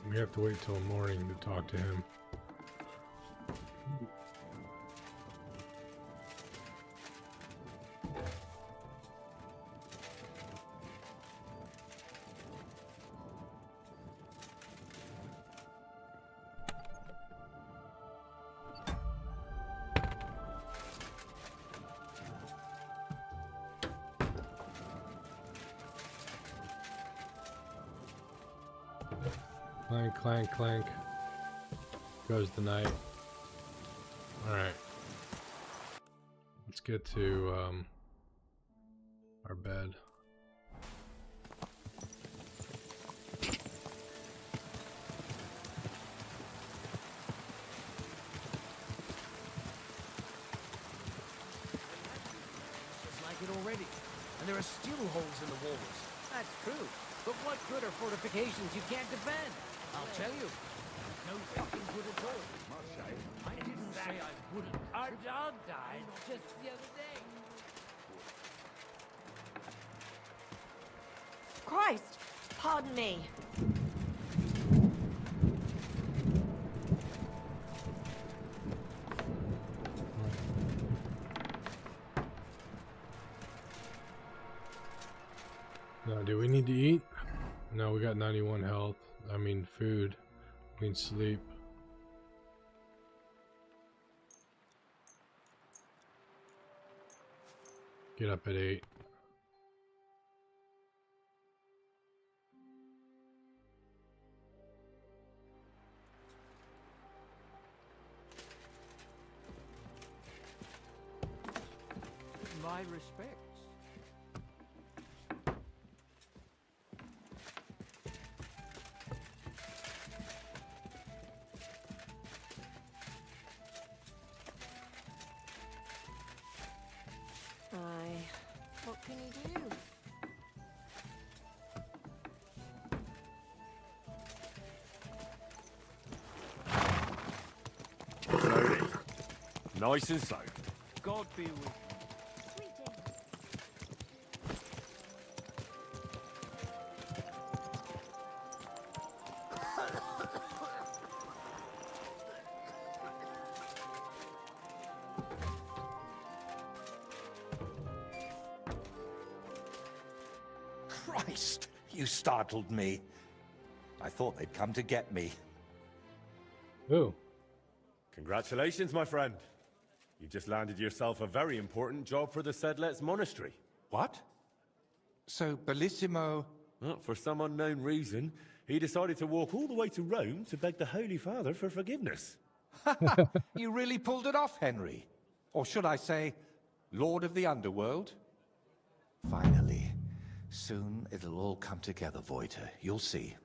We have to wait till morning to talk to him. Clank, clank, clank. Goes the night. Alright. Let's get to our bed. Just like it already. And there are still holes in the walls. That's true. But what good are fortifications you can't defend? I'll tell you. No fucking good at all. I didn't say I wouldn't. Our dog died just the other day. Christ! Pardon me. Now, do we need to eat? No, we got 91 health. I mean, food. We can sleep. Get up at 8. My respects. What can you do? Slowly. Nice and slow. God be with you. Christ, you startled me. I thought they'd come to get me. Ooh. Congratulations, my friend. You just landed yourself a very important job for the Sedlets Monastery. What? So, Bellissimo... Well, for some unknown reason, he decided to walk all the way to Rome to beg the Holy Father for forgiveness. You really pulled it off, Henry. Or should I say, Lord of the Underworld? Finally. Soon it'll all come together, Voiter. You'll see.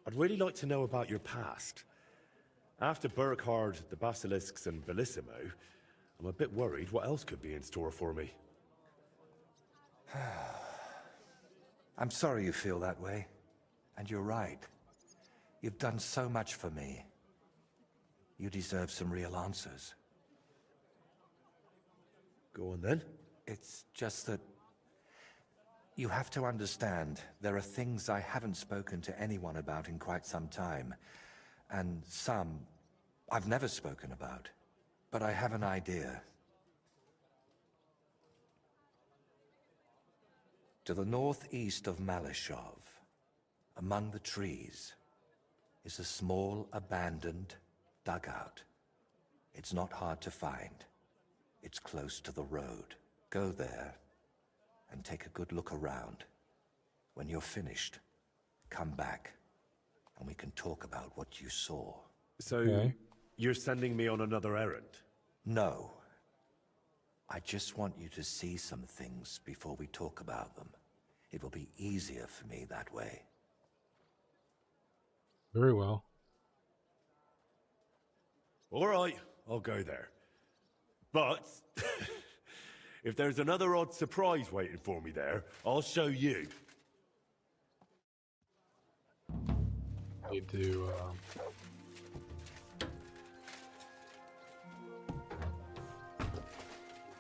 I'd really like to know about your past. After Burkhard, the Basilisks, and Bellissimo, I'm a bit worried what else could be in store for me. I'm sorry you feel that way. And you're right. You've done so much for me. You deserve some real answers. Go on then. It's just that... You have to understand, there are things I haven't spoken to anyone about in quite some time. And some I've never spoken about. But I have an idea. To the northeast of Malashov, among the trees, is a small, abandoned dugout. It's not hard to find. It's close to the road. Go there and take a good look around. When you're finished, come back and we can talk about what you saw. So, you're sending me on another errand? No. I just want you to see some things before we talk about them. It will be easier for me that way. Very well. All right, I'll go there. But if there's another odd surprise waiting for me there, I'll show you. Need to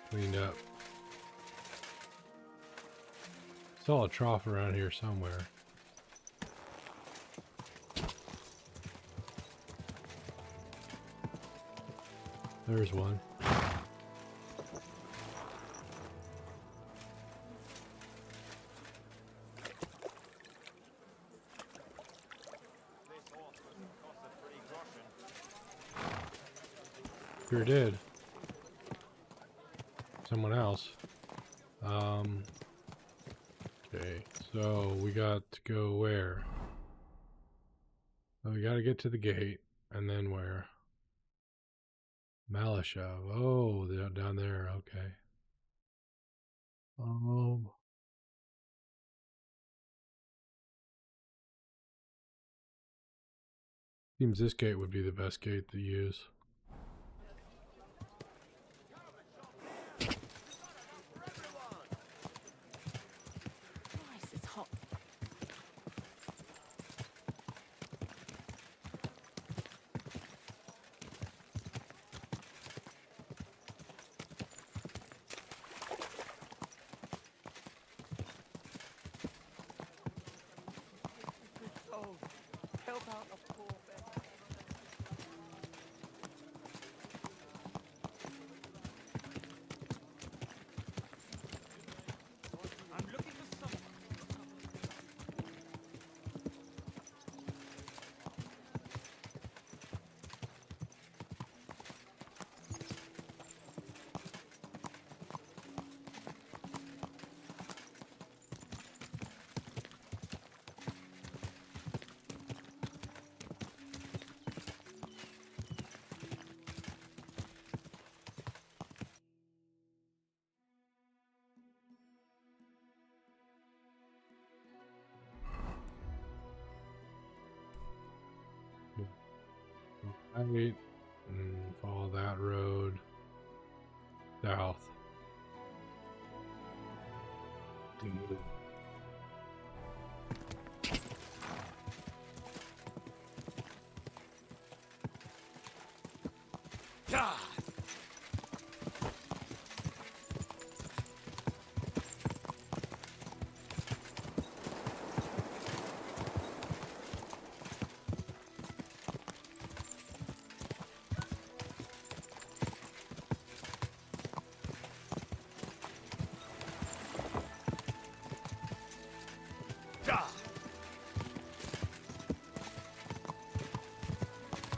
clean up. Saw a trough around here somewhere. There's one. Sure did. someone else. Okay, so we got to go where? Oh, we got to get to the gate, and then where? Malashov. Oh, they're down there. Okay. Seems this gate would be the best gate to use. Christ, it's hot. Good soul, help out a poor beggar. I'm looking for someone. Right, and follow that road south.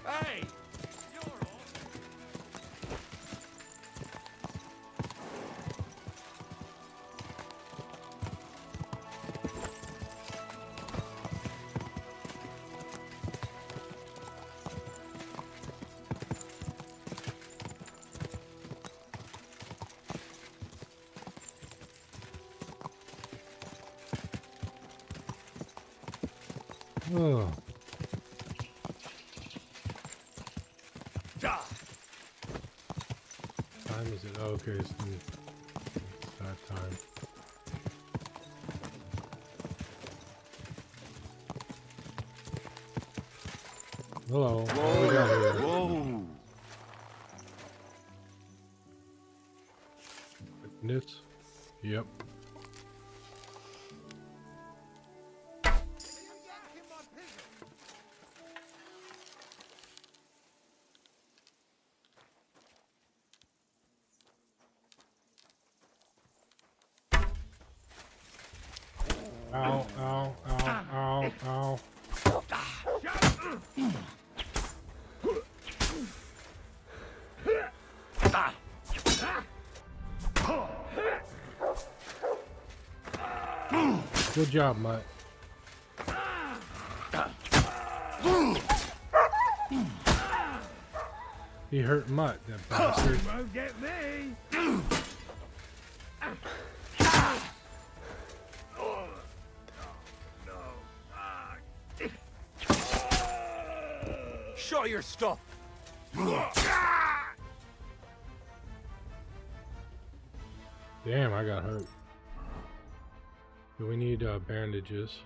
Hey! Oh. Time is it? Okay, it's that time. Hello. What do we got here? Whoa! Witness? Yep. Ow, ow, ow, ow, ow. Good job, Mutt. He hurt Mutt, that bastard. Won't get me! Show your stuff! Damn, I got hurt. Do we need bandages?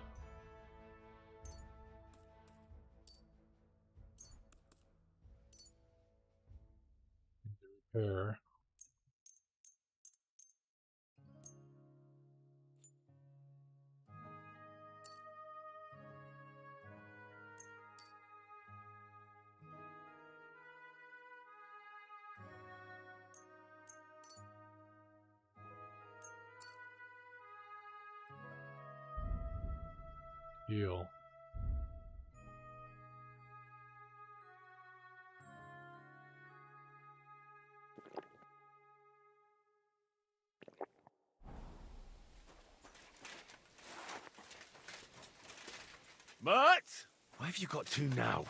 Repair. Heal. have you got to now?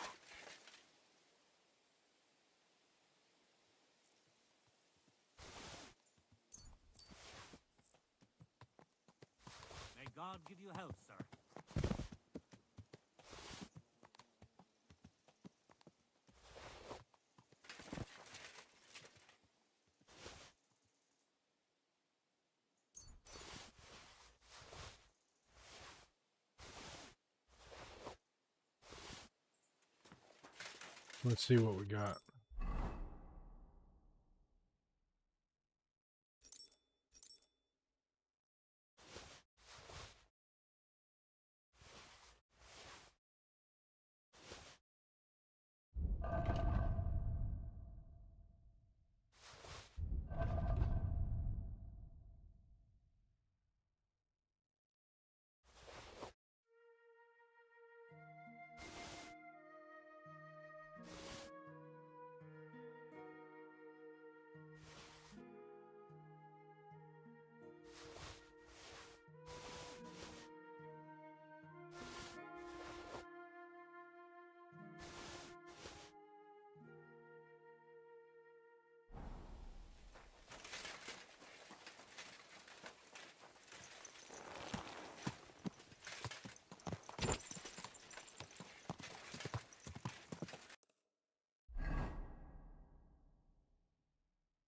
May God give you health, sir. Let's see what we got.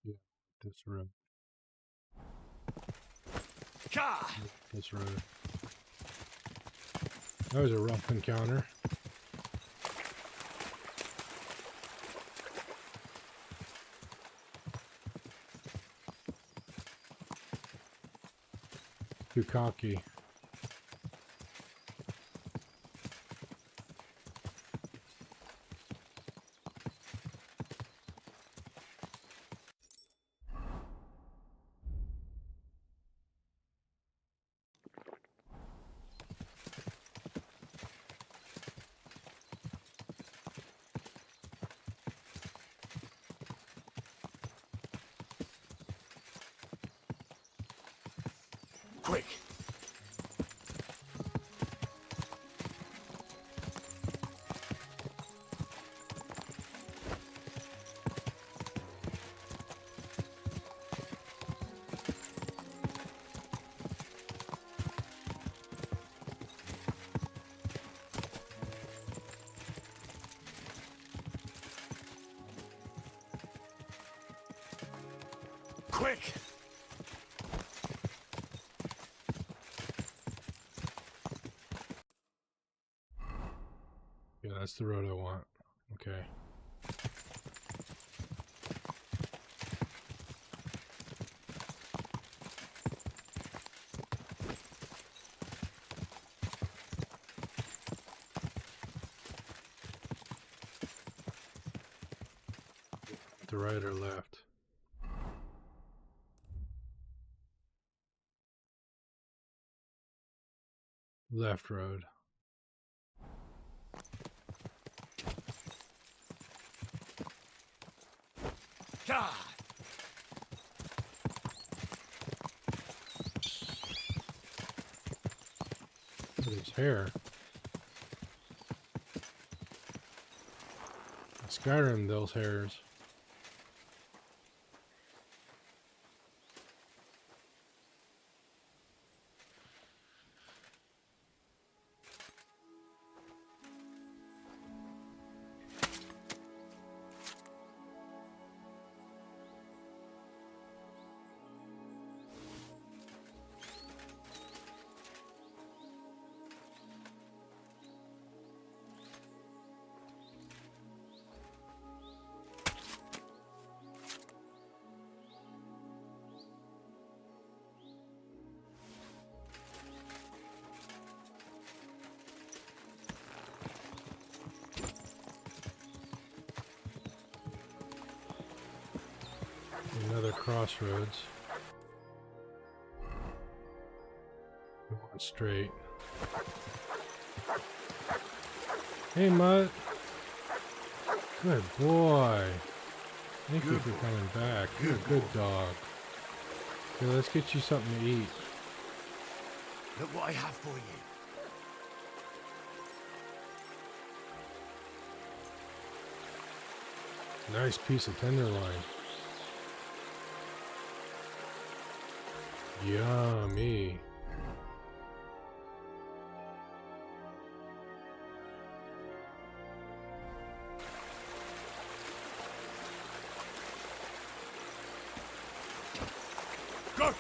Yeah, this room. This road. That was a rough encounter. Too cocky. Quick! Quick! Yeah, that's the road I want. Okay. The right or left? Left road. God! Look at his hair. In Skyrim, those hairs. Another crossroads. Going straight. Hey, Mutt. Good boy. Thank you for coming back. You're a good dog. Okay, let's get you something to eat. Look what I have for you. Nice piece of tenderloin. Yummy. Go!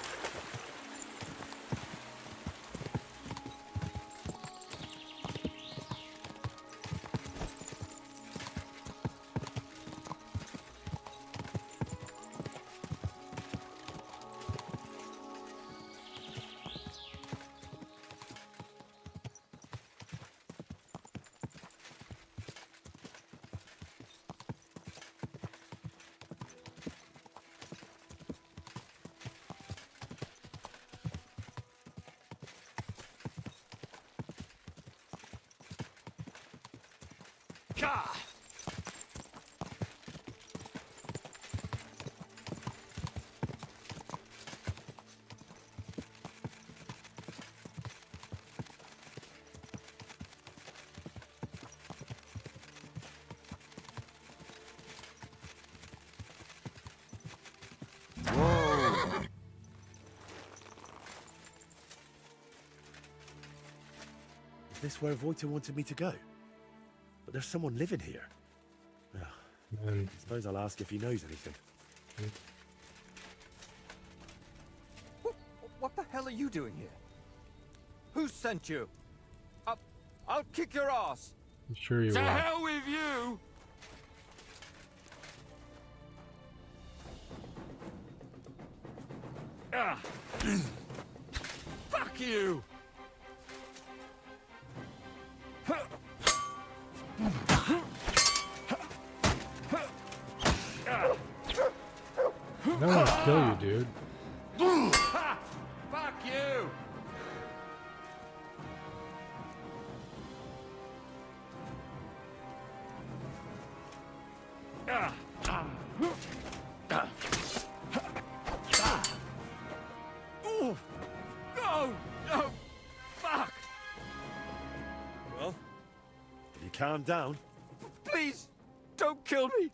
Ka! Whoa! Is this where Voita wanted me to go? But there's someone living here. I suppose I'll ask if he knows anything. What the hell are you doing here? Who sent you? I'll kick your ass. I'm sure you To will. hell with you! Ah. Fuck you! No one will kill you, dude. Fuck you! Ooh. No! No! Fuck! Well, will you calm down? Please, don't kill me!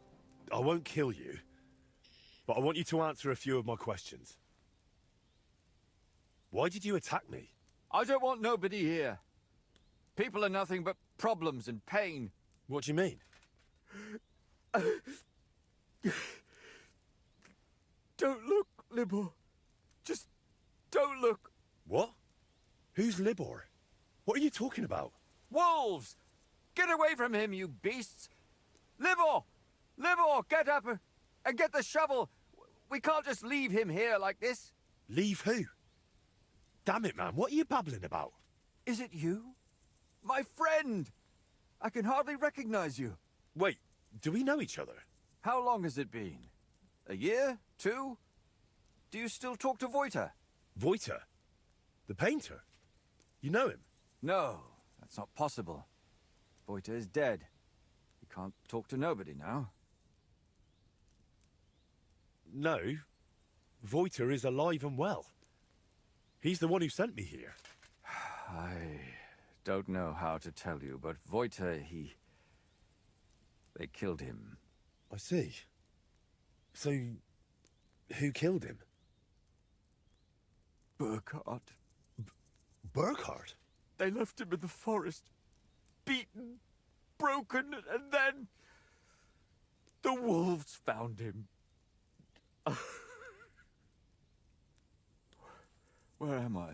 I won't kill you, but I want you to answer a few of my questions. Why did you attack me? I don't want nobody here. People are nothing but problems and pain. What do you mean? Don't look, Libor. Just don't look. What? Who's Libor? What are you talking about? Wolves! Get away from him, you beasts! Libor! Libor, get up and get the shovel. We can't just leave him here like this. Leave who? Damn it, man, what are you babbling about? Is it you? My friend! I can hardly recognize you. Wait, do we know each other? How long has it been? A year? 2? Do you still talk to Voita? Voita? The painter? You know him? No, that's not possible. Voita is dead. He can't talk to nobody now. No. Voita is alive and well. He's the one who sent me here. I don't know how to tell you, but Voita, they killed him. I see. So, who killed him? Burkhard. Burkhard? They left him in the forest, beaten, broken, and then the wolves found him. Where am I?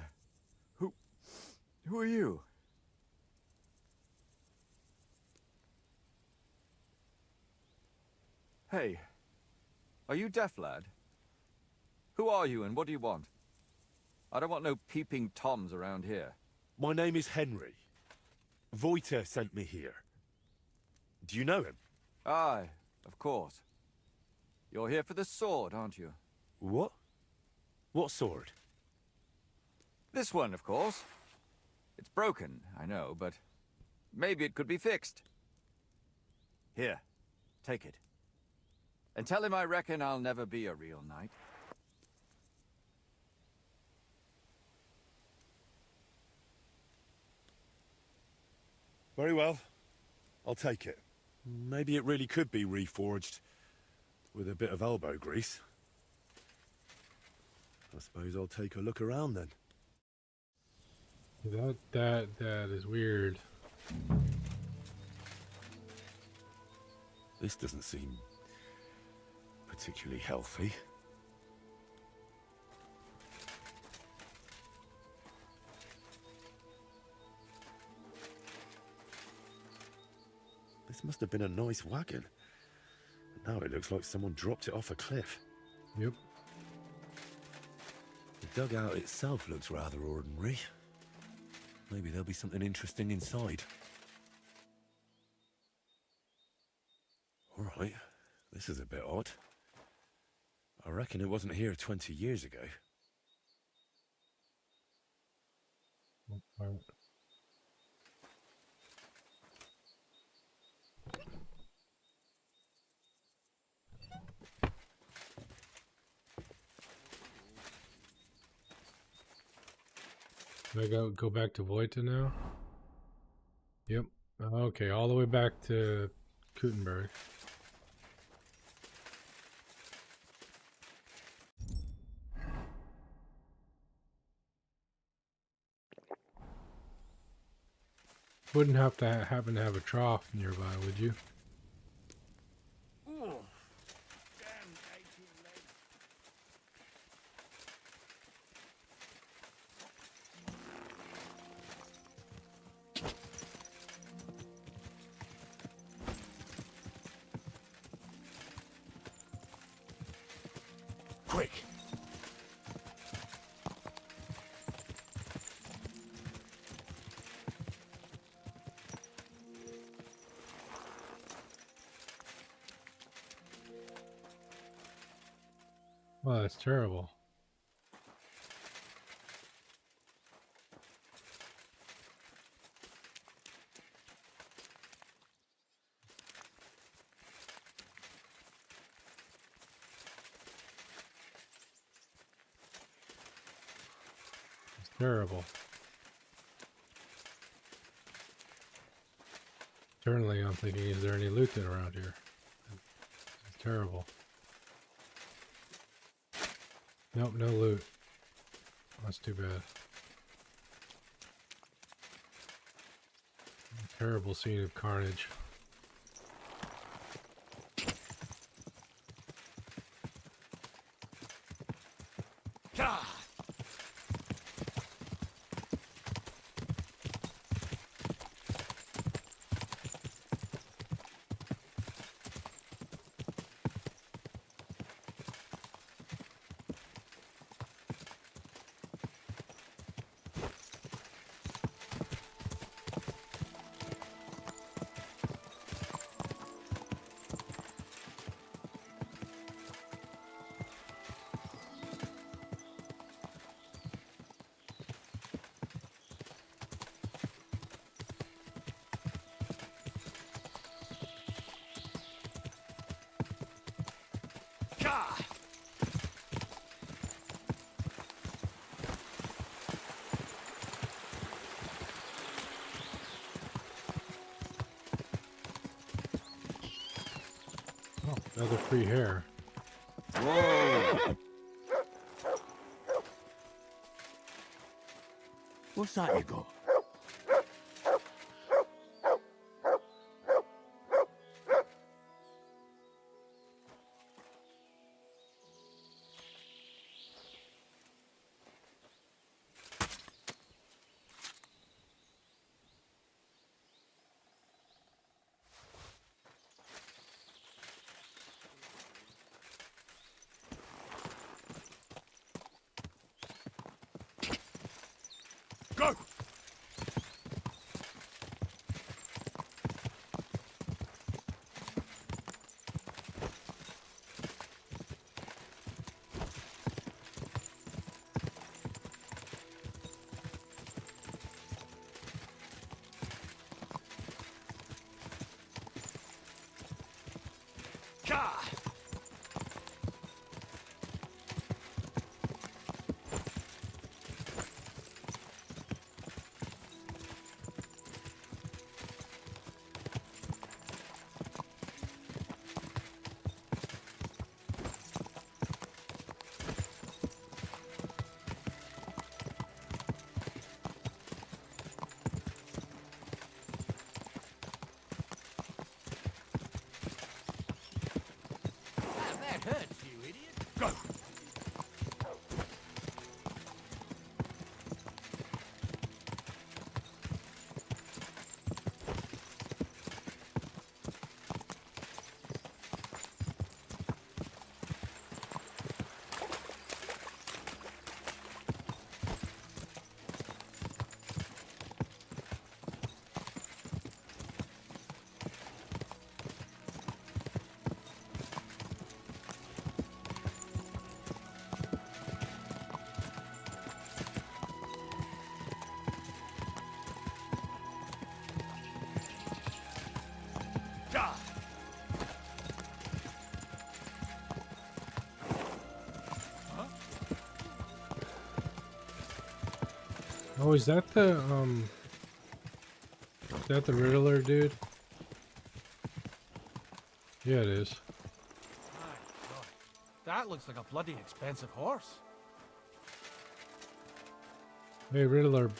Who are you? Hey, are you deaf, lad? Who are you and what do you want? I don't want no peeping toms around here. My name is Henry. Voita sent me here. Do you know him? Aye, of course. You're here for the sword, aren't you? What? What sword? This one, of course. It's broken, I know, but maybe it could be fixed. Here, take it. And tell him I reckon I'll never be a real knight. Very well. I'll take it. Maybe it really could be reforged. With a bit of elbow grease. I suppose I'll take a look around then. That is weird. This doesn't seem particularly healthy. This must have been a nice wagon. Now it looks like someone dropped it off a cliff. Yep. The dugout itself looks rather ordinary. Maybe there'll be something interesting inside. All right, this is a bit odd. I reckon it wasn't here 20 years ago. Right. Do I go back to Voita now? Yep. Okay, all the way back to Gutenberg. Wouldn't have to happen to have a trough nearby, would you? Quick! Well, that's terrible. It's terrible. Internally, I'm thinking, is there any loot around here? It's terrible. Nope, no loot. That's too bad. Terrible scene of carnage. Oh, another free hair. Whoa! What's that you got? Go! Oh, is that the Riddler dude? Yeah, it is. My God, that looks like a bloody expensive horse. Hey, Riddler.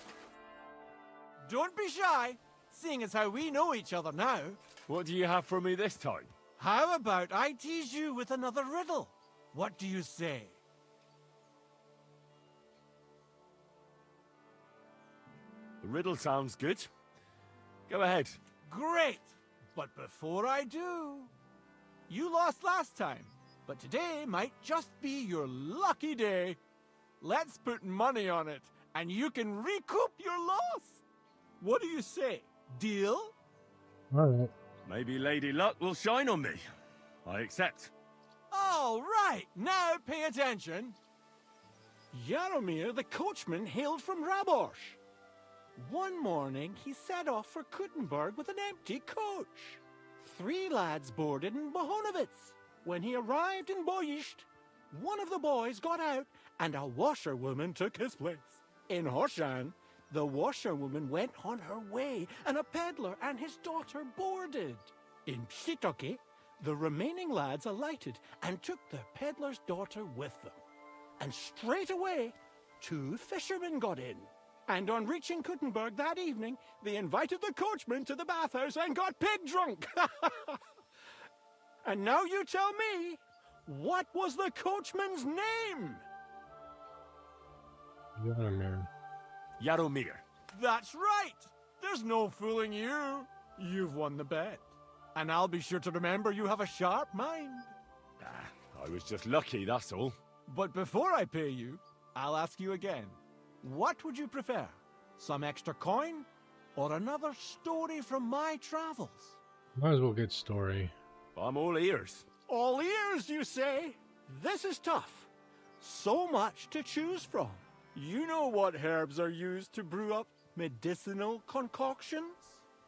Don't be shy, seeing as how we know each other now. What do you have for me this time? How about I tease you with another riddle? What do you say? The riddle sounds good. Go ahead. Great! But before I do, you lost last time, but today might just be your lucky day. Let's put money on it, and you can recoup your loss. What do you say? Deal? All right. Maybe Lady Luck will shine on me. I accept. All right, now pay attention. Jaromir the coachman hailed from Rabosh. One morning, he set off for Kuttenberg with an empty coach. 3 lads boarded in Bohonovitz. When he arrived in Boyisht, one of the boys got out and a washerwoman took his place. In Horshan, the washerwoman went on her way and a peddler and his daughter boarded. In Psitoke, the remaining lads alighted and took the peddler's daughter with them. And straight away, 2 fishermen got in. And on reaching Kuttenberg that evening, they invited the coachman to the bathhouse and got pig drunk. And now you tell me, what was the coachman's name? Jaromir. Jaromir. That's right. There's no fooling you. You've won the bet. And I'll be sure to remember you have a sharp mind. I was just lucky, that's all. But before I pay you, I'll ask you again. What would you prefer? Some extra coin? Or another story from my travels? Might as well get story. I'm all ears. All ears, you say? This is tough. So much to choose from. You know what herbs are used to brew up medicinal concoctions?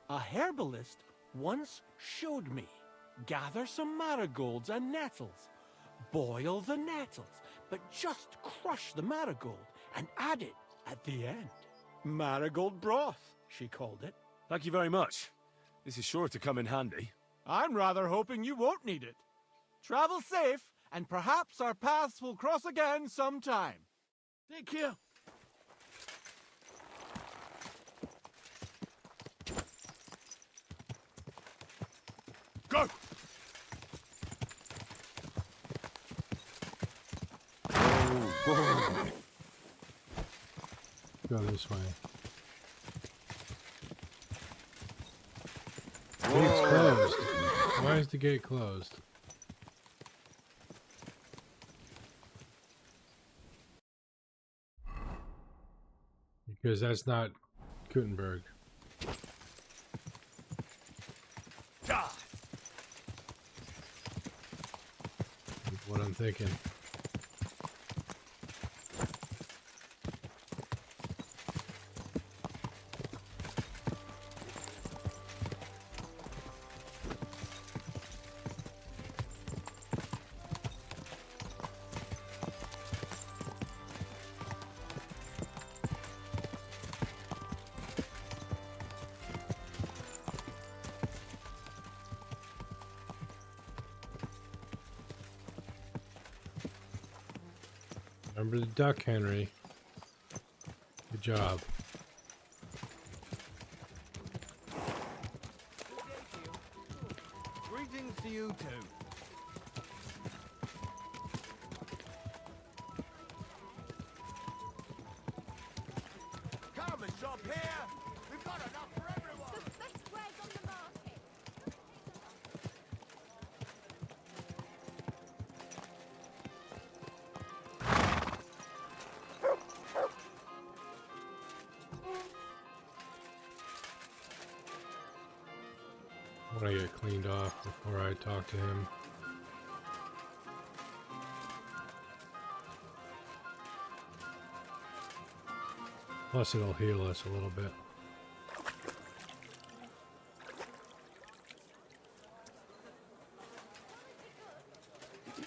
A herbalist once showed me. Gather some marigolds and nettles. Boil the nettles, but just crush the marigold and add it at the end. Marigold broth, she called it. Thank you very much. This is sure to come in handy. I'm rather hoping you won't need it. Travel safe, and perhaps our paths will cross again sometime. Take care. Go! Oh, go this way. Gate's closed. Why is the gate closed? Because that's not Kuttenberg. That's what I'm thinking. Remember the duck, Henry. Good job. Greetings to you too. Come and shop here. We've got enough for everyone. The best wares on the market. I want to get cleaned off before I talk to him. Plus it'll heal us a little bit.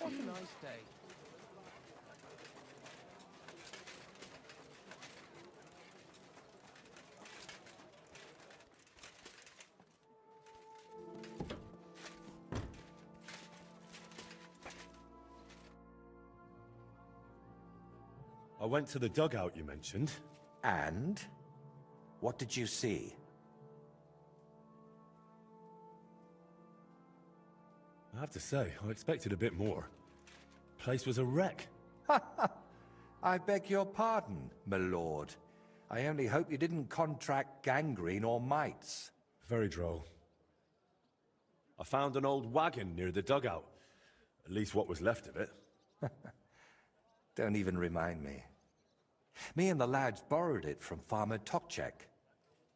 What a nice day. went to the dugout you mentioned. And? What did you see? I have to say, I expected a bit more. Place was a wreck. I beg your pardon, my lord. I only hope you didn't contract gangrene or mites. Very droll. I found an old wagon near the dugout. At least what was left of it. Don't even remind me. Me and the lads borrowed it from Farmer Tokchek.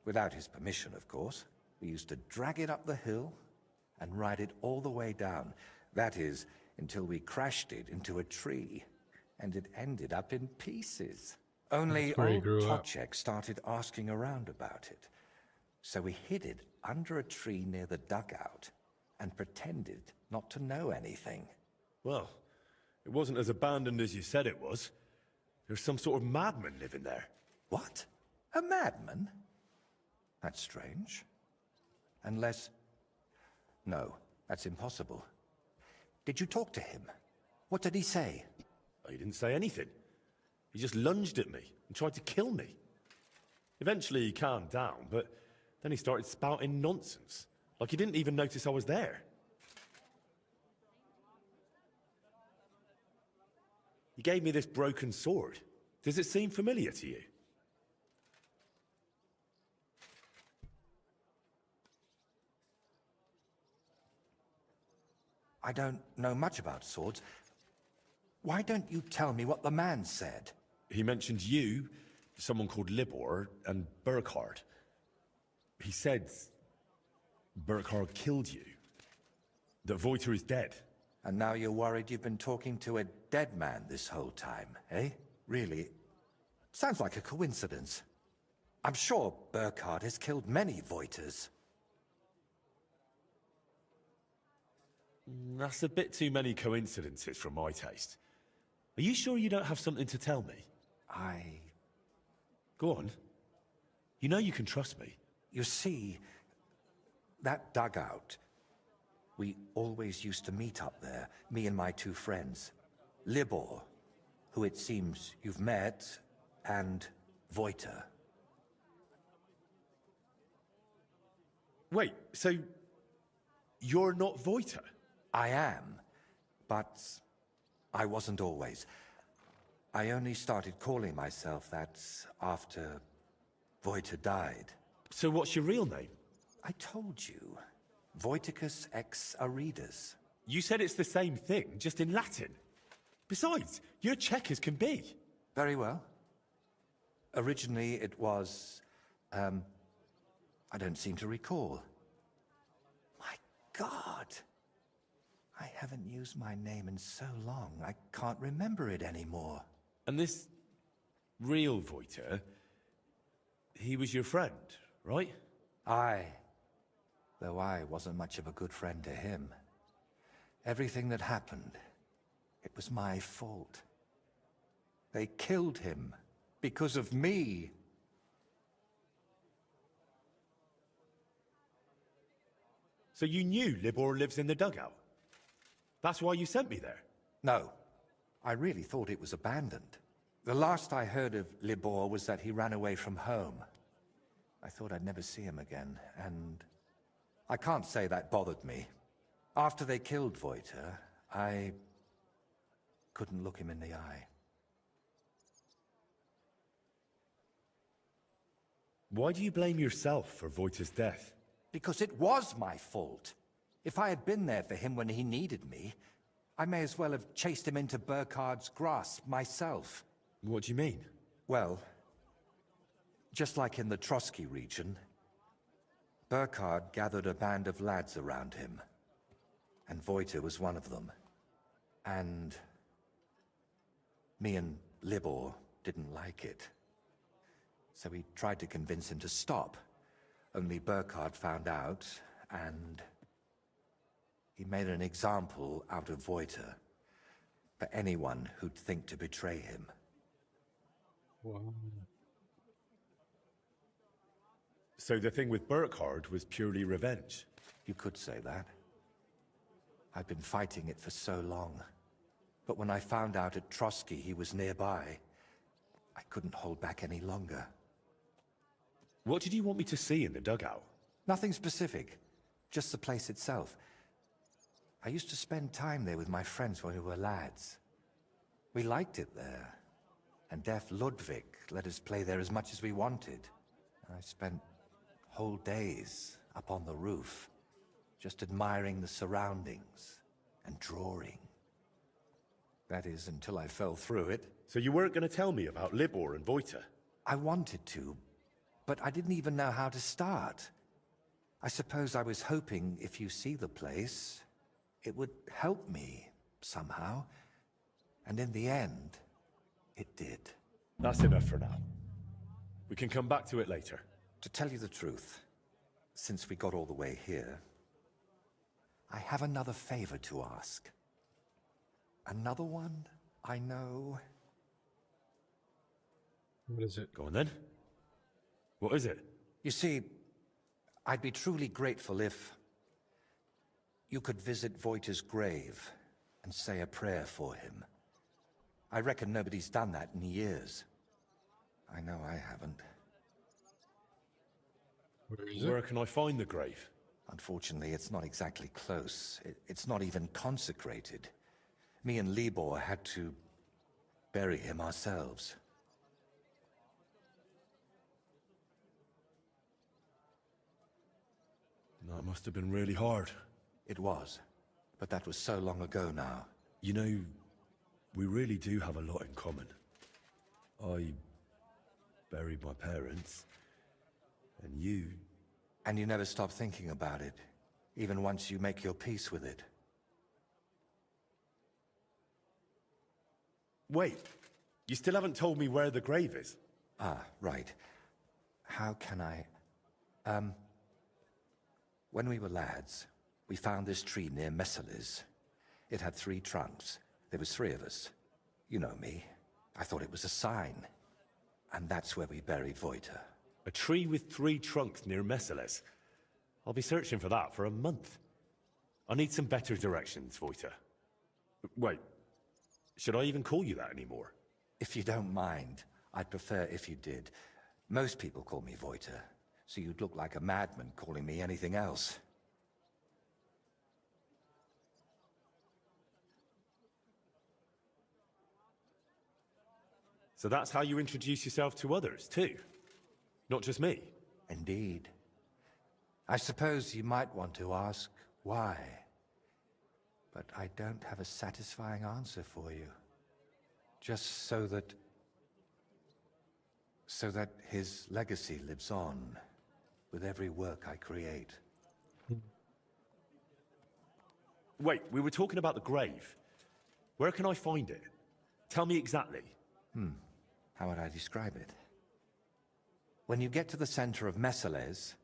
Without his permission, of course. We used to drag it up the hill and ride it all the way down. That is, until we crashed it into a tree. And it ended up in pieces. Only That's where he old grew up. Tokchek started asking around about it. So we hid it under a tree near the dugout and pretended not to know anything. Well, it wasn't as abandoned as you said it was. There's some sort of madman living there. What? A madman? That's strange. Unless... No, that's impossible. Did you talk to him? What did he say? He didn't say anything. He just lunged at me and tried to kill me. Eventually he calmed down, but then he started spouting nonsense. Like he didn't even notice I was there. He gave me this broken sword. Does it seem familiar to you? I don't know much about swords. Why don't you tell me what the man said? He mentioned you, someone called Libor, and Burkhard. He said Burkhard killed you. That Voiter is dead. And now you're worried you've been talking to a dead man this whole time, eh? Really? Sounds like a coincidence. I'm sure Burkhard has killed many Voiters. That's a bit too many coincidences for my taste. Are you sure you don't have something to tell me? Go on. You know you can trust me. You see, that dugout, we always used to meet up there, me and my two friends. Libor, who it seems you've met, and Voiter. Wait, so you're not Voiter? I am, but I wasn't always. I only started calling myself that after Voiter died. So what's your real name? I told you. Voiticus ex Aridus. You said it's the same thing, just in Latin. Besides, you're Czech as can be. Very well. Originally it was... I don't seem to recall. My God! I haven't used my name in so long, I can't remember it anymore. And this real Voiter, he was your friend, right? Aye. Though I wasn't much of a good friend to him. Everything that happened, it was my fault. They killed him because of me. So you knew Libor lives in the dugout? That's why you sent me there? No. I really thought it was abandoned. The last I heard of Libor was that he ran away from home. I thought I'd never see him again, and I can't say that bothered me. After they killed Voiter, I couldn't look him in the eye. Why do you blame yourself for Voiter's death? Because it was my fault. If I had been there for him when he needed me, I may as well have chased him into Burkhard's grasp myself. What do you mean? Well, just like in the Trotsky region, Burkhard gathered a band of lads around him, and Voiter was one of them. And me and Libor didn't like it. So we tried to convince him to stop. Only Burkhard found out, and he made an example out of Voiter for anyone who'd think to betray him. Wow. So the thing with Burkhard was purely revenge? You could say that. I'd been fighting it for so long. But when I found out at Trotsky he was nearby, I couldn't hold back any longer. What did you want me to see in the dugout? Nothing specific, just the place itself. I used to spend time there with my friends when we were lads. We liked it there, and deaf Ludwig let us play there as much as we wanted. I spent whole days up on the roof, just admiring the surroundings and drawing. That is, until I fell through it. So you weren't going to tell me about Libor and Voita? I wanted to, but I didn't even know how to start. I suppose I was hoping if you see the place, it would help me somehow. And in the end, it did. That's enough for now. We can come back to it later. To tell you the truth, since we got all the way here, I have another favor to ask. Another one, I know. What is it? Go on then. What is it? You see, I'd be truly grateful if you could visit Voita's grave and say a prayer for him. I reckon nobody's done that in years. I know I haven't. Where can I find the grave? Unfortunately, it's not exactly close. It's not even consecrated. Me and Libor had to bury him ourselves. That must have been really hard. It was, but that was so long ago now. You know, we really do have a lot in common. I buried my parents, and you... And you never stop thinking about it, even once you make your peace with it. Wait, you still haven't told me where the grave is. Ah, right. How can I... When we were lads, we found this tree near Messeles. It had 3 trunks. There was 3 of us. You know me. I thought it was a sign. And that's where we buried Voita. A tree with 3 trunks near Messeles. I'll be searching for that for a month. I need some better directions, Voita. Wait, should I even call you that anymore? If you don't mind, I'd prefer if you did. Most people call me Voita, so you'd look like a madman calling me anything else. So that's how you introduce yourself to others, too? Not just me? Indeed. I suppose you might want to ask why. But I don't have a satisfying answer for you. Just so that his legacy lives on with every work I create. Wait, we were talking about the grave. Where can I find it? Tell me exactly. How would I describe it? When you get to the center of Messeles,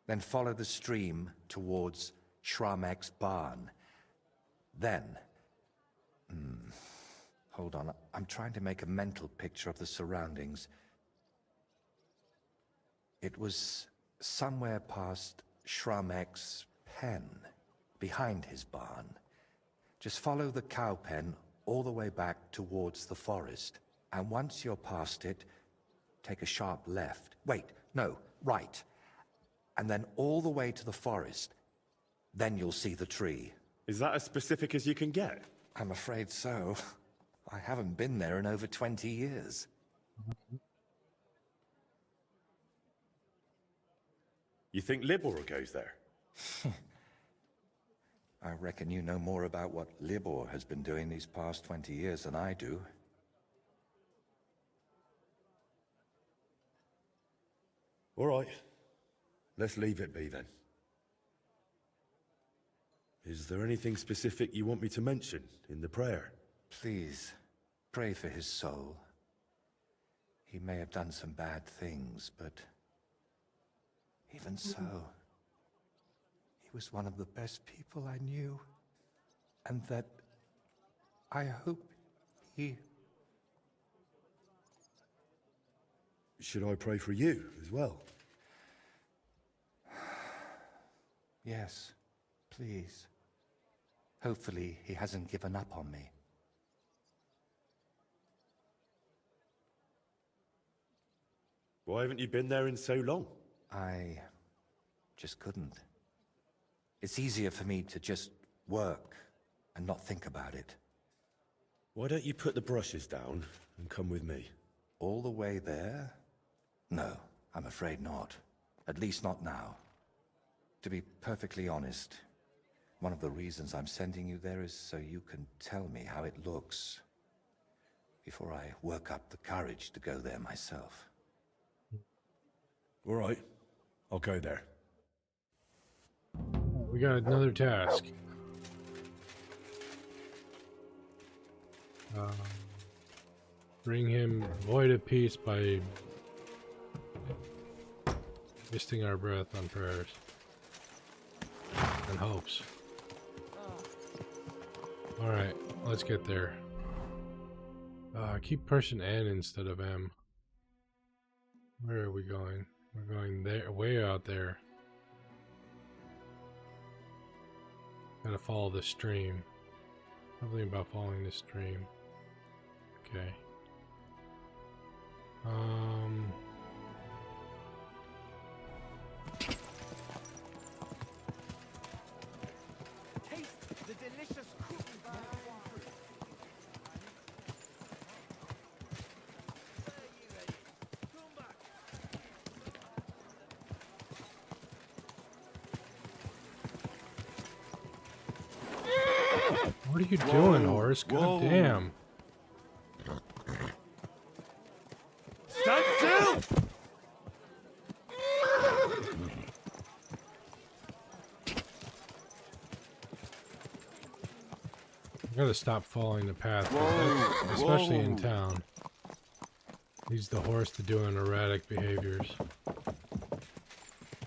then follow the stream towards Shramek's barn. Then... hold on, I'm trying to make a mental picture of the surroundings. It was somewhere past Shramek's pen, behind his barn. Just follow the cow pen all the way back towards the forest. And once you're past it, take a sharp left. Wait, no, right. And then all the way to the forest. Then you'll see the tree. Is that as specific as you can get? I'm afraid so. I haven't been there in over 20 years. You think Libor goes there? I reckon you know more about what Libor has been doing these past 20 years than I do. All right. Let's leave it be then. Is there anything specific you want me to mention in the prayer? Please, pray for his soul. He may have done some bad things, but even so, he was one of the best people I knew. And that I hope he... Should I pray for you as well? Yes, please. Hopefully he hasn't given up on me. Why haven't you been there in so long? I just couldn't. It's easier for me to just work and not think about it. Why don't you put the brushes down and come with me? All the way there? No, I'm afraid not. At least not now. To be perfectly honest, one of the reasons I'm sending you there is so you can tell me how it looks before I work up the courage to go there myself. All right, I'll go there. We got another task. Bring him void of peace by wasting our breath on prayers and hopes. Alright, let's get there. Keep pushing N instead of M. Where are we going? We're going there, way out there. Gotta follow the stream. Something about following the stream. Okay. Taste the delicious What are you doing, horse? God damn. Stand still! I gotta stop following the path, especially in town. Leads the horse to doing erratic behaviors.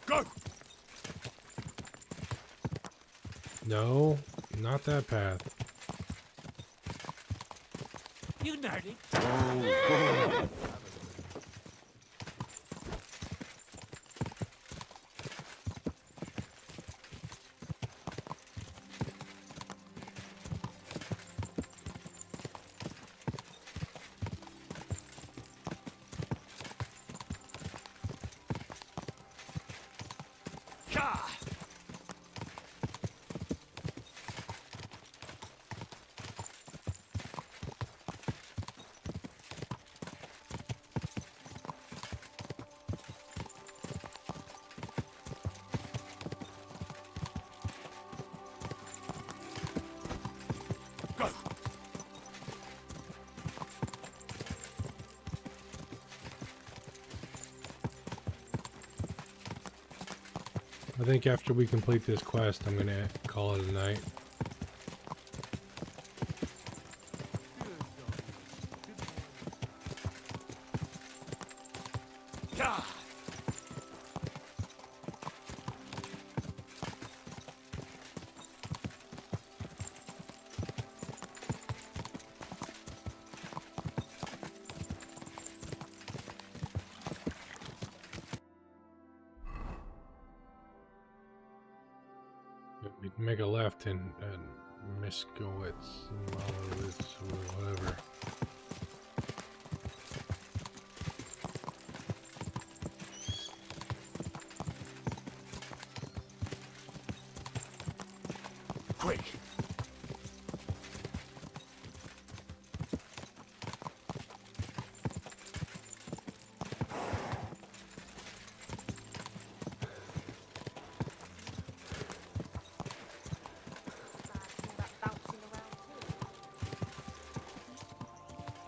Go! No, not that path. You nerdy. I think after we complete this quest, I'm gonna call it a night. We can make a left and Miskowitz, Malowitz, or whatever. Quick!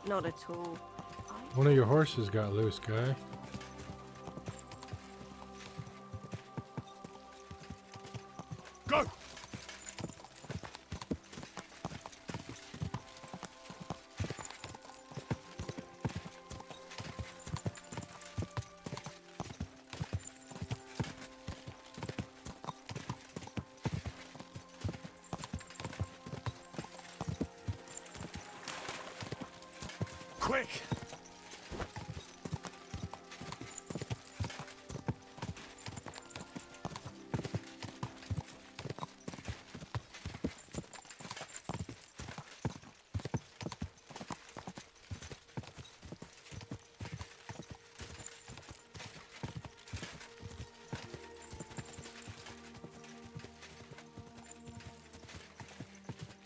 Not at all. One of your horses got loose, guy. Go! Quick!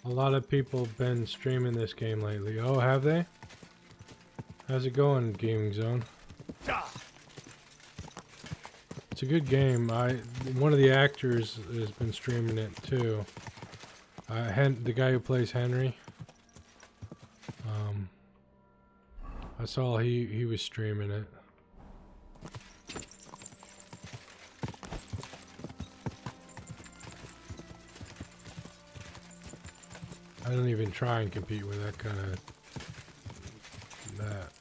A lot of people have been streaming this game lately. Oh, have they? How's it going, Gaming Zone? It's a good game. One of the actors has been streaming it too. The guy who plays Henry. I saw he was streaming it. I don't even try and compete with that kind of that.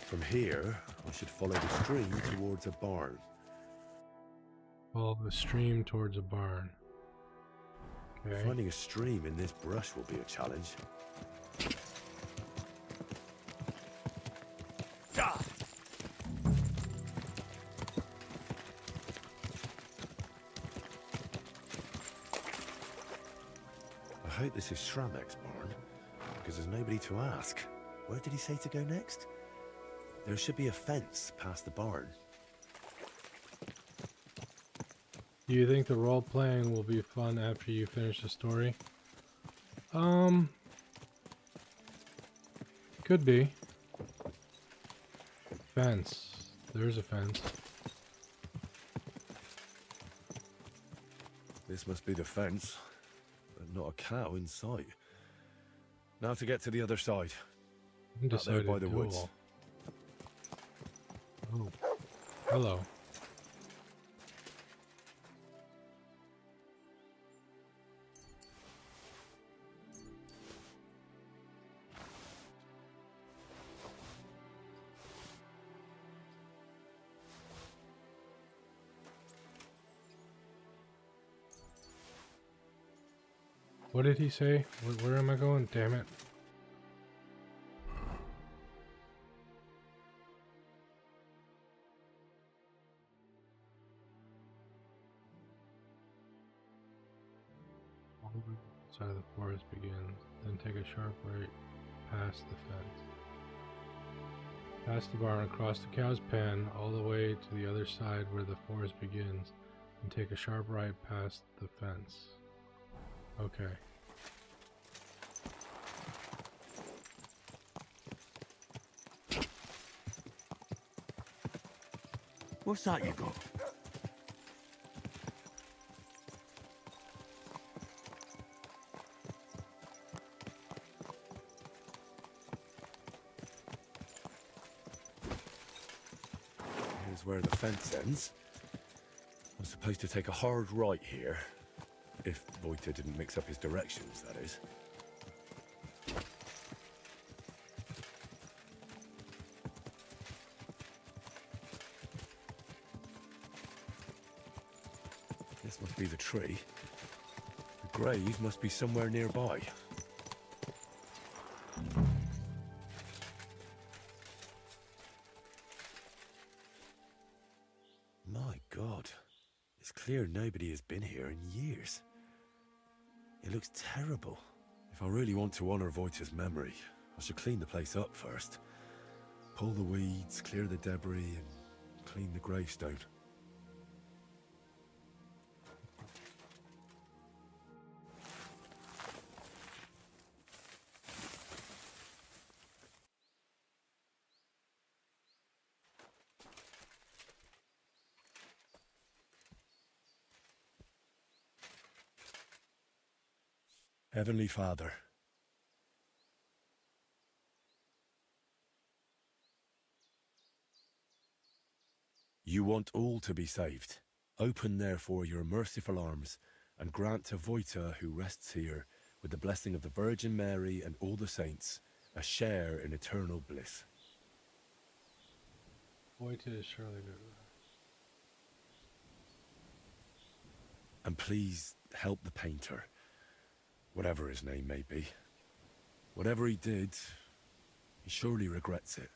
From here, I should follow the stream towards a barn. Follow the stream towards a barn. Okay. Finding a stream in this brush will be a challenge. I hope this is Shramek's barn, because there's nobody to ask. Where did he say to go next? There should be a fence past the barn. Do you think the role playing will be fun after you finish the story? Could be. Fence. There's a fence. This must be the fence, but not a cow in sight. Now to get to the other side. Out there by the woods. Oh, hello. What did he say? Where am I going? Damn it. Side of the forest begins, then take a sharp right past the fence. Past the barn, across the cow's pen, all the way to the other side where the forest begins, and take a sharp right past the fence. Okay. What's that you got? Here's where the fence ends. I'm supposed to take a hard right here. If Voita didn't mix up his directions, that is. This must be the tree. The grave must be somewhere nearby. My God. It's clear nobody has been here in years. It looks terrible. If I really want to honor Voita's memory, I should clean the place up first. Pull the weeds, clear the debris, and clean the gravestone. Heavenly Father, you want all to be saved. Open therefore your merciful arms and grant to Voita, who rests here, with the blessing of the Virgin Mary and all the saints, a share in eternal bliss. Voita is surely good. And please help the painter, whatever his name may be. Whatever he did, he surely regrets it.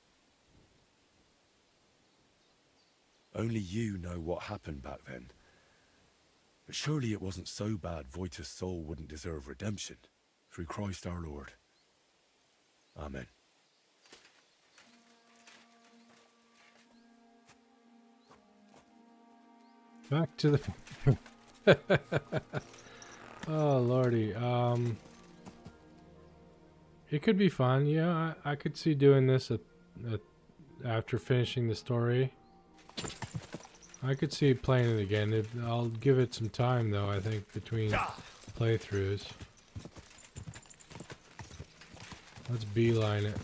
Only you know what happened back then. But surely it wasn't so bad Voita's soul wouldn't deserve redemption. Through Christ our Lord. Amen. Back to the... Oh, lordy. It could be fun. Yeah, I could see doing this after finishing the story. I could see playing it again. I'll give it some time, though, I think, between playthroughs. Let's beeline it.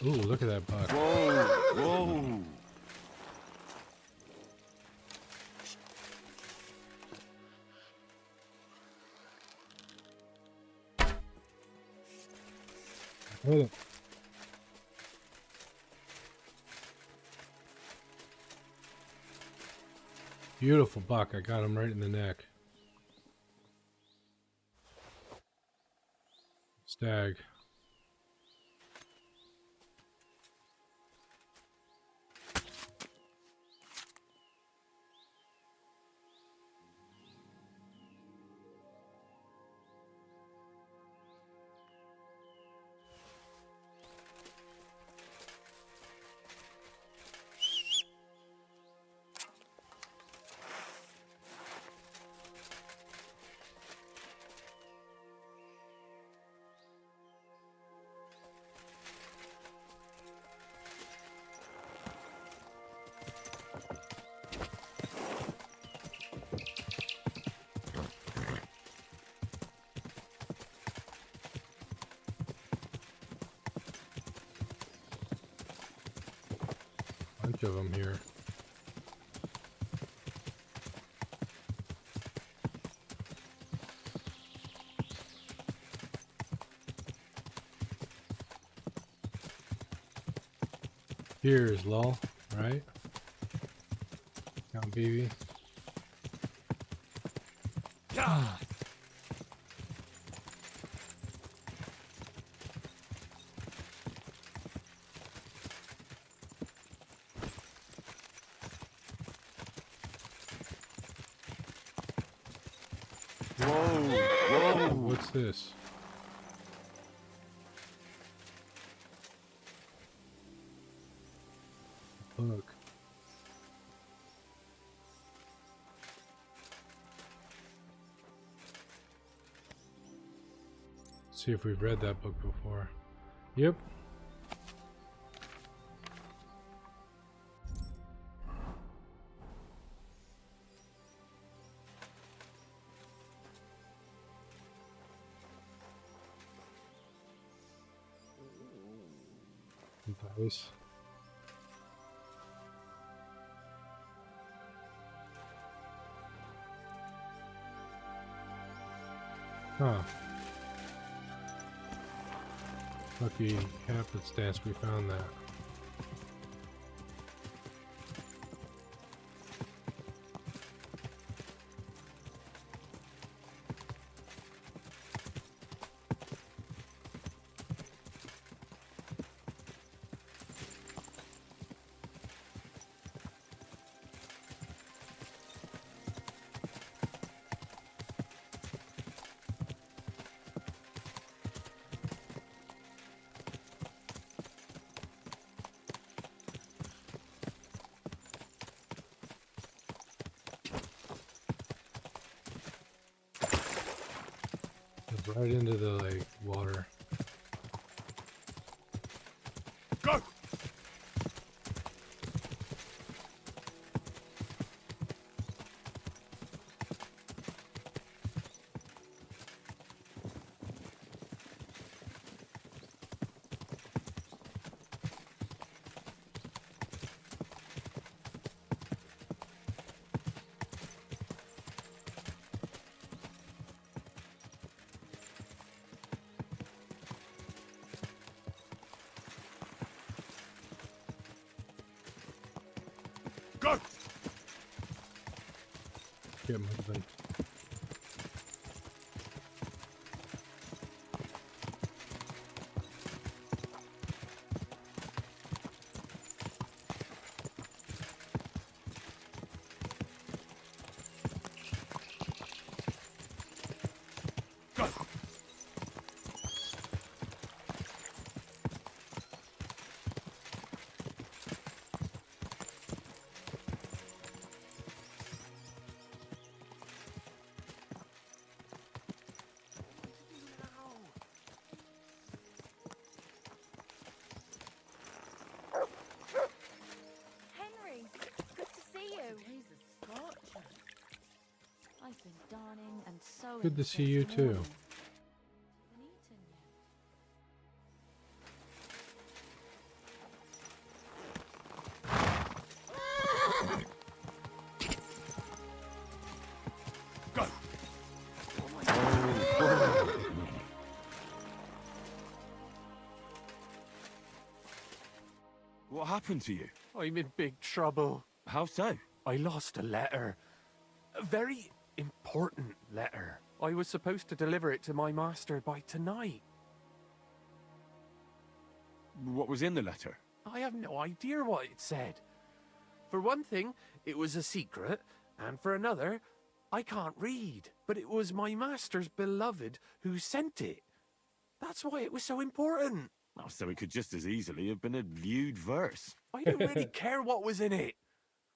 Ooh, look at that buck. Whoa! Whoa! Hold it. Beautiful buck. I got him right in the neck. Stag. Bunch of them here. Here's Lull, right? Count BB. Whoa! What's this? Look. See if we've read that book before. Yep. Nice. Huh. Lucky happenstance we found that. Right into the lake water. Go! Go! Get moving. Go! Henry, good to see you. I've been darning and sewing. Good to see since you too. morning. Haven't eaten yet. Go! What happened to you? I'm in big trouble. How so? I lost a letter. A very important letter. I was supposed to deliver it to my master by tonight. What was in the letter? I have no idea what it said. For one thing, it was a secret, and for another, I can't read. But it was my master's beloved who sent it. That's why it was so important. Oh, so it could just as easily have been a lewd verse. I don't really care what was in it.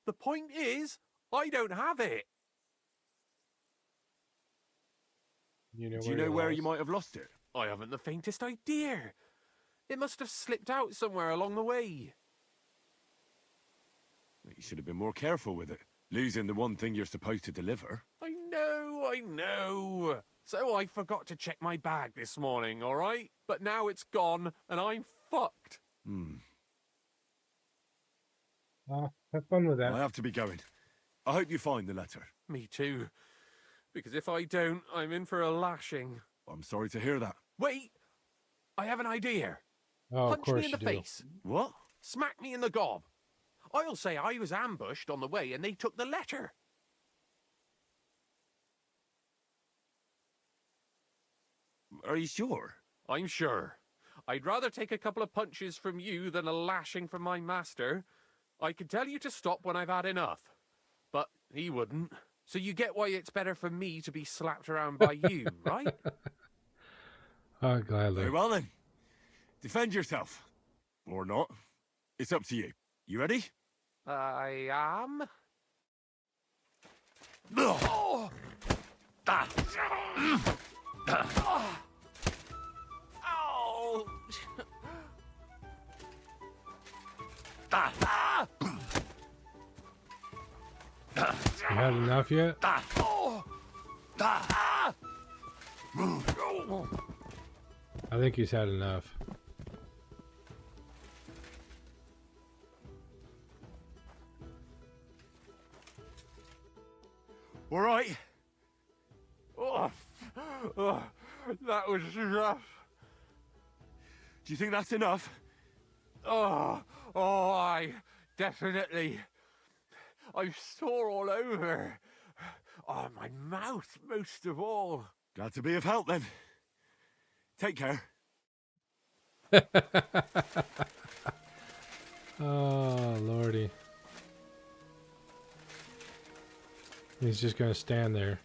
The point is, I don't have it. You know Do you know where you might have lost it? I haven't the faintest idea. It must have slipped out somewhere along the way. You should have been more careful with it. Losing the one thing you're supposed to deliver. I know. So I forgot to check my bag this morning, all right? But now it's gone, and I'm fucked. Have fun with that. I have to be going. I hope you find the letter. Me too. Because if I don't, I'm in for a lashing. I'm sorry to hear that. Wait! I have an idea. Oh, of Punch course me in the you do. face. What? Smack me in the gob. I'll say I was ambushed on the way and they took the letter. Are you sure? I'm sure. I'd rather take a couple of punches from you than a lashing from my master. I could tell you to stop when I've had enough. But he wouldn't. So you get why it's better for me to be slapped around by you, right? Oh, gladly. Very well then. Defend yourself. Or not. It's up to you. You ready? I am. Oh! Ah. Ow! You had enough yet? I think he's had enough. All right. That was rough. Do you think that's enough? I definitely. I'm sore all over. Oh, my mouth most of all. Glad to be of help then. Take care. Oh, lordy. He's just gonna stand there.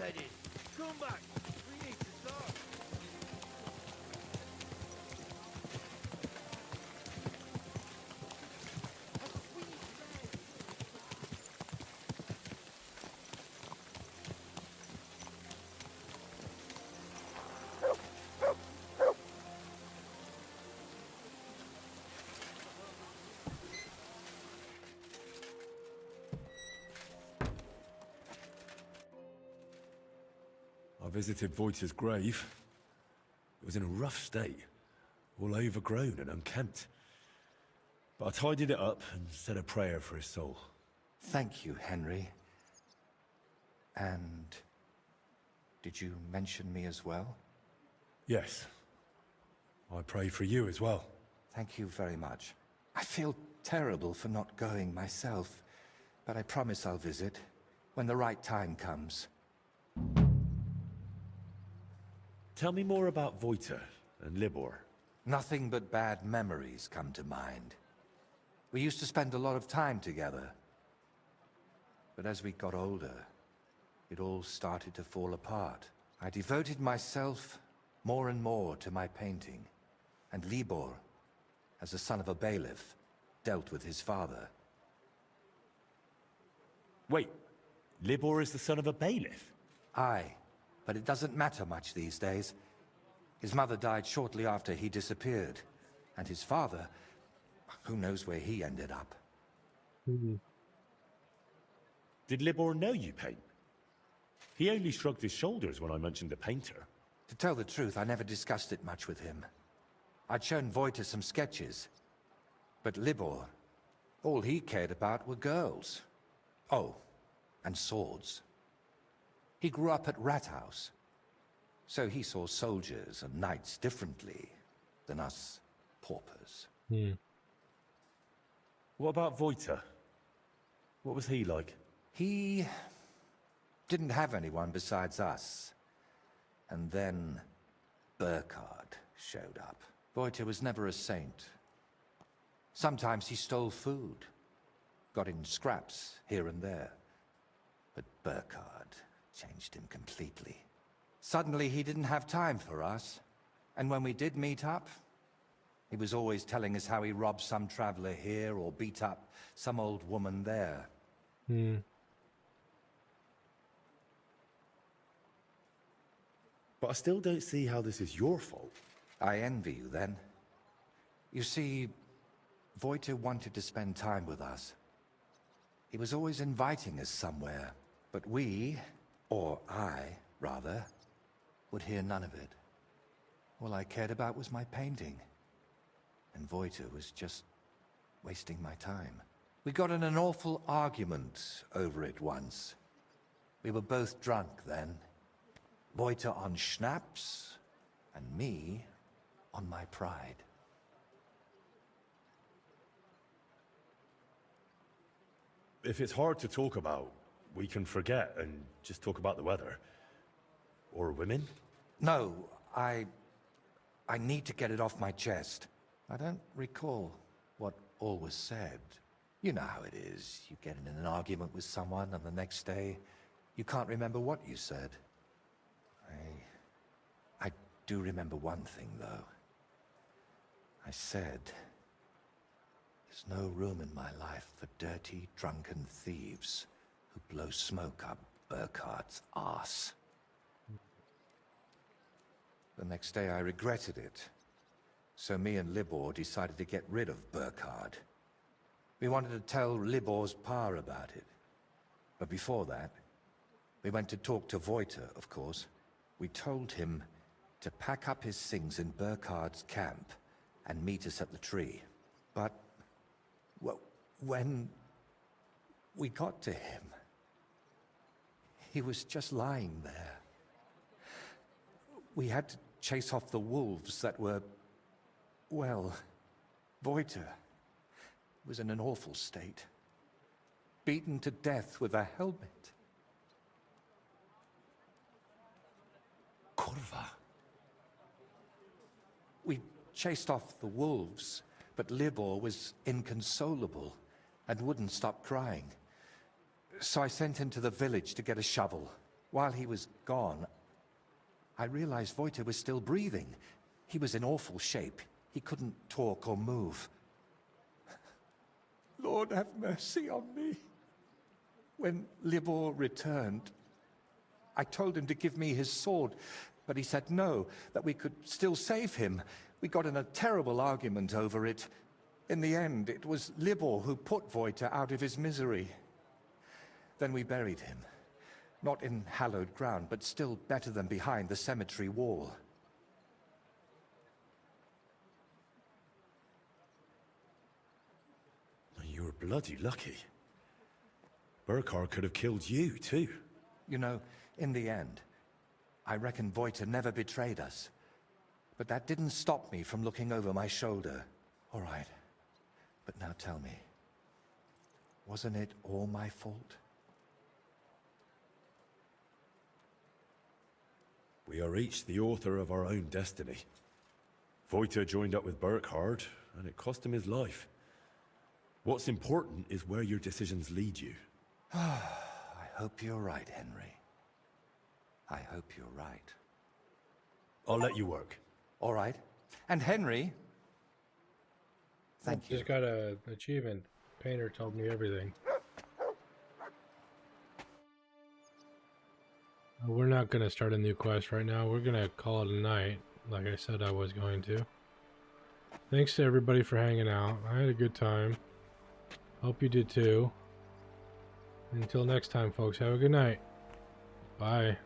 headed? Come back. We need to talk. I visited Voigt's grave. It was in a rough state, all overgrown and unkempt. But I tidied it up and said a prayer for his soul. Thank you, Henry. And did you mention me as well? Yes. I pray for you as well. Thank you very much. I feel terrible for not going myself, but I promise I'll visit when the right time comes. Tell me more about Voita and Libor. Nothing but bad memories come to mind. We used to spend a lot of time together. But as we got older, it all started to fall apart. I devoted myself more and more to my painting. And Libor, as the son of a bailiff, dealt with his father. Wait, Libor is the son of a bailiff? Aye, but it doesn't matter much these days. His mother died shortly after he disappeared. And his father, who knows where he ended up. Did Libor know you paint? He only shrugged his shoulders when I mentioned a painter. To tell the truth, I never discussed it much with him. I'd shown Voita some sketches. But Libor, all he cared about were girls. Oh, and swords. He grew up at Rathouse. So he saw soldiers and knights differently than us paupers. What about Voita? What was he like? He didn't have anyone besides us. And then Burkhard showed up. Voita was never a saint. Sometimes he stole food, got in scraps here and there. But Burkhard changed him completely. Suddenly he didn't have time for us. And when we did meet up, he was always telling us how he robbed some traveler here or beat up some old woman there. But I still don't see how this is your fault. I envy you then. You see, Voita wanted to spend time with us. He was always inviting us somewhere, but we, or I, rather, would hear none of it. All I cared about was my painting. And Voita was just wasting my time. We got in an awful argument over it once. We were both drunk then. Voita on schnapps, and me on my pride. If it's hard to talk about, we can forget and just talk about the weather. Or women? No, I need to get it off my chest. I don't recall what all was said. You know how it is. You get in an argument with someone and the next day, you can't remember what you said. I do remember one thing, though. I said, there's no room in my life for dirty, drunken thieves who blow smoke up Burkhard's arse. The next day I regretted it. So me and Libor decided to get rid of Burkhard. We wanted to tell Libor's pa about it. But before that, we went to talk to Voita, of course. We told him to pack up his things in Burkhard's camp and meet us at the tree. But, well, when we got to him, he was just lying there. We had to chase off the wolves that were, well, Voita was in an awful state. Beaten to death with a helmet. Corva. We chased off the wolves, but Libor was inconsolable and wouldn't stop crying. So I sent him to the village to get a shovel. While he was gone, I realized Wojtek was still breathing. He was in awful shape. He couldn't talk or move. Lord, have mercy on me. When Libor returned, I told him to give me his sword, but he said no, that we could still save him. We got in a terrible argument over it. In the end, it was Libor who put Wojtek out of his misery. Then we buried him. Not in hallowed ground, but still better than behind the cemetery wall. You were bloody lucky. Burkhard could have killed you, too. You know, in the end, I reckon Wojtek never betrayed us. But that didn't stop me from looking over my shoulder. All right. But now tell me, wasn't it all my fault? We are each the author of our own destiny. Wojtek joined up with Burkhard, and it cost him his life. What's important is where your decisions lead you. I hope you're right, Henry. I hope you're right. I'll let you work. All right. And Henry... Thank you. Just got an achievement. Painter told me everything. We're not going to start a new quest right now. We're going to call it a night, like I said I was going to. Thanks to everybody for hanging out. I had a good time. Hope you did too. Until next time, folks, have a good night. Bye.